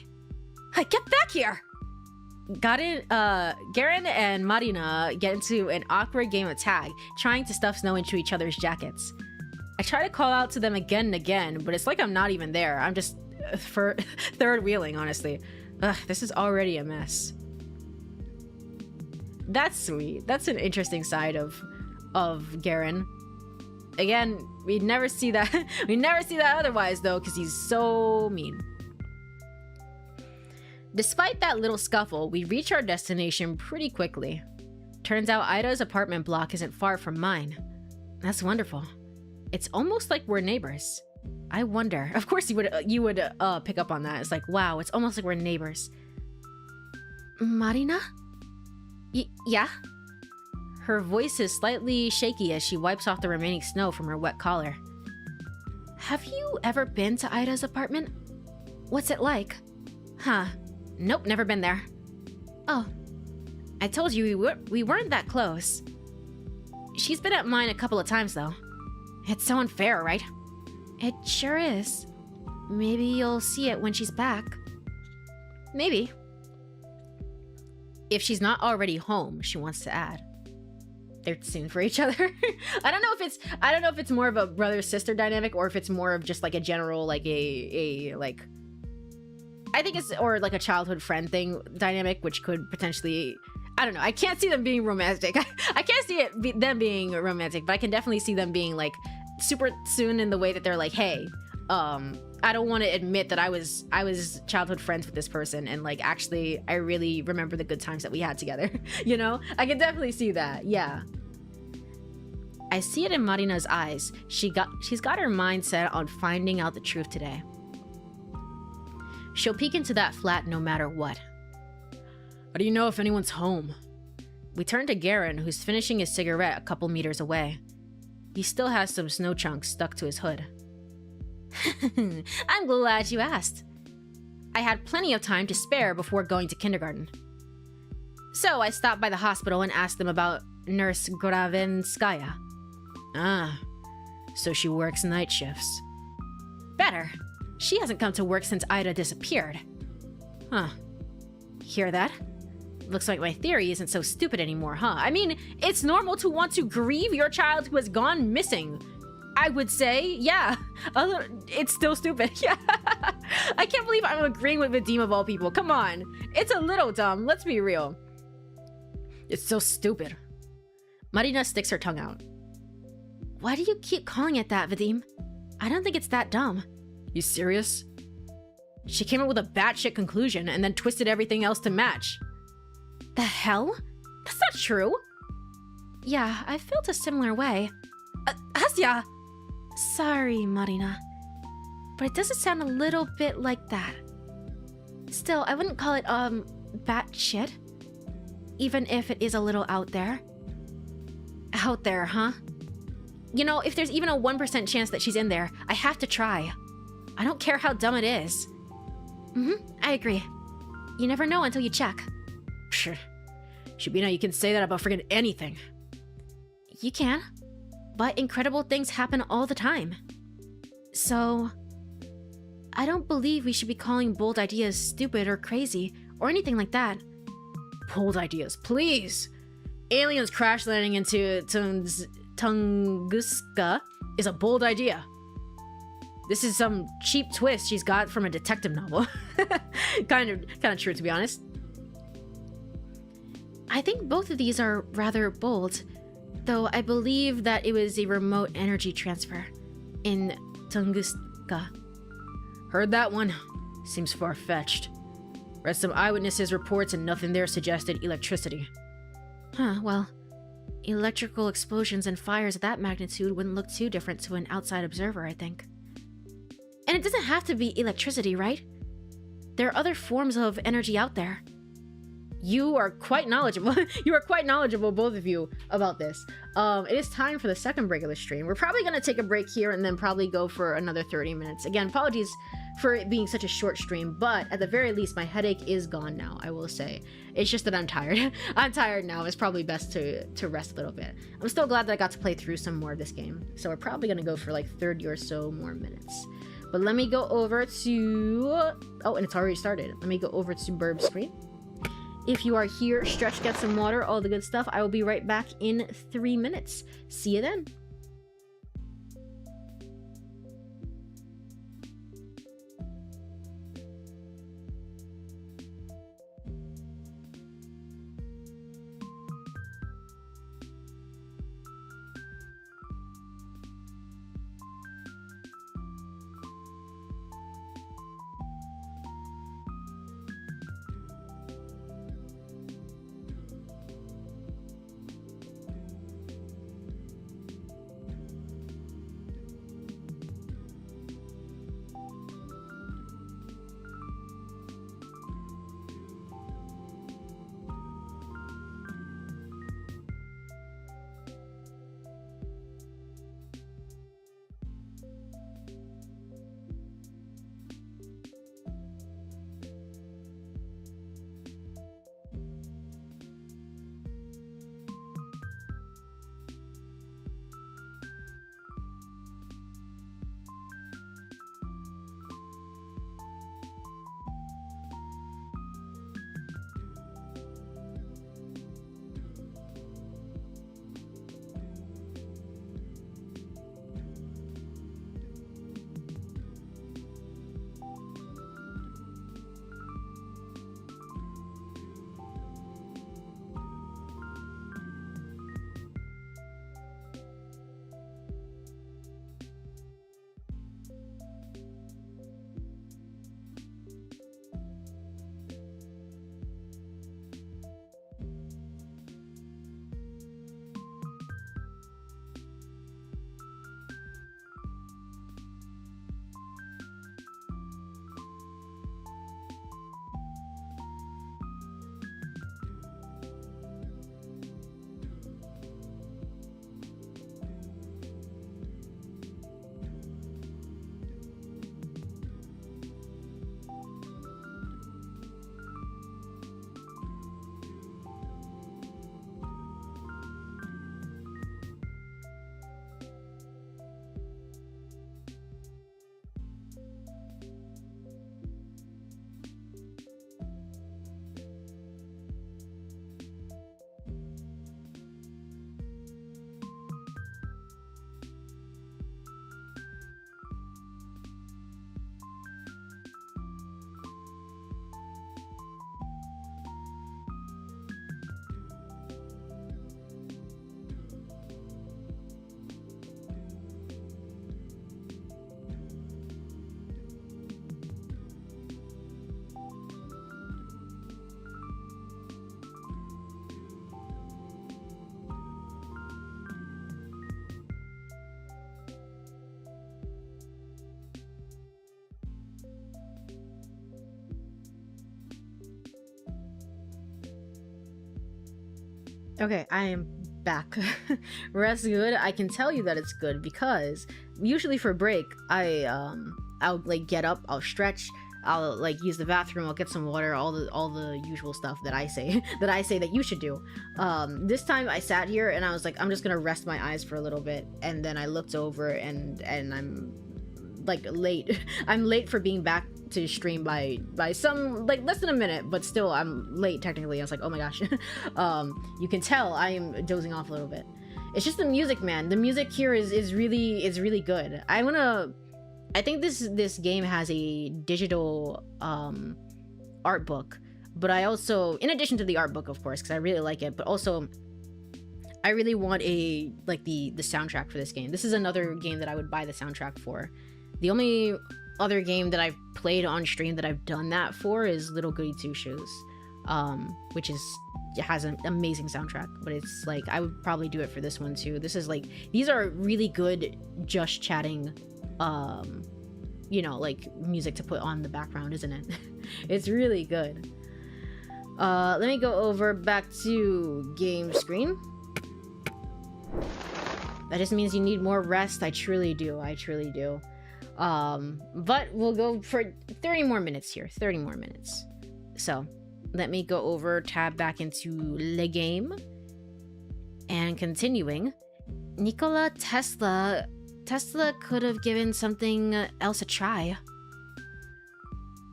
Speaker 3: Hey, get back here!
Speaker 2: Garen and Marina get into an awkward game of tag, trying to stuff snow into each other's jackets. I try to call out to them again and again, but it's like I'm not even there. I'm just third wheeling, honestly. Ugh, this is already a mess. That's sweet. That's an interesting side of Garen. Again, we'd never see that. We never see that otherwise, though, because he's so mean. Despite that little scuffle, we reach our destination pretty quickly. Turns out Ida's apartment block isn't far from mine. That's wonderful. It's almost like we're neighbors. I wonder. Of course you would pick up on that. It's like, wow, it's almost like we're neighbors.
Speaker 3: Marina? Yeah?
Speaker 2: Her voice is slightly shaky as she wipes off the remaining snow from her wet collar.
Speaker 3: Have you ever been to Ida's apartment? What's it like?
Speaker 2: Huh. Nope, never been there.
Speaker 3: Oh.
Speaker 2: I told you we weren't that close. She's been at mine a couple of times, though. It's so unfair, right?
Speaker 3: It sure is. Maybe you'll see it when she's back.
Speaker 2: Maybe. If she's not already home, she wants to add. They're soon for each other. I don't know if it's more of a brother-sister dynamic or if it's more of just like a general like a I think it's or like a childhood friend thing dynamic, which could potentially, I don't know. I can't see them being romantic. I can't see them being romantic, but I can definitely see them being like super soon in the way that they're like, hey, I don't want to admit that I was childhood friends with this person, and like actually I really remember the good times that we had together. You know, I can definitely see that. Yeah. I see it in Marina's eyes. She's got her mind set on finding out the truth today. She'll peek into that flat no matter what. How do you know if anyone's home? We turn to Garen, who's finishing his cigarette a couple meters away. He still has some snow chunks stuck to his hood. I'm glad you asked. I had plenty of time to spare before going to kindergarten. So I stopped by the hospital and asked them about Nurse Gravenskaya. Ah, so she works night shifts. Better. She hasn't come to work since Ida disappeared. Huh. Hear that? Looks like my theory isn't so stupid anymore, huh? I mean, it's normal to want to grieve your child who has gone missing. I would say, yeah. It's still stupid, yeah. I can't believe I'm agreeing with Vadim of all people. Come on. It's a little dumb, let's be real. It's so stupid. Marina sticks her tongue out. Why do you keep calling it that, Vadim? I don't think it's that dumb. You serious? She came up with a batshit conclusion and then twisted everything else to match.
Speaker 3: The hell? That's not true. Yeah, I felt a similar way. Asya! Sorry, Marina. But it doesn't sound a little bit like that. Still, I wouldn't call it, batshit. Even if it is a little out there. Out there, huh? You know, if there's even a 1% chance that she's in there, I have to try. I don't care how dumb it is. I agree. You never know until you check.
Speaker 2: Psh, Shubina, you can say that about friggin' anything.
Speaker 3: You can. But incredible things happen all the time. So, I don't believe we should be calling bold ideas stupid or crazy or anything like that.
Speaker 2: Bold ideas, please! Aliens crash landing into Tunguska is a bold idea. This is some cheap twist she's got from a detective novel. kind of true, to be honest.
Speaker 3: I think both of these are rather bold, though I believe that it was a remote energy transfer in Tunguska.
Speaker 2: Heard that one. Seems far-fetched. Read some eyewitnesses' reports and nothing there suggested electricity.
Speaker 3: Huh, well, electrical explosions and fires of that magnitude wouldn't look too different to an outside observer, I think. And it doesn't have to be electricity, right? There are other forms of energy out there.
Speaker 2: You are quite knowledgeable. You are quite knowledgeable, both of you, about this. It is time for the second break of the stream. We're probably going to take a break here and then probably go for another 30 minutes. Again, apologies for it being such a short stream, but at the very least, my headache is gone now, I will say. It's just that I'm tired. I'm tired now. It's probably best to rest a little bit. I'm still glad that I got to play through some more of this game. So we're probably going to go for like 30 or so more minutes. But let me go over to... Oh, and it's already started. Let me go over to Burb's screen. If you are here, stretch, get some water, all the good stuff. I will be right back in 3 minutes. See you then. Okay, I am back. Rest good. I can tell you that it's good because usually for break, I'll like get up, I'll stretch, I'll like use the bathroom, I'll get some water, all the usual stuff that I say that you should do. This time I sat here and I was like, I'm just gonna rest my eyes for a little bit, and then I looked over and I'm like late. I'm late for being back to stream by some like less than a minute, but still I'm late technically. I was like, oh my gosh. You can tell I am dozing off a little bit. It's just the music, man. The music here is really good. I think this game has a digital art book, but I also, in addition to the art book, of course, because I really like it, but also I really want the soundtrack for this game. This is another game that I would buy the soundtrack for. The only other game that I've played on stream that I've done that for is Little Goody Two Shoes, which has an amazing soundtrack, but it's like I would probably do it for this one too. This is like, these are really good just chatting you know, like music to put on the background, isn't it? It's really good. Let me go over back to game screen. That just means you need more rest. I truly do. But we'll go for 30 more minutes here. 30 more minutes. So let me go over, tab back into the game, and continuing. Nikola Tesla could have given something else a try.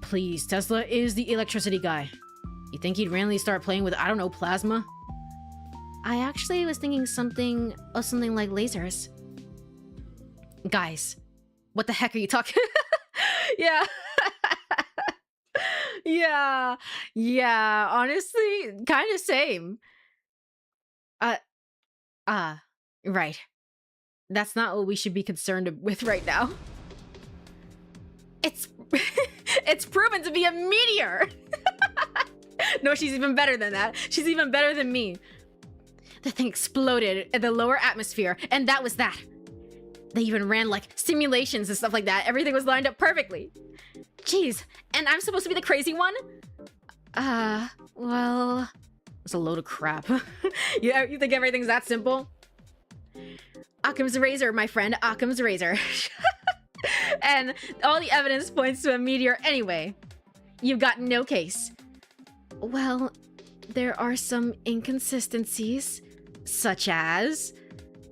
Speaker 2: Please, Tesla is the electricity guy. You think he'd randomly start playing with, I don't know, plasma? I actually was thinking something like lasers. Guys, what the heck are you talking? Yeah. Yeah, honestly, kind of same. Right. That's not what we should be concerned with right now. It's it's proven to be a meteor. No, she's even better than that. She's even better than me. The thing exploded in the lower atmosphere, and that was that. They even ran like simulations and stuff like that. Everything was lined up perfectly. Jeez, and I'm supposed to be the crazy one? Well, it's a load of crap. Yeah, you think everything's that simple? Occam's razor, my friend, Occam's razor. And all the evidence points to a meteor anyway. You've got no case. Well, there are some inconsistencies, such as,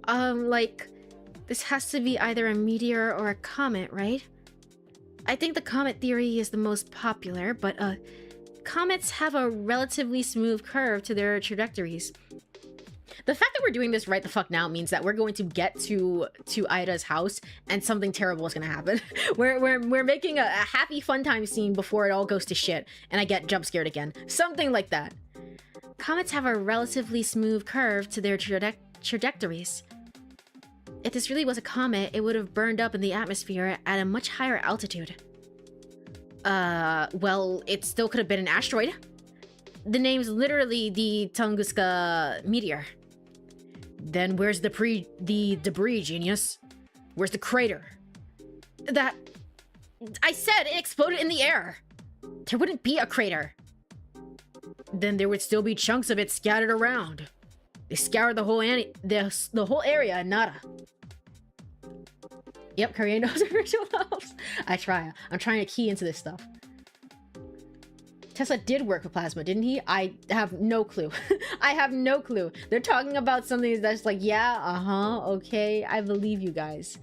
Speaker 2: like, this has to be either a meteor or a comet, right? I think the comet theory is the most popular, but, comets have a relatively smooth curve to their trajectories. The fact that we're doing this right the fuck now means that we're going to get to Ida's house and something terrible is gonna happen. We're making a happy fun time scene before it all goes to shit and I get jump scared again. Something like that. Comets have a relatively smooth curve to their trajectories. If this really was a comet, it would have burned up in the atmosphere at a much higher altitude. Well, it still could have been an asteroid. The name's literally the Tunguska meteor. Then where's the debris, genius? Where's the crater? I said it exploded in the air. There wouldn't be a crater. Then there would still be chunks of it scattered around. They scoured the whole area and nada. Yep, Courie knows original novels. I'm trying to key into this stuff. Tesla did work with plasma, didn't he? I have no clue. I have no clue. They're talking about something that's like, yeah, okay, I believe you guys.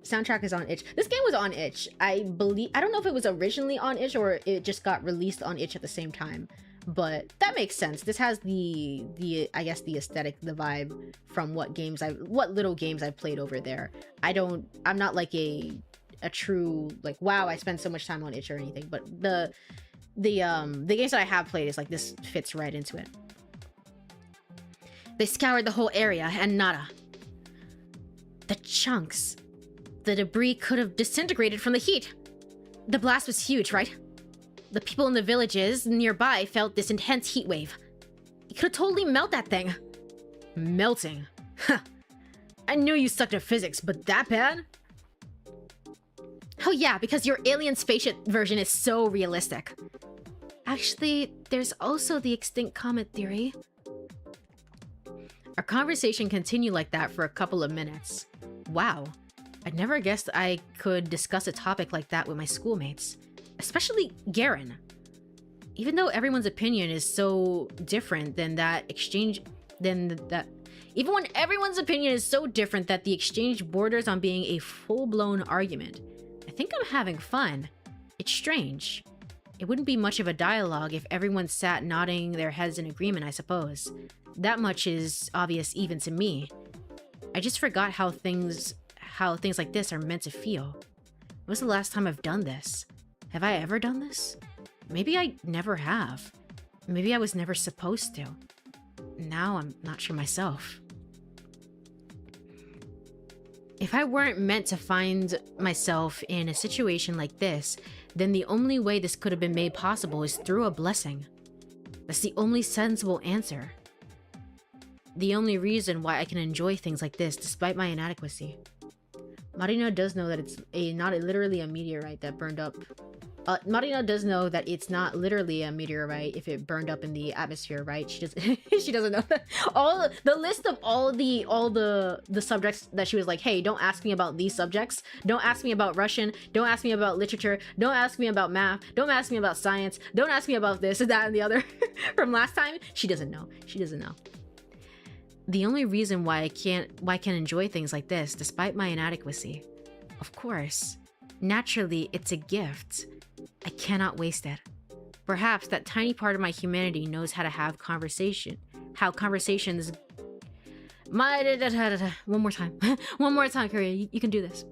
Speaker 2: Soundtrack is on itch. This game was on itch. I don't know if it was originally on itch or it just got released on itch at the same time. But that makes sense. This has the I guess the aesthetic, the vibe from what little games I've played over there. I'm not like a true like, wow, I spend so much time on itch or anything, but the games that I have played is like, this fits right into it. They scoured the whole area and nada. The chunks. The debris could have disintegrated from the heat. The blast was huge, right? The people in the villages nearby felt this intense heat wave. It could totally melt that thing. Melting? Huh. I knew you sucked at physics, but that bad? Oh yeah, because your alien spaceship version is so realistic. Actually, there's also the extinct comet theory. conversation continued like that for a couple of minutes. Wow, I'd never guessed I could discuss a topic like that with my schoolmates, especially Garen. Even though everyone's opinion is so different than even when everyone's opinion is so different that the exchange borders on being a full-blown argument, I think I'm having fun. It's strange. It wouldn't be much of a dialogue if everyone sat nodding their heads in agreement, I suppose. That much is obvious even to me. I just forgot how things like this are meant to feel. When was the last time I've done this? Have I ever done this? Maybe I never have. Maybe I was never supposed to. Now I'm not sure myself. If I weren't meant to find myself in a situation like this, then the only way this could have been made possible is through a blessing. That's the only sensible answer. The only reason why I can enjoy things like this despite my inadequacy. Marina does know that it's not literally a meteorite that burned up. Marina does know that it's not literally a meteorite if it burned up in the atmosphere, right? She doesn't know that. All the list of all the subjects that she was like, hey, don't ask me about these subjects. Don't ask me about Russian. Don't ask me about literature. Don't ask me about math. Don't ask me about science. Don't ask me about this, that, and the other from last time. She doesn't know. She doesn't know. The only reason why I can enjoy things like this despite my inadequacy. Of course. Naturally, it's a gift. I cannot waste it. Perhaps that tiny part of my humanity knows how to have conversation. How conversations... One more time. One more time, Courie. You can do this.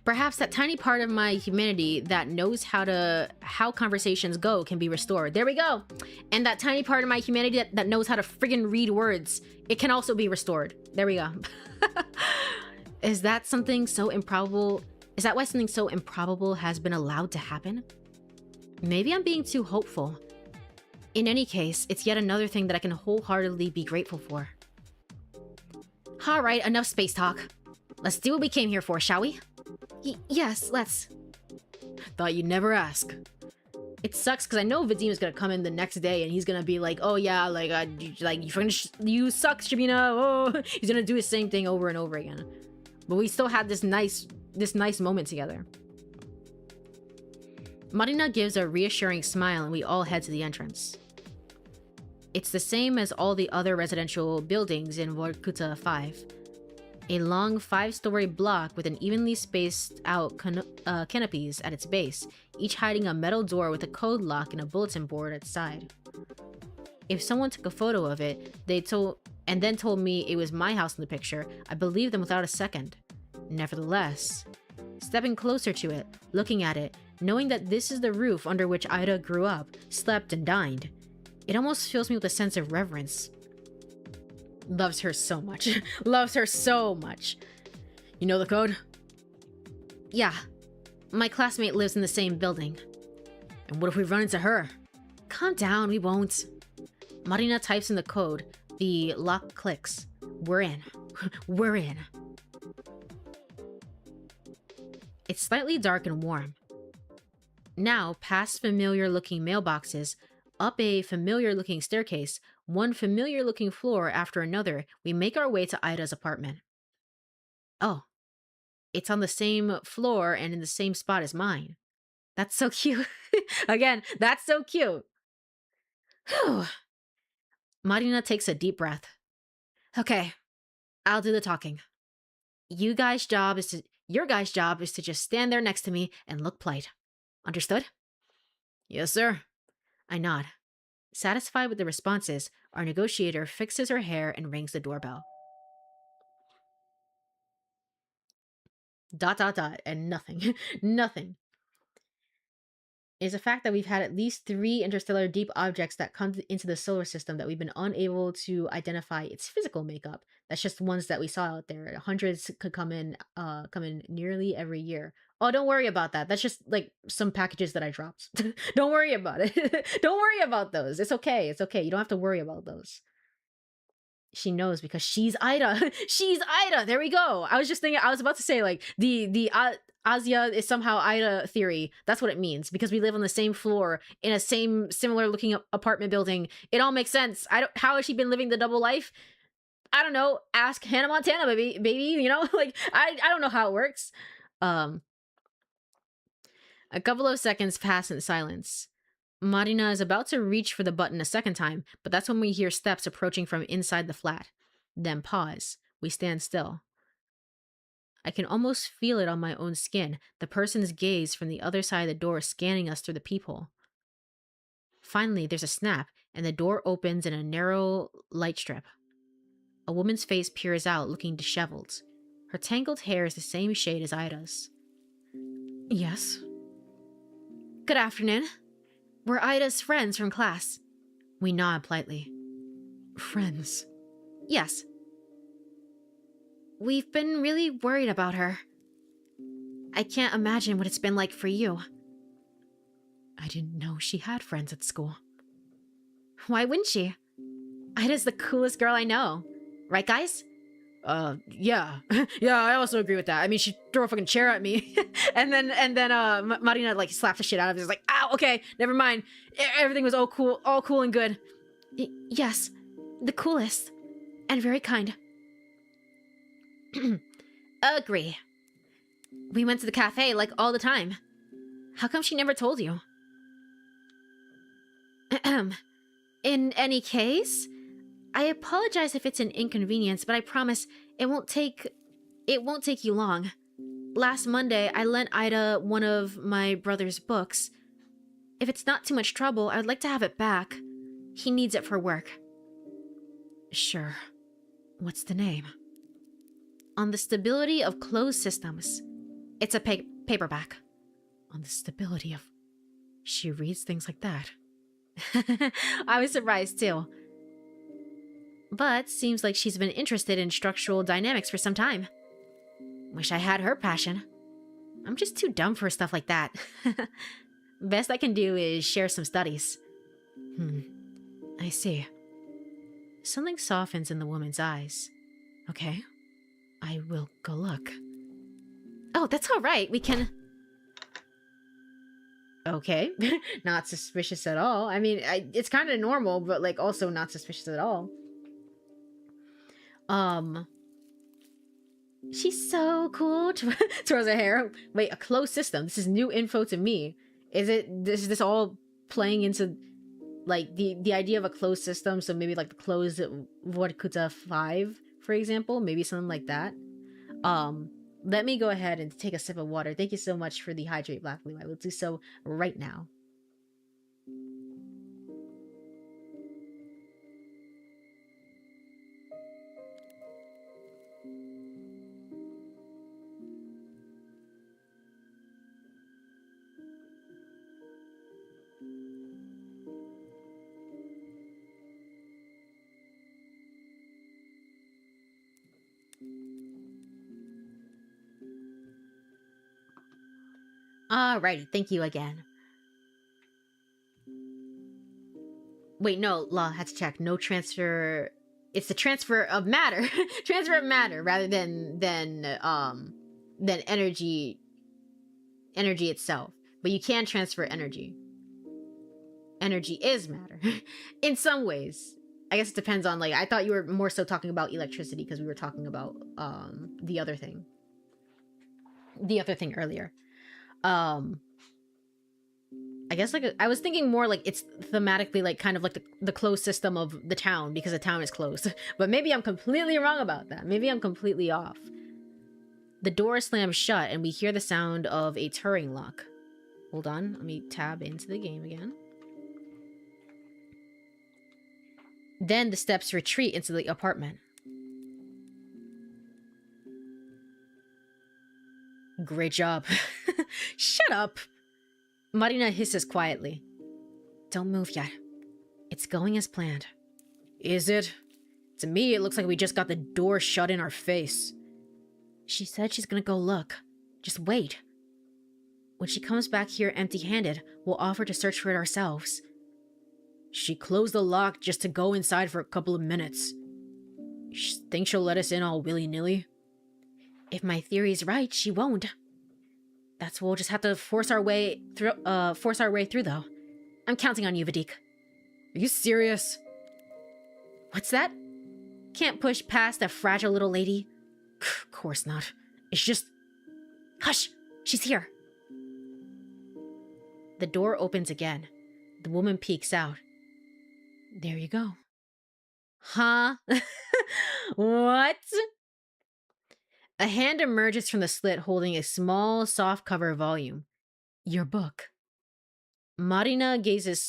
Speaker 2: Perhaps that tiny part of my humanity that knows how conversations go can be restored. There we go. And that tiny part of my humanity that knows how to friggin' read words, it can also be restored. There we go. Is that something so improbable? Is that why something so improbable has been allowed to happen? Maybe I'm being too hopeful. In any case, it's yet another thing that I can wholeheartedly be grateful for. Alright, enough space talk. Let's do what we came here for, shall we?
Speaker 3: Yes, let's.
Speaker 2: Thought you'd never ask. It sucks because I know Vadim's gonna come in the next day and he's gonna be like, oh yeah, you suck, Shabina. Oh, he's gonna do the same thing over and over again. But we still had this nice moment together. Marina gives a reassuring smile and we all head to the entrance. It's the same as all the other residential buildings in Vorkuta 5. A long 5-story block with an evenly spaced out canopies at its base, each hiding a metal door with a code lock and a bulletin board at its side. If someone took a photo of it, and then told me it was my house in the picture, I believed them without a second. Nevertheless, stepping closer to it, looking at it, knowing that this is the roof under which Ida grew up, slept, and dined, it almost fills me with a sense of reverence. Loves her so much. Loves her so much. You know the code?
Speaker 3: Yeah. My classmate lives in the same building.
Speaker 2: And what if we run into her?
Speaker 3: Calm down, we won't.
Speaker 2: Marina types in the code. The lock clicks. We're in. We're in. It's slightly dark and warm. Now, past familiar-looking mailboxes, up a familiar-looking staircase, one familiar-looking floor after another, we make our way to Ida's apartment. Oh, it's on the same floor and in the same spot as mine. That's so cute. Again, that's so cute. Whew. Marina takes a deep breath. Okay, I'll do the talking. Your guys' job is to just stand there next to me and look polite. Understood? Yes, sir. I nod. Satisfied with the responses, our negotiator fixes her hair and rings the doorbell. ... and nothing. Nothing. It is a fact that we've had at least 3 interstellar deep objects that come into the solar system that we've been unable to identify its physical makeup. That's just ones that we saw out there. Hundreds could come in nearly every year. Oh, don't worry about that. That's just like some packages that I dropped. Don't worry about it. Don't worry about those. It's okay. It's okay. You don't have to worry about those. She knows because she's Ida. She's Ida. There we go. I was about to say like the Asia is somehow Ida theory. That's what it means because we live on the same floor in a similar looking apartment building. It all makes sense. How has she been living the double life? I don't know, ask Hannah Montana, baby, you know? Like, I don't know how it works. A couple of seconds pass in silence. Marina is about to reach for the button a second time, but that's when we hear steps approaching from inside the flat. Then pause. We stand still. I can almost feel it on my own skin, the person's gaze from the other side of the door scanning us through the peephole. Finally, there's a snap, and the door opens in a narrow light strip. A woman's face peers out, looking disheveled. Her tangled hair is the same shade as Ida's. Yes? Good afternoon. We're Ida's friends from class. We nod politely. Friends? Yes. We've been really worried about her. I can't imagine what it's been like for you. I didn't know she had friends at school. Why wouldn't she? Ida's the coolest girl I know. Right, guys? Yeah. Yeah, I also agree with that. I mean, she threw a fucking chair at me. and then Marina, like, slapped the shit out of it. It's like, ow, okay, never mind. Everything was all cool and good. Yes, the coolest. And very kind. Agree. We went to the cafe, like, all the time. How come she never told you? In any case, I apologize if it's an inconvenience, but I promise it won't take you long. Last Monday, I lent Ida one of my brother's books. If it's not too much trouble, I'd like to have it back. He needs it for work. Sure. What's the name? On the Stability of Closed Systems. It's a paperback. On the stability of... She reads things like that. I was surprised too. But seems like she's been interested in structural dynamics for some time. Wish I had her passion. I'm just too dumb for stuff like that. Best I can do is share some studies. I see. Something softens in the woman's eyes. Okay. I will go look. Oh, that's all right. We can... Okay. Not suspicious at all. I mean, it's kind of normal, but, like, also not suspicious at all. She's so cool. Twirls her hair. Wait, a closed system. This is new info to me. Is this all playing into, like, the idea of a closed system? So maybe, like, the closed Vorkuta 5, for example? Maybe something like that. Let me go ahead and take a sip of water. Thank you so much for the hydrate, Black Blue. I will do so right now. Alrighty, thank you again. Wait, no, Law, had to check. No transfer. It's the transfer of matter. Transfer of matter rather than energy itself. But you can transfer energy. Energy is matter. In some ways. I guess it depends on, like, I thought you were more so talking about electricity because we were talking about the other thing. The other thing earlier. I guess, like, I was thinking more like it's thematically like kind of like the closed system of the town because the town is closed. But maybe I'm completely wrong about that. Maybe I'm completely off. The door slams shut and we hear the sound of a Turing lock. Hold on, let me tab into the game again. Then the steps retreat into the apartment. Great job. Shut up. Marina hisses quietly. Don't move yet. It's going as planned. Is it? To me, it looks like we just got the door shut in our face. She said she's gonna go look. Just wait. When she comes back here empty-handed, we'll offer to search for it ourselves. She closed the lock just to go inside for a couple of minutes. Think she'll let us in all willy-nilly? If my theory's right, she won't. That's what we'll just have to force our way through, though. I'm counting on you, Vadik. Are you serious? What's that?
Speaker 3: Can't push past a fragile little lady? Of course not. It's just... Hush! She's here. The door opens again. The woman peeks out. There you go. Huh? What? A hand emerges from the slit holding a small, soft-cover volume. Your book. Marina's gaze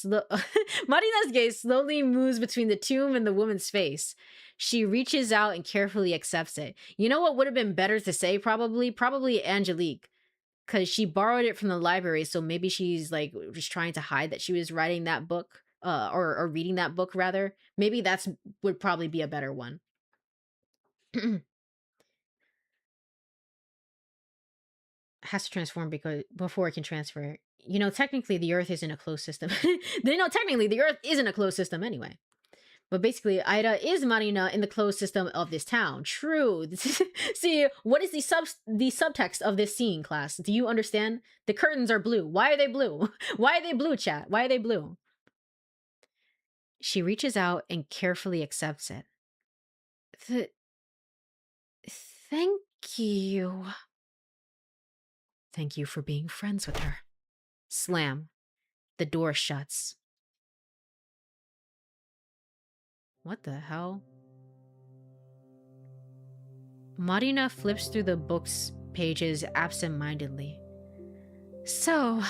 Speaker 3: slowly moves between the tomb and the woman's face. She reaches out and carefully accepts it. You know what would have been better to say, probably? Probably Angelique. Because she borrowed it from the library, so maybe she's, like, just trying to hide that she was writing that book. Or reading that book, rather. Maybe that's would probably be a better one. Has to transform before it can transfer. You know, technically the Earth isn't a closed system. Technically the Earth isn't a closed system anyway. But basically, Ida is Marina in the closed system of this town. True. See, what is the subtext of this scene, class? Do you understand? The curtains are blue. Why are they blue? Why are they blue, chat? Why are they blue? She reaches out and carefully accepts it. Thank you. Thank you for being friends with her. Slam. The door shuts. What the hell? Marina flips through the book's pages absent-mindedly. So,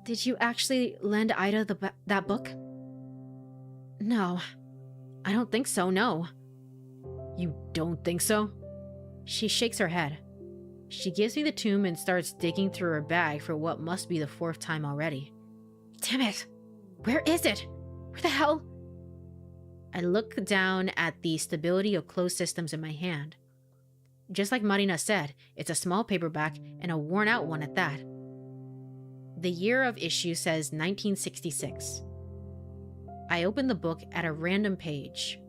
Speaker 3: did you actually lend Ida that book? No. I don't think so, no. You don't think so? She shakes her head. She gives me the tomb and starts digging through her bag for what must be the 4th time already. Damn it! Where is it? Where the hell? I look down at the stability of closed systems in my hand. Just like Marina said, it's a small paperback and a worn-out one at that. The year of issue says 1966. I open the book at a random page.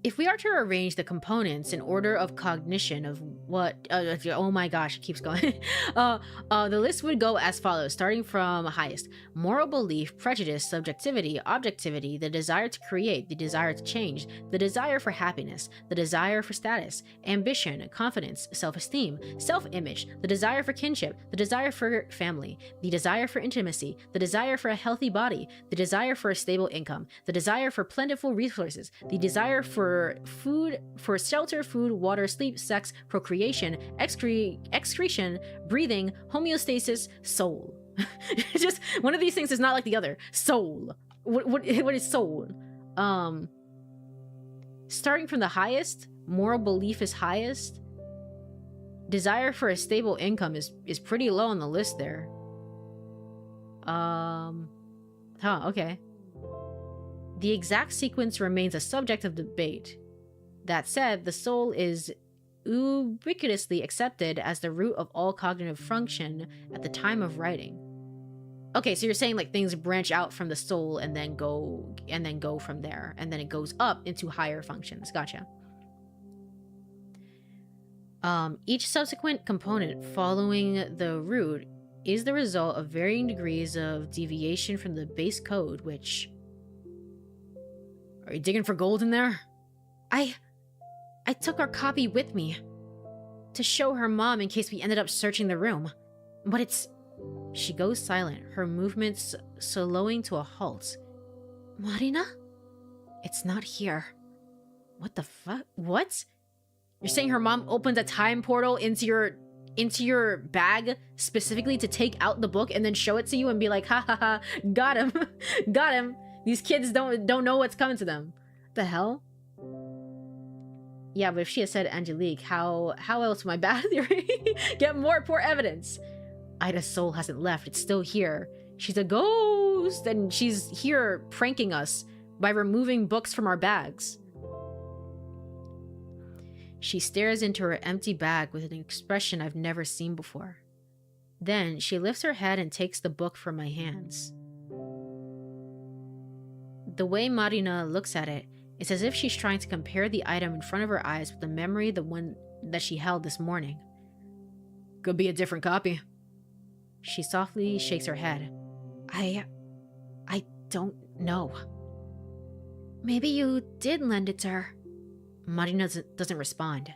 Speaker 3: If we are to arrange the components in order of cognition of what... oh my gosh, it keeps going. The list would go as follows, starting from highest. Moral belief, prejudice, subjectivity, objectivity, the desire to create, the desire to change, the desire for happiness, the desire for status, ambition, confidence, self-esteem, self-image, the desire for kinship, the desire for family, the desire for intimacy, the desire for a healthy body, the desire for a stable income, the desire for plentiful resources, the desire for food, for shelter, food, water, sleep, sex, procreation, excretion, breathing, homeostasis, soul. Just one of these things is not like the other. Soul. What is soul? Starting from the highest, moral belief is highest. Desire for a stable income is pretty low on the list there. Okay. The exact sequence remains a subject of debate. That said, the soul is ubiquitously accepted as the root of all cognitive function at the time of writing. Okay, so you're saying like things branch out from the soul and then go from there, and then it goes up into higher functions. Gotcha. Each subsequent component following the root is the result of varying degrees of deviation from the base code, which... Are you digging for gold in there? I took our copy with me to show her mom in case we ended up searching the room. But it's... She goes silent, her movements slowing to a halt. Marina? It's not here. What the fuck? What? You're saying her mom opened a time portal into your bag specifically to take out the book and then show it to you and be like, ha ha ha, got him. Got him. These kids don't know what's coming to them. The hell? Yeah, but if she had said Angelique, how else my bad theory? Get more poor evidence. Ida's soul hasn't left. It's still here. She's a ghost, and she's here pranking us by removing books from our bags. She stares into her empty bag with an expression I've never seen before. Then she lifts her head and takes the book from my hands. The way Marina looks at it is as if she's trying to compare the item in front of her eyes with the memory of the one that she held this morning. Could be a different copy. She softly shakes her head. I don't know. Maybe you did lend it to her.
Speaker 2: Marina doesn't respond.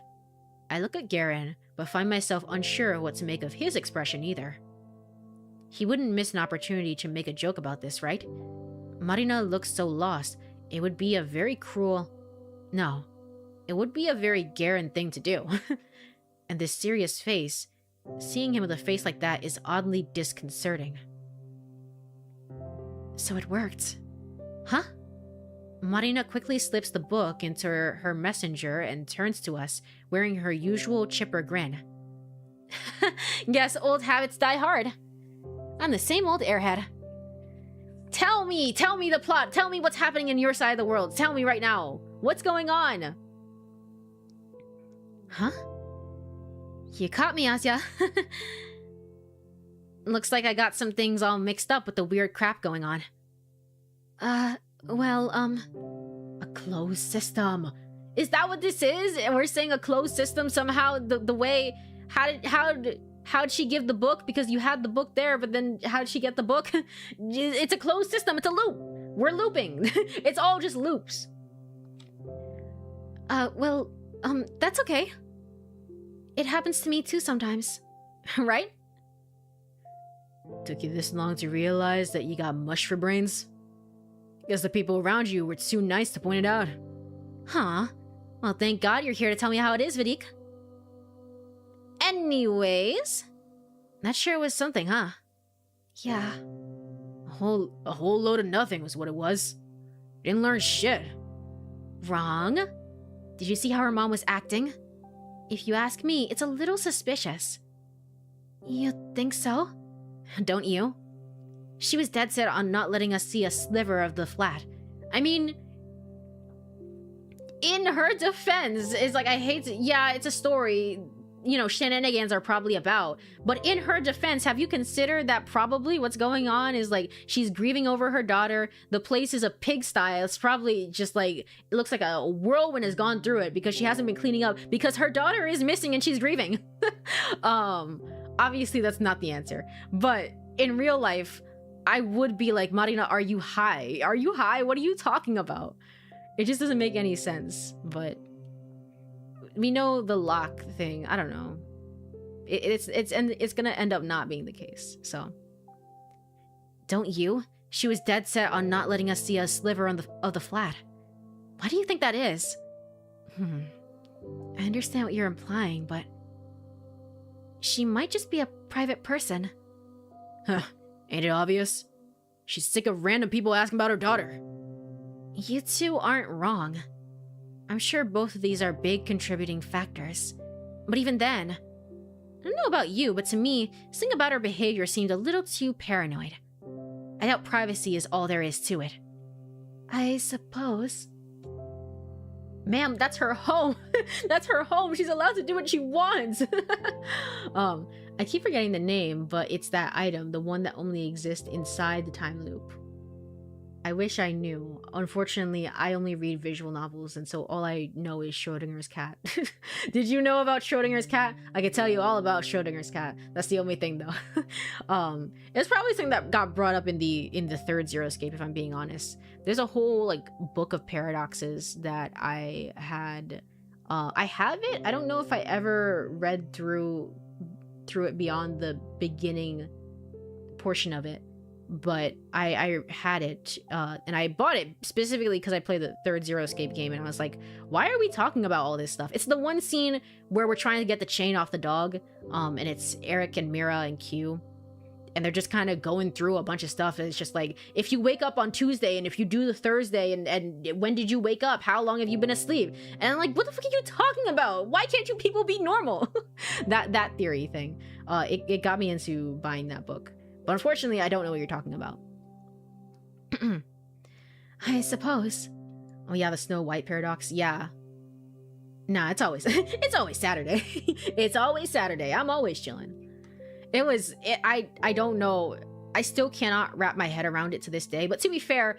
Speaker 2: I look at Garen, but find myself unsure of what to make of his expression either. He wouldn't miss an opportunity to make a joke about this, right? Marina looks so lost. It would be a very cruel... No. It would be a very Garen thing to do. And this serious face, seeing him with a face like that is oddly disconcerting.
Speaker 3: So it worked.
Speaker 2: Huh? Marina quickly slips the book into her messenger and turns to us, wearing her usual chipper grin.
Speaker 3: Guess old habits die hard. I'm the same old airhead. Tell me the plot. Tell me what's happening in your side of the world. Tell me right now. What's going on?
Speaker 2: Huh?
Speaker 3: You caught me, Asya.
Speaker 2: Looks like I got some things all mixed up with the weird crap going on.
Speaker 3: Well,
Speaker 2: a closed system. Is that what this is? And we're saying a closed system somehow? The way... How'd she give the book? Because you had the book there, but then how'd she get the book? It's a closed system. It's a loop. We're looping. It's all just loops.
Speaker 3: Well, that's okay. It happens to me too sometimes. Right?
Speaker 2: Took you this long to realize that you got mush for brains? Guess the people around you were too nice to point it out.
Speaker 3: Huh. Well, thank God you're here to tell me how it is, Vidik. Anyways,
Speaker 2: that sure was something, huh?
Speaker 3: Yeah.
Speaker 2: A whole load of nothing was what it was. Didn't learn shit.
Speaker 3: Wrong. Did you see how her mom was acting? If you ask me, it's a little suspicious. You think so?
Speaker 2: Don't you? She was dead set on not letting us see a sliver of the flat. I mean, in her defense, it's like, I hate to, yeah, it's a story, you know, shenanigans are probably about, but in her defense, have you considered that probably what's going on is like, she's grieving over her daughter, the place is a pigsty, it's probably just like, it looks like a whirlwind has gone through it because she hasn't been cleaning up because her daughter is missing and she's grieving. Obviously that's not the answer, but in real life, I would be like, Marina, are you high? Are you high? What are you talking about? It just doesn't make any sense, but we know the lock thing. I don't know. It's gonna end up not being the case, so. Don't you? She was dead set on not letting us see a sliver of the flat. Why do you think that is?
Speaker 3: I understand what you're implying, but she might just be a private person.
Speaker 2: Huh. Ain't it obvious? She's sick of random people asking about her daughter. You two aren't wrong. I'm sure both of these are big contributing factors. But even then, I don't know about you, but to me, something about her behavior seemed a little too paranoid. I doubt privacy is all there is to it.
Speaker 3: I suppose.
Speaker 2: Ma'am, that's her home. That's her home. She's allowed to do what she wants. I keep forgetting the name, but it's that item, the one that only exists inside the time loop. I wish I knew. Unfortunately, I only read visual novels, and so all I know is Schrodinger's cat. Did you know about Schrodinger's cat? I could tell you all about Schrodinger's cat. That's the only thing, though. It's probably something that got brought up in the third Zero-Scape, if I'm being honest. There's a whole like book of paradoxes that I had. I have it. I don't know if I ever read through it beyond the beginning portion of it. But I had it, and I bought it specifically because I played the third Zero-Escape game, and I was like, why are we talking about all this stuff? It's the one scene where we're trying to get the chain off the dog, and it's Eric and Mira and Q, and they're just kind of going through a bunch of stuff, and it's just like, if you wake up on Tuesday, and if you do the Thursday, and when did you wake up? How long have you been asleep? And I'm like, what the fuck are you talking about? Why can't you people be normal? that theory thing, it got me into buying that book. But unfortunately, I don't know what you're talking about.
Speaker 3: I suppose.
Speaker 2: Oh yeah, the Snow White paradox. Yeah. Nah, it's always Saturday. It's always Saturday. I'm always chilling. I don't know. I still cannot wrap my head around it to this day. But to be fair,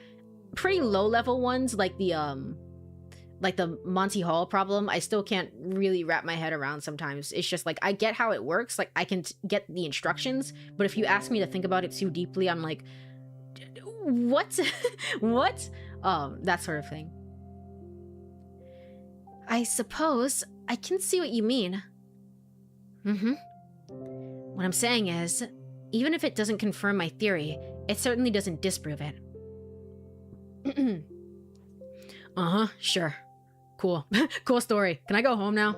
Speaker 2: pretty low level ones like the Monty Hall problem, I still can't really wrap my head around sometimes. It's just like, I get how it works, like I can get the instructions, but if you ask me to think about it too deeply, I'm like, what? What? that sort of thing.
Speaker 3: I suppose I can see what you mean. What I'm saying is, even if it doesn't confirm my theory, it certainly doesn't disprove it.
Speaker 2: Sure. Cool. Cool story. Can I go home now?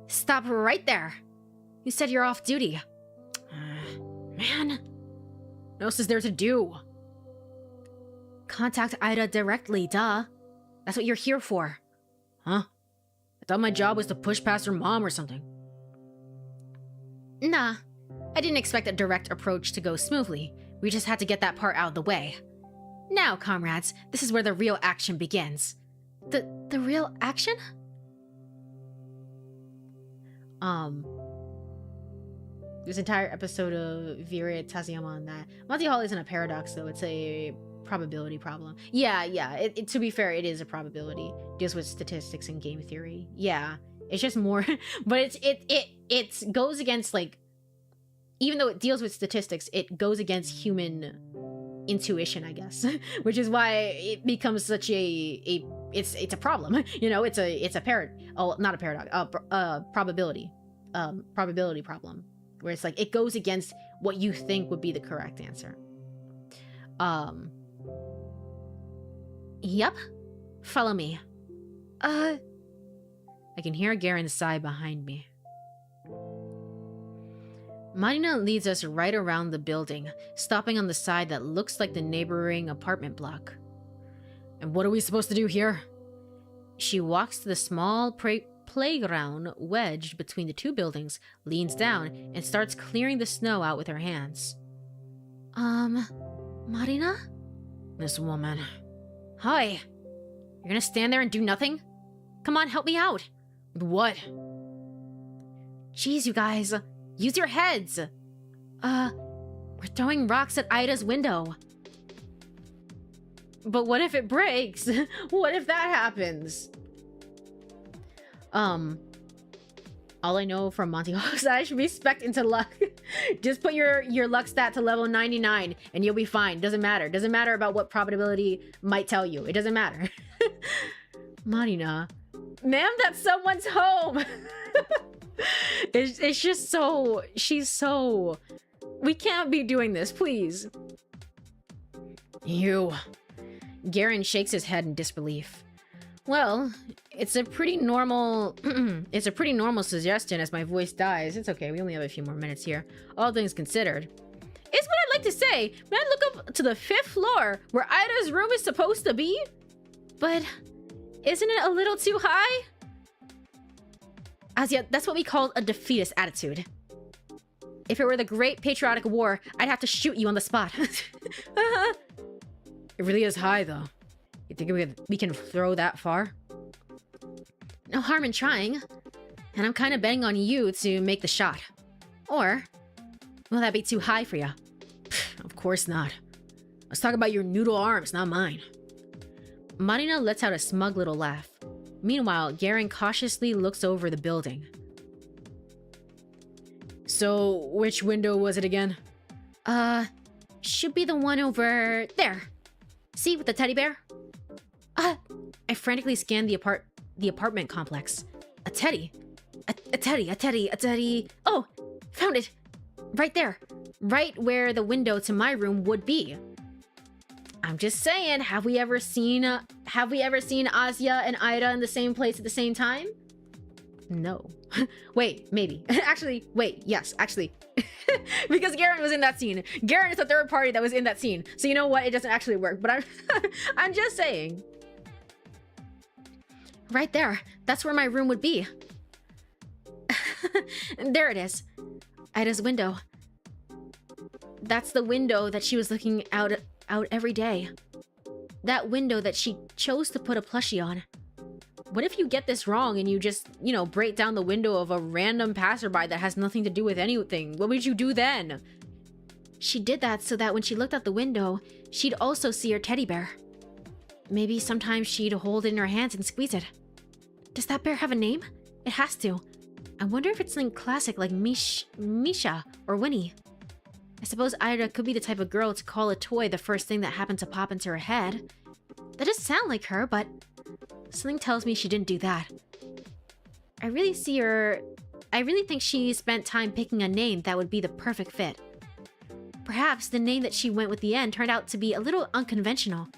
Speaker 3: Stop right there. You said you're off duty.
Speaker 2: Man. What else is there to do?
Speaker 3: Contact Ida directly, duh. That's what you're here for.
Speaker 2: Huh? I thought my job was to push past her mom or something.
Speaker 3: Nah. I didn't expect a direct approach to go smoothly. We just had to get that part out of the way. Now, comrades, this is where the real action begins. The real action?
Speaker 2: This entire episode of Viri Taziyama on that. Monty Hall isn't a paradox, though. It's a probability problem. Yeah. To be fair, it is a probability. Deals with statistics and game theory. Yeah. It's just more, but it goes against, like, even though it deals with statistics, it goes against human intuition, I guess, which is why it becomes such it's a problem. You know, it's a not a paradox, probability problem, where it's like it goes against what you think would be the correct answer.
Speaker 3: Yep. Follow me.
Speaker 2: I can hear Garen's sigh behind me. Marina leads us right around the building, stopping on the side that looks like the neighboring apartment block. And what are we supposed to do here? She walks to the small playground wedged between the two buildings, leans down, and starts clearing the snow out with her hands.
Speaker 3: Marina?
Speaker 2: This woman.
Speaker 3: Hi. You're gonna stand there and do nothing? Come on, help me out.
Speaker 2: With what?
Speaker 3: Jeez, you guys. Use your heads. We're throwing rocks at Ida's window.
Speaker 2: But what if it breaks? What if that happens? All I know from Monty Hall is that I should be spec'd into luck. Just put your luck stat to level 99 and you'll be fine. Doesn't matter. Doesn't matter about what probability might tell you. It doesn't matter. Marina. Ma'am, that's someone's home. It's just so... She's so... We can't be doing this, please. You... Garen shakes his head in disbelief. Well, it's a pretty normal... it's a pretty normal suggestion as my voice dies. It's okay, we only have a few more minutes here. All things considered. It's what I'd like to say. May I look up to the 5th floor, where Ida's room is supposed to be?
Speaker 3: But... isn't it a little too high?
Speaker 2: Asya, that's what we call a defeatist attitude. If it were the Great Patriotic War, I'd have to shoot you on the spot. It really is high, though. You think we can throw that far?
Speaker 3: No harm in trying. And I'm kind of betting on you to make the shot. Or, will that be too high for you?
Speaker 2: Of course not. Let's talk about your noodle arms, not mine. Marina lets out a smug little laugh. Meanwhile, Garen cautiously looks over the building. So, which window was it again?
Speaker 3: Should be the one over there. See, with the teddy bear?
Speaker 2: I frantically scanned the apartment complex. A teddy. A teddy.
Speaker 3: Oh, found it.
Speaker 2: Right there. Right where the window to my room would be. I'm just saying, have we ever seen Asya and Ida in the same place at the same time? No. Wait, maybe. Actually, wait, yes, actually. Because Garen was in that scene. Garen is the third party that was in that scene. So you know what? It doesn't actually work, but I'm just saying.
Speaker 3: Right there. That's where my room would be. There it is. Ida's window. That's the window that she was looking out every day. That window that she chose to put a plushie on.
Speaker 2: What if you get this wrong and you just, break down the window of a random passerby that has nothing to do with anything? What would you do then?
Speaker 3: She did that so that when she looked out the window, she'd also see her teddy bear. Maybe sometimes she'd hold it in her hands and squeeze it. Does that bear have a name? It has to. I wonder if it's something classic like Misha or Winnie. I suppose Ida could be the type of girl to call a toy the first thing that happened to pop into her head. That does sound like her, but something tells me she didn't do that. I really think she spent time picking a name that would be the perfect fit. Perhaps the name that she went with the end turned out to be a little unconventional,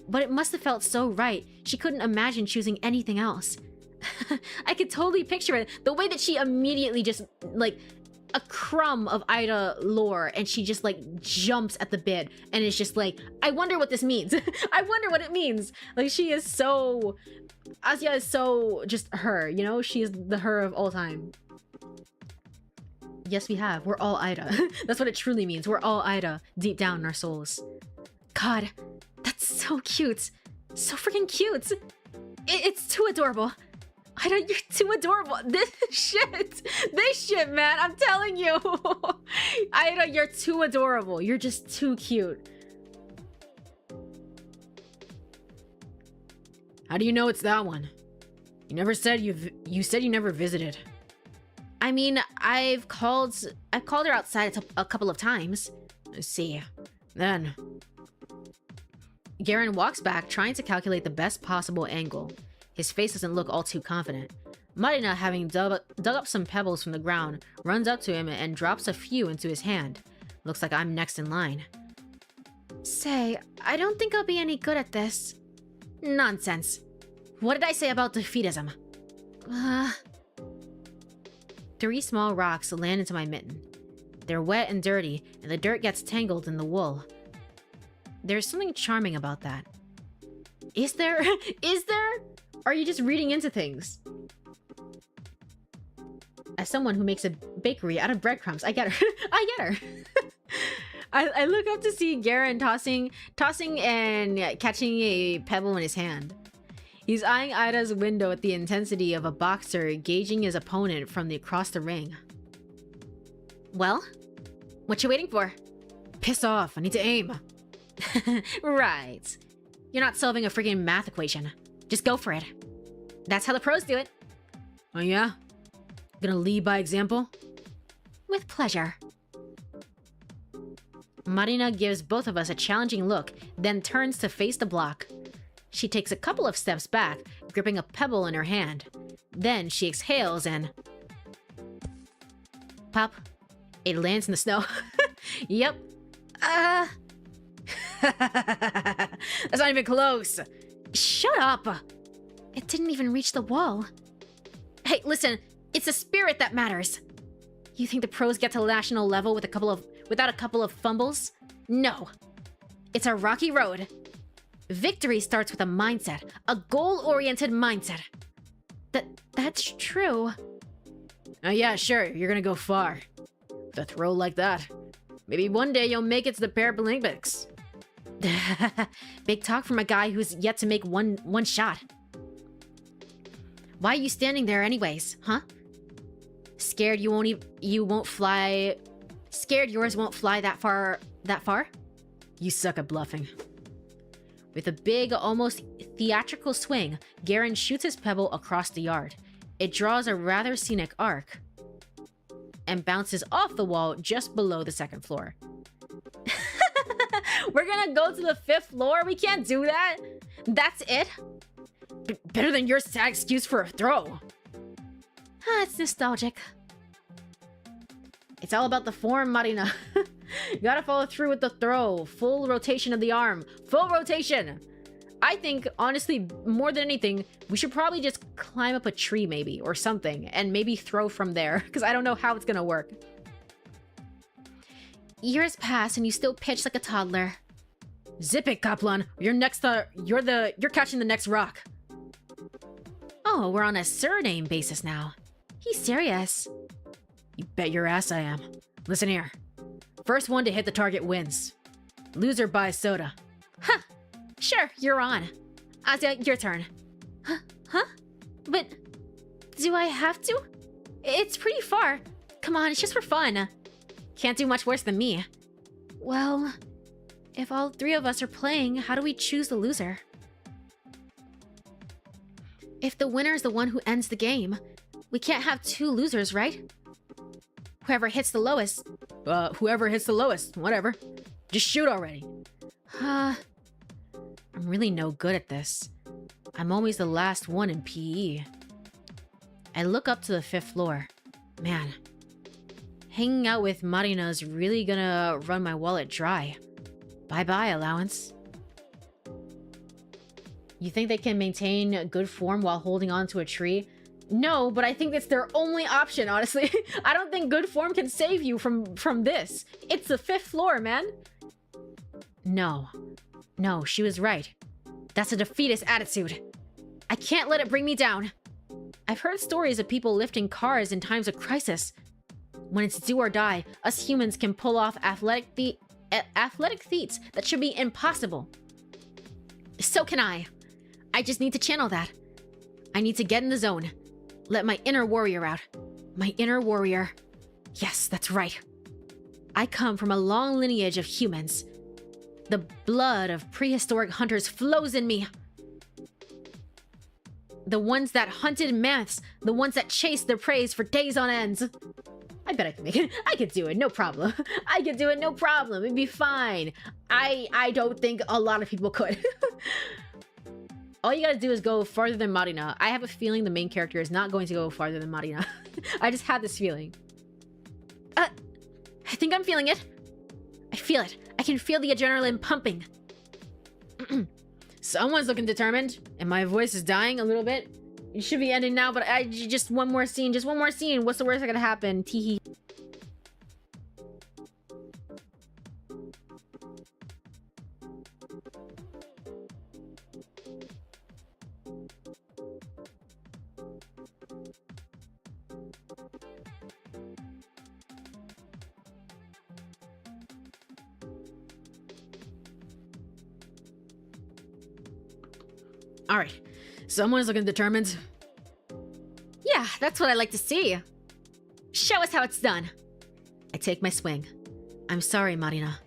Speaker 3: but it must have felt so right, she couldn't imagine choosing anything else. I could totally picture it, the way that she immediately just, like, a crumb of Ida lore, and she just, like, jumps at the bit, and it's just like, I wonder what this means. I wonder what it means. Like, she is so... Asya is so just her, you know? She is the her of all time. Yes, we have. We're all Ida. That's what it truly means. We're all Ida, deep down in our souls. God, that's so cute. So freaking cute. It's too adorable. Ida, you're too adorable. This shit, man. I'm telling you. Ida, you're too adorable. You're just too cute. How do you know it's that one? You never said you said you never visited. I mean, I've called her outside a couple of times. Let's see. Then Garen walks back, trying to calculate the best possible angle. His face doesn't look all too confident. Marina, having dug up some pebbles from the ground, runs up to him and drops a few into his hand. Looks like I'm next in line. Say, I don't think I'll be any good at this. Nonsense. What did I say about defeatism? 3 small rocks land into my mitten. They're wet and dirty, and the dirt gets tangled in the wool. There's something charming about that. Is there? Is there? Are you just reading into things? As someone who makes a bakery out of breadcrumbs, I get her. I get her. I look up to see Garen tossing and catching a pebble in his hand. He's eyeing Ida's window with the intensity of a boxer gauging his opponent from across the ring. Well, what you waiting for? Piss off, I need to aim. Right. You're not solving a freaking math equation. Just go for it. That's how the pros do it. Oh yeah? Gonna lead by example? With pleasure. Marina gives both of us a challenging look, then turns to face the block. She takes a couple of steps back, gripping a pebble in her hand. Then she exhales and... Pop. It lands in the snow. Yep. That's not even close. Shut up. It didn't even reach the wall. Hey, listen. It's the spirit that matters. You think the pros get to national level with without a couple of fumbles? No. It's a rocky road. Victory starts with a mindset, a goal-oriented mindset. That's true. Yeah, sure, you're gonna go far. With a throw like that, maybe one day you'll make it to the Paralympics. Big talk from a guy who's yet to make one shot. Why are you standing there anyways, huh? Scared won't fly? Scared yours won't fly that far? You suck at bluffing. With a big, almost theatrical swing, Garen shoots his pebble across the yard. It draws a rather scenic arc and bounces off the wall just below the 2nd floor. We're gonna go to the 5th floor? We can't do that? That's it? Better than your sad excuse for a throw. It's nostalgic. It's all about the form, Marina. You gotta follow through with the throw. Full rotation of the arm. Full rotation! I think, honestly, more than anything, we should probably just climb up a tree maybe, or something, and maybe throw from there, because I don't know how it's gonna work. Years pass and you still pitch like a toddler. Zip it, Kaplan. You're catching the next rock. Oh, we're on a surname basis now. He's serious. You bet your ass I am. Listen here. First one to hit the target wins. Loser buys soda. Huh. Sure, you're on. Asya, your turn. Huh? But do I have to? It's pretty far. Come on, it's just for fun. Can't do much worse than me. Well, if all 3 of us are playing, how do we choose the loser? If the winner is the one who ends the game, we can't have 2 losers, right? Whoever hits the lowest
Speaker 2: Whoever hits the lowest, whatever. Just shoot already. I'm really no good at this. I'm always the last one in PE. I look up to the 5th floor. Man, hanging out with Marina's really gonna run my wallet dry. Bye-bye, allowance. You think they can maintain good form while holding on to a tree? No, but I think that's their only option, honestly. I don't think good form can save you from this. It's the 5th floor, man. No, she was right. That's a defeatist attitude. I can't let it bring me down. I've heard stories of people lifting cars in times of crisis. When it's do or die, us humans can pull off athletic feats that should be impossible. So can I. I just need to channel that. I need to get in the zone. Let my inner warrior out. My inner warrior. Yes, that's right. I come from a long lineage of humans. The blood of prehistoric hunters flows in me. The ones that hunted mammoths, the ones that chased their prey for days on ends. I bet I can make it. I could do it, no problem. I could do it, no problem. It'd be fine. I don't think a lot of people could. All you gotta do is go farther than Marina. I have a feeling the main character is not going to go farther than Marina. I just had this feeling. I think I'm feeling it. I feel it. I can feel the adrenaline pumping. Someone's looking determined, and my voice is dying a little bit. It should be ending now, but just one more scene. Just one more scene. What's the worst that could happen? Teehee. All right, someone's looking determined. Yeah, that's what I like to see. Show us how it's done. I take my swing. I'm sorry, Marina.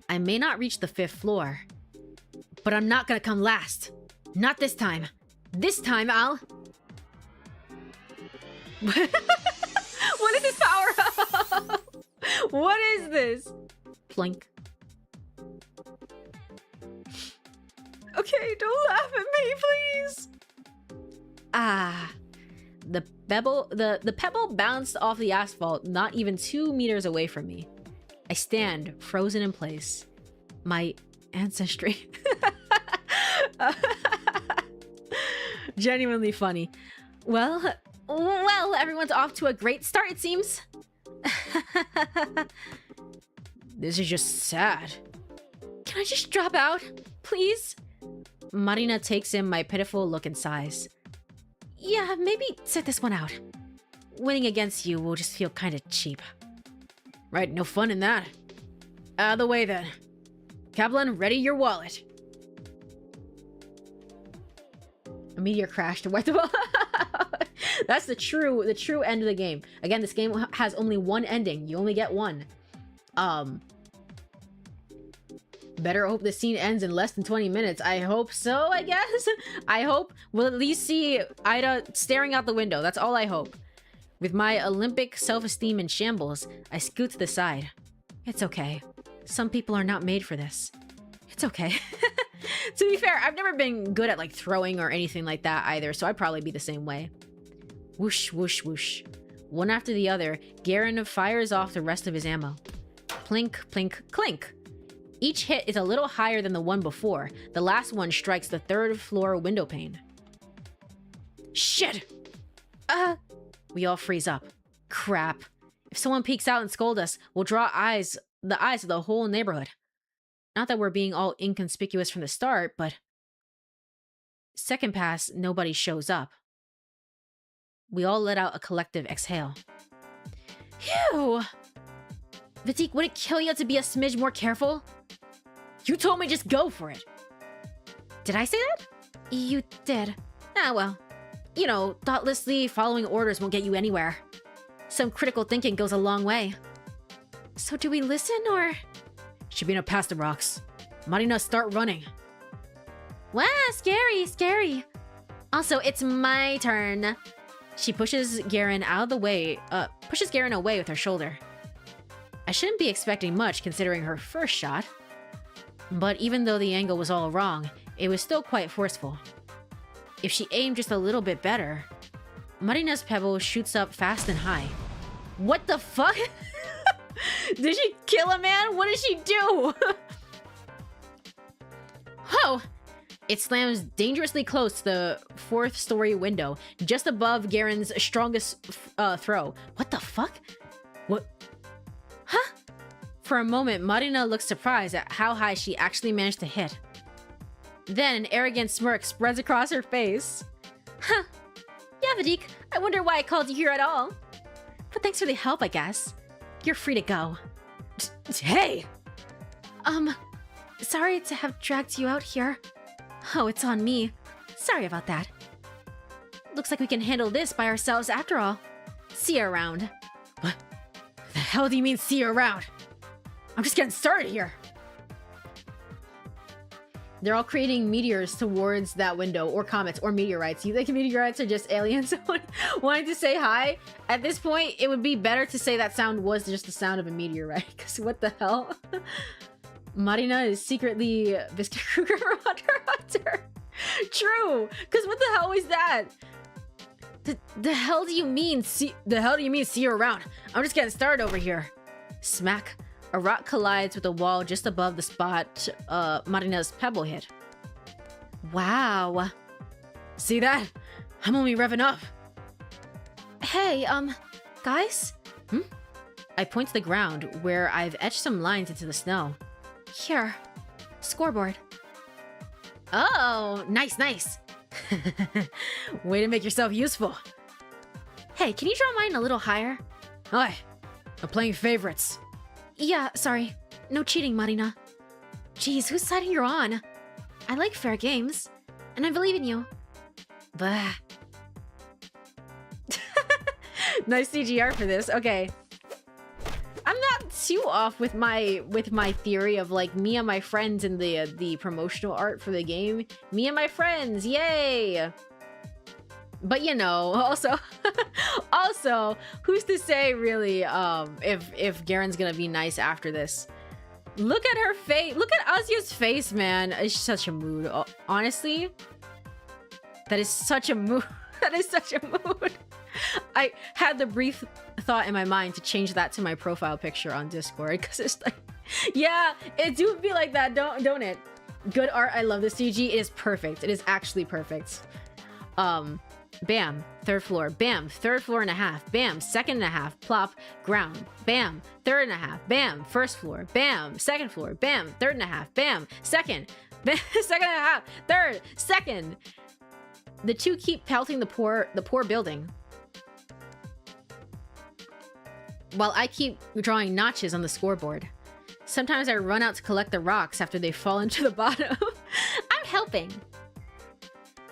Speaker 2: I may not reach the 5th floor, but I'm not gonna come last. Not this time. This time, I'll... What is this power-up? What is this? Plink. Okay, don't laugh at me, please. The pebble bounced off the asphalt not even 2 meters away from me. I stand frozen in place. My ancestry. Genuinely funny. Well, everyone's off to a great start, it seems. This is just sad. Can I just drop out, please? Marina takes in my pitiful look and sighs. Yeah, maybe sit this one out. Winning against you will just feel kind of cheap. Right, no fun in that. Out of the way then. Kaplan, ready your wallet. A meteor crashed to wipe the ball. That's the true end of the game. Again, this game has only one ending. You only get one. Better hope the scene ends in less than 20 minutes. I hope so, I guess. I hope we'll at least see Ida staring out the window. That's all I hope. With my Olympic self-esteem in shambles, I scoot to the side. It's okay. Some people are not made for this. It's okay. To be fair, I've never been good at like throwing or anything like that either, so I'd probably be the same way. Whoosh, whoosh, whoosh. One after the other, Garen fires off the rest of his ammo. Plink, plink, clink. Each hit is a little higher than the one before. The last one strikes the 3rd floor window pane. Shit! We all freeze up. Crap. If someone peeks out and scolds us, we'll draw the eyes of the whole neighborhood. Not that we're being all inconspicuous from the start, but... Second pass, nobody shows up. We all let out a collective exhale. Phew! Vitique, would it kill you to be a smidge more careful? You told me just go for it. Did I say that? You did. Ah, well. You know, thoughtlessly following orders won't get you anywhere. Some critical thinking goes a long way. So do we listen, or...? Shabina, pass the rocks. Marina, start running. Wow, scary, scary. Also, it's my turn. She pushes Garen out of the way, away with her shoulder. I I shouldn't be expecting much considering her first shot. But even though the angle was all wrong, it was still quite forceful. If she aimed just a little bit better... Marina's pebble shoots up fast and high. What the fuck? Did she kill a man? What did she do? Oh! It slams dangerously close to the 4th story window, just above Garen's strongest throw. What the fuck? What? Huh? For a moment, Marina looks surprised at how high she actually managed to hit. Then an arrogant smirk spreads across her face. Huh. Yeah, Vadik, I wonder why I called you here at all. But thanks for the help, I guess. You're free to go. Hey! Sorry to have dragged you out here. Oh, it's on me. Sorry about that. Looks like we can handle this by ourselves after all. See you around. What the hell do you mean, see you around? I'm just getting started here. They're all creating meteors towards that window, or comets, or meteorites. You think meteorites are just aliens wanting to say hi? At this point, it would be better to say that sound was just the sound of a meteorite, because what the hell? Marina is secretly Biscuit Kruger from Hunter x Hunter. True, because what the hell was that? The hell do you mean? See you around? I'm just getting started over here. Smack. A rock collides with a wall just above the spot Marina's pebble hit. Wow. See that? I'm only revving up. Hey, guys? I point to the ground where I've etched some lines into the snow. Here. Scoreboard. Oh, nice. Way to make yourself useful. Hey, can you draw mine a little higher? Oi, I'm playing favorites. Yeah, sorry. No cheating, Marina. Jeez, whose side are you on? I like fair games, and I believe in you. Bah. Nice CGR for this. Okay. I'm not too off with my theory of like me and my friends in the promotional art for the game. Me and my friends, yay! But you know, also, who's to say really if Garen's gonna be nice after this? Look at her face. Look at Asya's face, man. It's such a mood. Honestly, that is such a mood. That is such a mood. I had the brief thought in my mind to change that to my profile picture on Discord because it's like, yeah, it do be like that, don't it? Good art. I love the CG. It is perfect. It is actually perfect. Bam, 3rd floor. Bam, 3rd floor and a half. Bam, 2nd and a half. Plop, ground. Bam, 3rd and a half. Bam, 1st floor. Bam, 2nd floor. Bam, 3rd and a half. Bam, 2nd. Bam, 2nd and a half. 3rd, 2nd. The two keep pelting the poor building, while I keep drawing notches on the scoreboard. Sometimes I run out to collect the rocks after they fall into the bottom. I'm helping.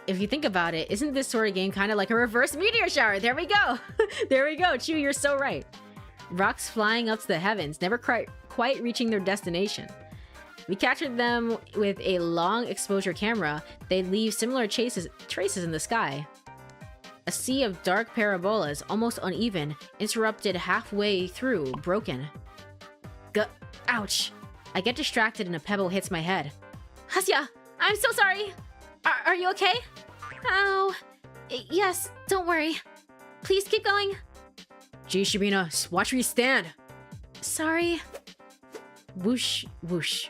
Speaker 2: If you think about it, isn't this sort of game kind of like a reverse meteor shower? There we go. There we go. Chew, you're so right. Rocks flying up to the heavens, never quite reaching their destination. We captured them with a long exposure camera. They leave similar traces in the sky. A sea of dark parabolas, almost uneven, interrupted halfway through, broken. Ouch. I get distracted and a pebble hits my head. Asya, I'm so sorry. Are you okay? Oh, yes, don't worry. Please keep going. Gee, Shibina, watch where you stand. Sorry. Whoosh, whoosh.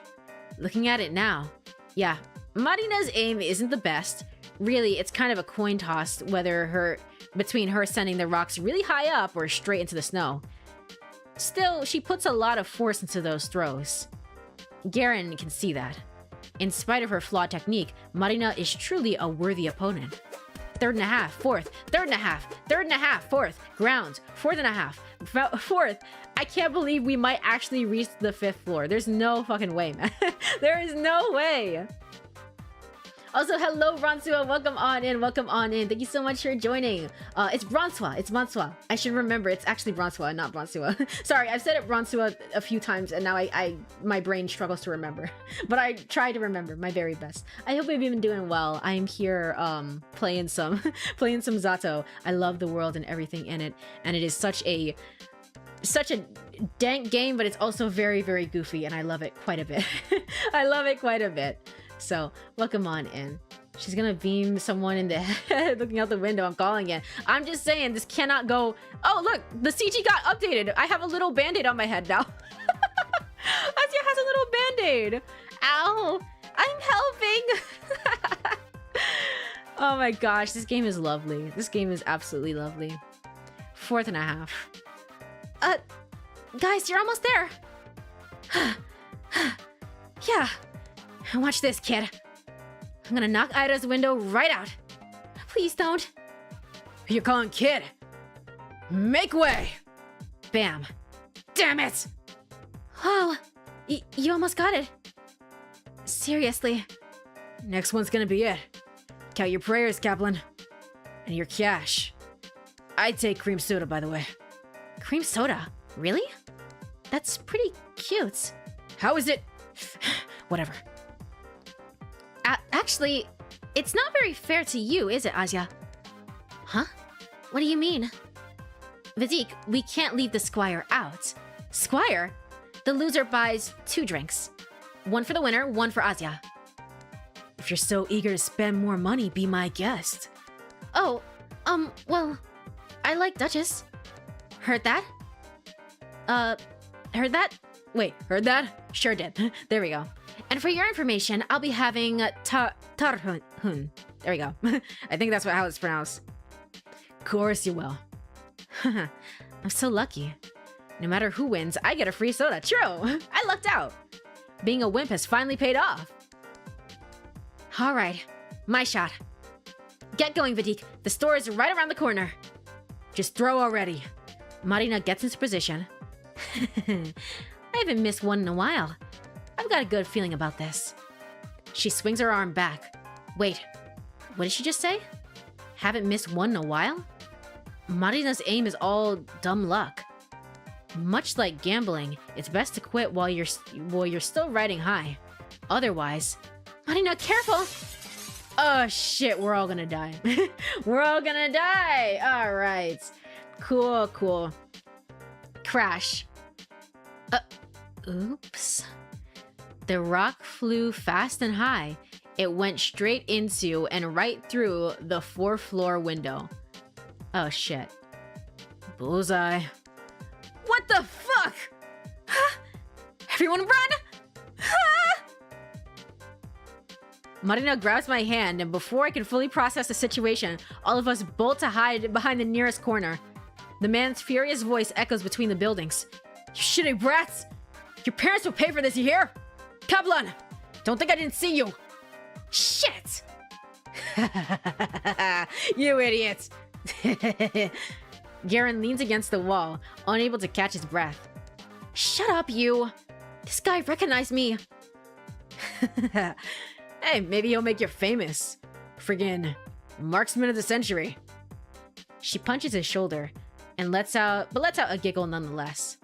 Speaker 2: Looking at it now. Yeah, Marina's aim isn't the best. Really, it's kind of a coin toss between her sending the rocks really high up or straight into the snow. Still, she puts a lot of force into those throws. Garen can see that. In spite of her flawed technique, Marina is truly a worthy opponent. 3rd and a half, 4th, 3rd and a half, 3rd and a half, 4th, ground, 4th and a half, 4th. I can't believe we might actually reach the 5th floor. There's no fucking way, man. There is no way. Also, hello, Bronsua. Welcome on in. Welcome on in. Thank you so much for joining. It's Bronsua. It's Bronsua. I should remember. It's actually Bronsua, not Bronsua. Sorry, I've said it Bronsua a few times, and now my brain struggles to remember. But I try to remember my very best. I hope you've been doing well. I'm here playing some Z.A.T.O. I love the world and everything in it, and it is such a such a dank game, but it's also very, very goofy, and I love it quite a bit. I love it quite a bit. So, welcome on in. She's gonna beam someone in the head looking out the window. I'm calling it. I'm just saying, this cannot go... Oh, look! The CG got updated! I have a little band-aid on my head now. Asya has a little band-aid! Ow! I'm helping! Oh my gosh, this game is lovely. This game is absolutely lovely. 4.5.
Speaker 3: Guys, you're almost there. Yeah.
Speaker 2: Watch this, kid. I'm gonna knock Ida's window right out.
Speaker 3: Please don't.
Speaker 2: You're calling kid. Make way. Bam. Damn it.
Speaker 3: Oh, you almost got it. Seriously.
Speaker 2: Next one's gonna be it. Count your prayers, Kaplan. And your cash. I take cream soda, by the way.
Speaker 3: Cream soda? Really? That's pretty cute.
Speaker 2: How is it? Whatever.
Speaker 3: Actually, it's not very fair to you, is it, Asya? Huh? What do you mean? Vizik, we can't leave the Squire out. Squire? The loser buys 2 drinks. One for the winner, one for Asya.
Speaker 2: If you're so eager to spend more money, be my guest.
Speaker 3: Oh, well, I like Duchess. Heard that? Heard that?
Speaker 2: Wait, heard that? Sure did. There we go.
Speaker 3: And for your information, I'll be having tarhun.
Speaker 2: There we go. I think that's how it's pronounced. Of course you will.
Speaker 3: I'm so lucky.
Speaker 2: No matter who wins, I get a free soda. True! I lucked out. Being a wimp has finally paid off.
Speaker 3: Alright, my shot. Get going, Vidik. The store is right around the corner.
Speaker 2: Just throw already.
Speaker 3: Marina gets into position. I haven't missed one in a while. I've got a good feeling about this. She swings her arm back. Wait, what did she just say? Haven't missed one in a while? Marina's aim is all dumb luck. Much like gambling, it's best to quit while you're still riding high. Otherwise... Marina, careful!
Speaker 2: Oh shit, we're all gonna die. We're all gonna die! Alright. Cool, cool.
Speaker 3: Crash. Oops. The rock flew fast and high. It went straight into and right through the 4th floor window. Oh shit.
Speaker 2: Bullseye. What the fuck? Everyone run! Marina grabs my hand, and before I can fully process the situation, all of us bolt to hide behind the nearest corner. The man's furious voice echoes between the buildings. You shitty brats! Your parents will pay for this, you hear? Kaplan! Don't think I didn't see you! Shit! You idiot! Garen leans against the wall, unable to catch his breath.
Speaker 3: Shut up, you! This guy recognized me!
Speaker 2: Hey, maybe he'll make you famous. Friggin' marksman of the century. She punches his shoulder, and lets out a giggle nonetheless.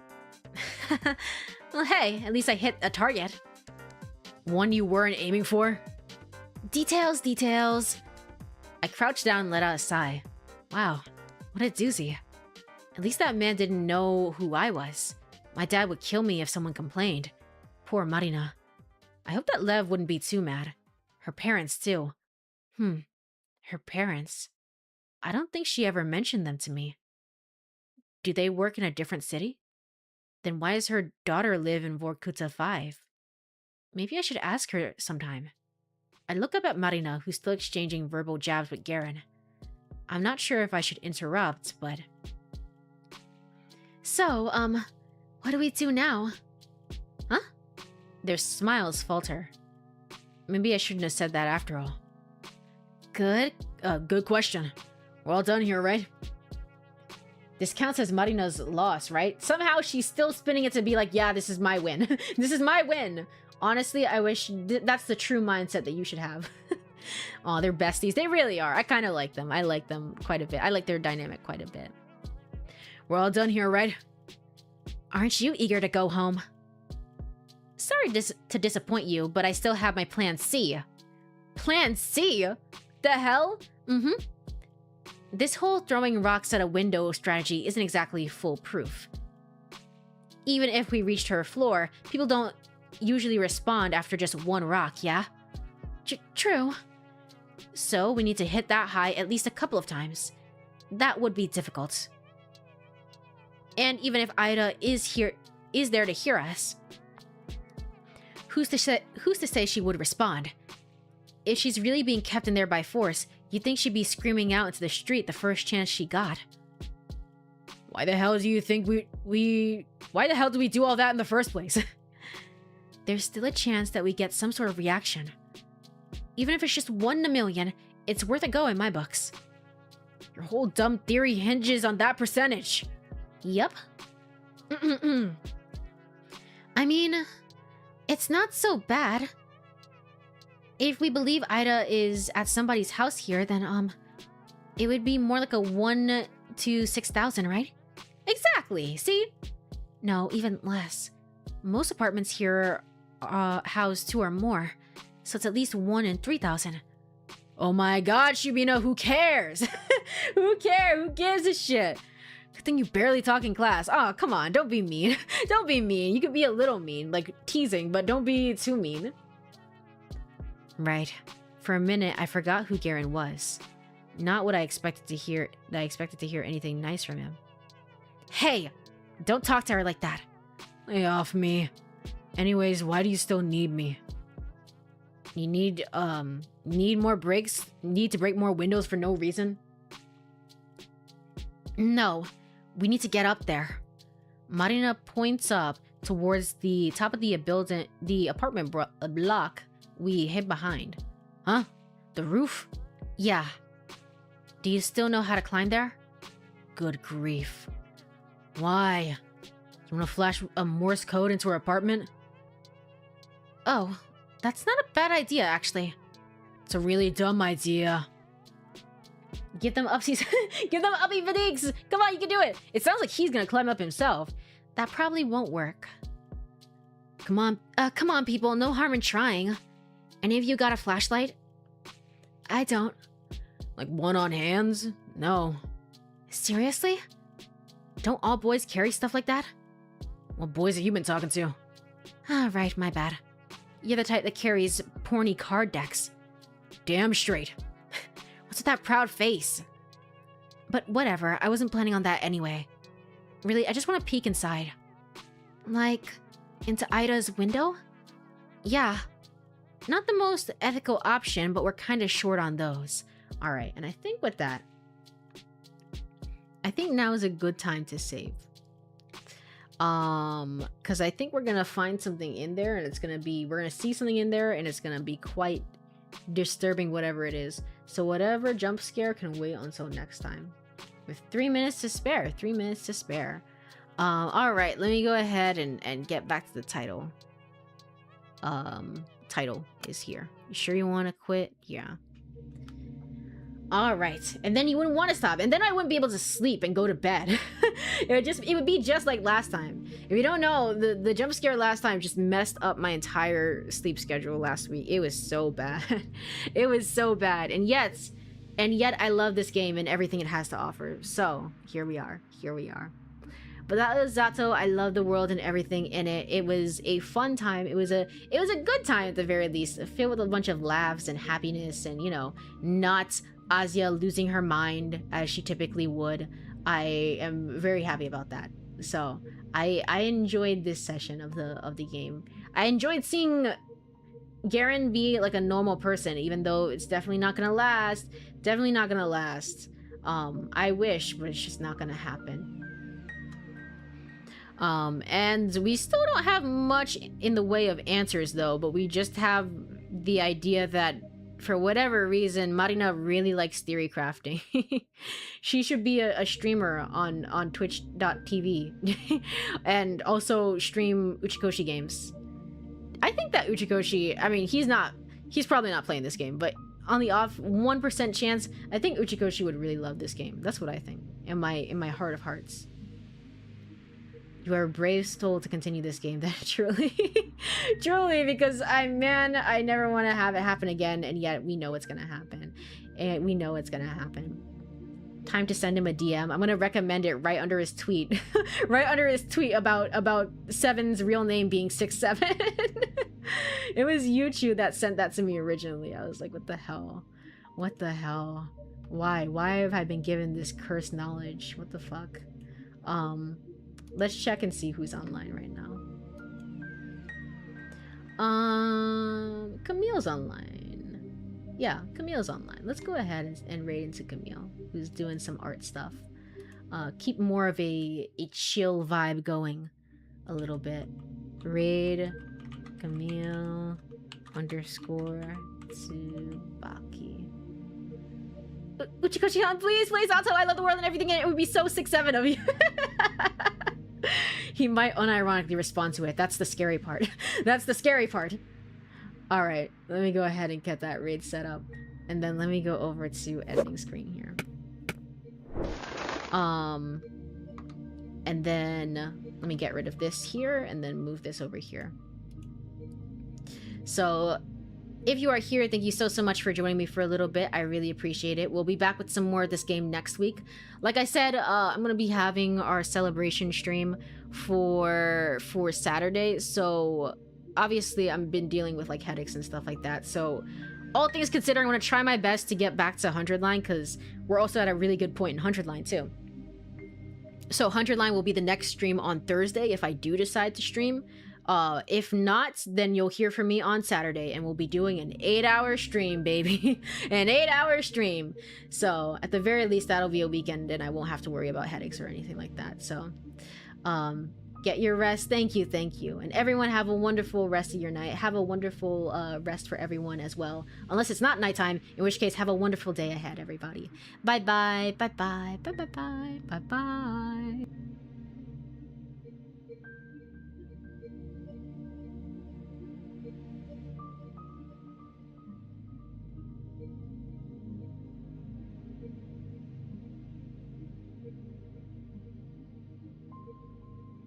Speaker 3: Well, hey, at least I hit a target.
Speaker 2: One you weren't aiming for?
Speaker 3: Details, details.
Speaker 2: I crouched down and let out a sigh. Wow, what a doozy. At least that man didn't know who I was. My dad would kill me if someone complained. Poor Marina. I hope that Lev wouldn't be too mad. Her parents, too. Her parents. I don't think she ever mentioned them to me. Do they work in a different city? Then why does her daughter live in Vorkuta 5? Maybe I should ask her sometime. I look up at Marina, who's still exchanging verbal jabs with Garen. I'm not sure if I should interrupt, but...
Speaker 3: So, what do we do now?
Speaker 2: Huh? Their smiles falter. Maybe I shouldn't have said that after all. Good question. We're all done here, right? This counts as Marina's loss, right? Somehow she's still spinning it to be like, yeah, this is my win. This is my win. Honestly, I wish that's the true mindset that you should have. Aw, they're besties. They really are. I kind of like them. I like them quite a bit. I like their dynamic quite a bit. We're all done here, right?
Speaker 3: Aren't you eager to go home? Sorry to disappoint you, but I still have my plan C.
Speaker 2: Plan C? The hell?
Speaker 3: This whole throwing rocks at a window strategy isn't exactly foolproof. even if we reached her floor, people don't usually respond after just one rock, yeah? True. So we need to hit that high at least a couple of times. That would be difficult. And even if Ida is there to hear us, who's to say she would respond? If she's really being kept in there by force, you'd think she'd be screaming out into the street the first chance she got. Why the hell do you think why the hell do we do all that in the first place? There's still a chance that we get some sort of reaction. Even if it's just 1 in a million, it's worth a go in my books. Your whole dumb theory hinges on that percentage. Yep. I mean, it's not so bad. If we believe Ida is at somebody's house here, then, it would be more like a 1 to 6,000, right? Exactly, see? No, even less. Most apartments here house 2 or more, so it's at least 1 in 3,000. Oh my god, Shubino, who cares? Who cares? Who gives a shit? Good thing you barely talk in class. Oh, come on, don't be mean. Don't be mean. You could be a little mean, like teasing, but don't be too mean. Right. For a minute, I forgot who Garen was. Not what I expected to hear. I expected to hear anything nice from him. Hey, don't talk to her like that. Lay off me. Anyways, why do you still need me? You need more breaks? Need to break more windows for no reason? No, we need to get up there. Marina points up towards the top of the building, the apartment block we hid behind. Huh? The roof? Yeah. Do you still know how to climb there? Good grief. Why? You want to flash a Morse code into her apartment? Oh, that's not a bad idea, actually. It's a really dumb idea. Give them upsies. Give them uppy fatigues. Come on, you can do it. It sounds like he's gonna climb up himself. That probably won't work. Come on, people. No harm in trying. Any of you got a flashlight? I don't. Like one on hands? No. Seriously? Don't all boys carry stuff like that? What boys have you been talking to? Ah, right, my bad. You're the type that carries porny card decks. Damn straight. What's with that proud face? But whatever, I wasn't planning on that anyway. Really, I just want to peek inside. Like, into Ida's window? Yeah. Not the most ethical option, but we're kind of short on those. Alright, and I think with that, I think now is a good time to save. Because I think we're gonna find something in there, and it's gonna be, we're gonna see something in there, and it's gonna be quite disturbing, whatever it is. So whatever jump scare can wait until next time. With 3 minutes to spare. 3 minutes to spare. Alright, let me go ahead and get back to the title. Title is here. You sure you want to quit? Yeah. Alright, and then you wouldn't want to stop, and then I wouldn't be able to sleep and go to bed. it would be just like last time. If you don't know, the jump scare last time just messed up my entire sleep schedule last week. It was so bad. It was so bad, and yet I love this game and everything it has to offer. So here we are. But that was Zato. I love the world and everything in it. It was a fun time. It was a good time at the very least, filled with a bunch of laughs and happiness, and you know, not Azia losing her mind as she typically would. I am very happy about that. So I enjoyed this session of the game. I enjoyed seeing Garen be like a normal person, even though it's definitely not gonna last. Definitely not gonna last. I wish, but it's just not gonna happen. And we still don't have much in the way of answers though, but we just have the idea that for whatever reason, Marina really likes theory crafting. She should be a streamer on twitch.tv and also stream Uchikoshi games. I think that Uchikoshi, I mean, he's probably not playing this game, but on the off 1% chance, I think Uchikoshi would really love this game. That's what I think in my heart of hearts. You are a brave soul to continue this game, then truly. Truly, because I never want to have it happen again, and yet we know it's gonna happen. And we know it's gonna happen.
Speaker 2: Time to send him a DM. I'm gonna recommend it right under his tweet. Right under his tweet about Seven's real name being 67. It was YouTube that sent that to me originally. I was like, what the hell? What the hell? Why? Why have I been given this cursed knowledge? What the fuck? Let's check and see who's online right now. Camille's online. Yeah, Camille's online. Let's go ahead and raid into Camille, who's doing some art stuff. Keep more of a chill vibe going a little bit. Raid Camille _ Tsubaki. Uchikoshi-han, please, please, Zato, I love the world and everything, and it would be so 6'7" of you. He might unironically respond to it. That's the scary part. That's the scary part. Alright, let me go ahead and get that raid set up. And then let me go over to editing screen here. And then let me get rid of this here and then move this over here. So if you are here, thank you so much for joining me for a little bit. I really appreciate it. We'll be back with some more of this game next week. Like I said, I'm gonna be having our celebration stream for Saturday. So obviously I've been dealing with like headaches and stuff like that. So all things considered, I'm gonna try my best to get back to 100 line because we're also at a really good point in 100 line too. So 100 line will be the next stream on Thursday if I do decide to stream. If not, then you'll hear from me on Saturday and we'll be doing an 8-hour stream, baby. An 8-hour stream. So at the very least, that'll be a weekend and I won't have to worry about headaches or anything like that. So, get your rest. Thank you. Thank you. And everyone have a wonderful rest of your night. Have a wonderful, rest for everyone as well. Unless it's not nighttime, in which case, have a wonderful day ahead, everybody. Bye-bye. Bye-bye. Bye-bye. Bye-bye.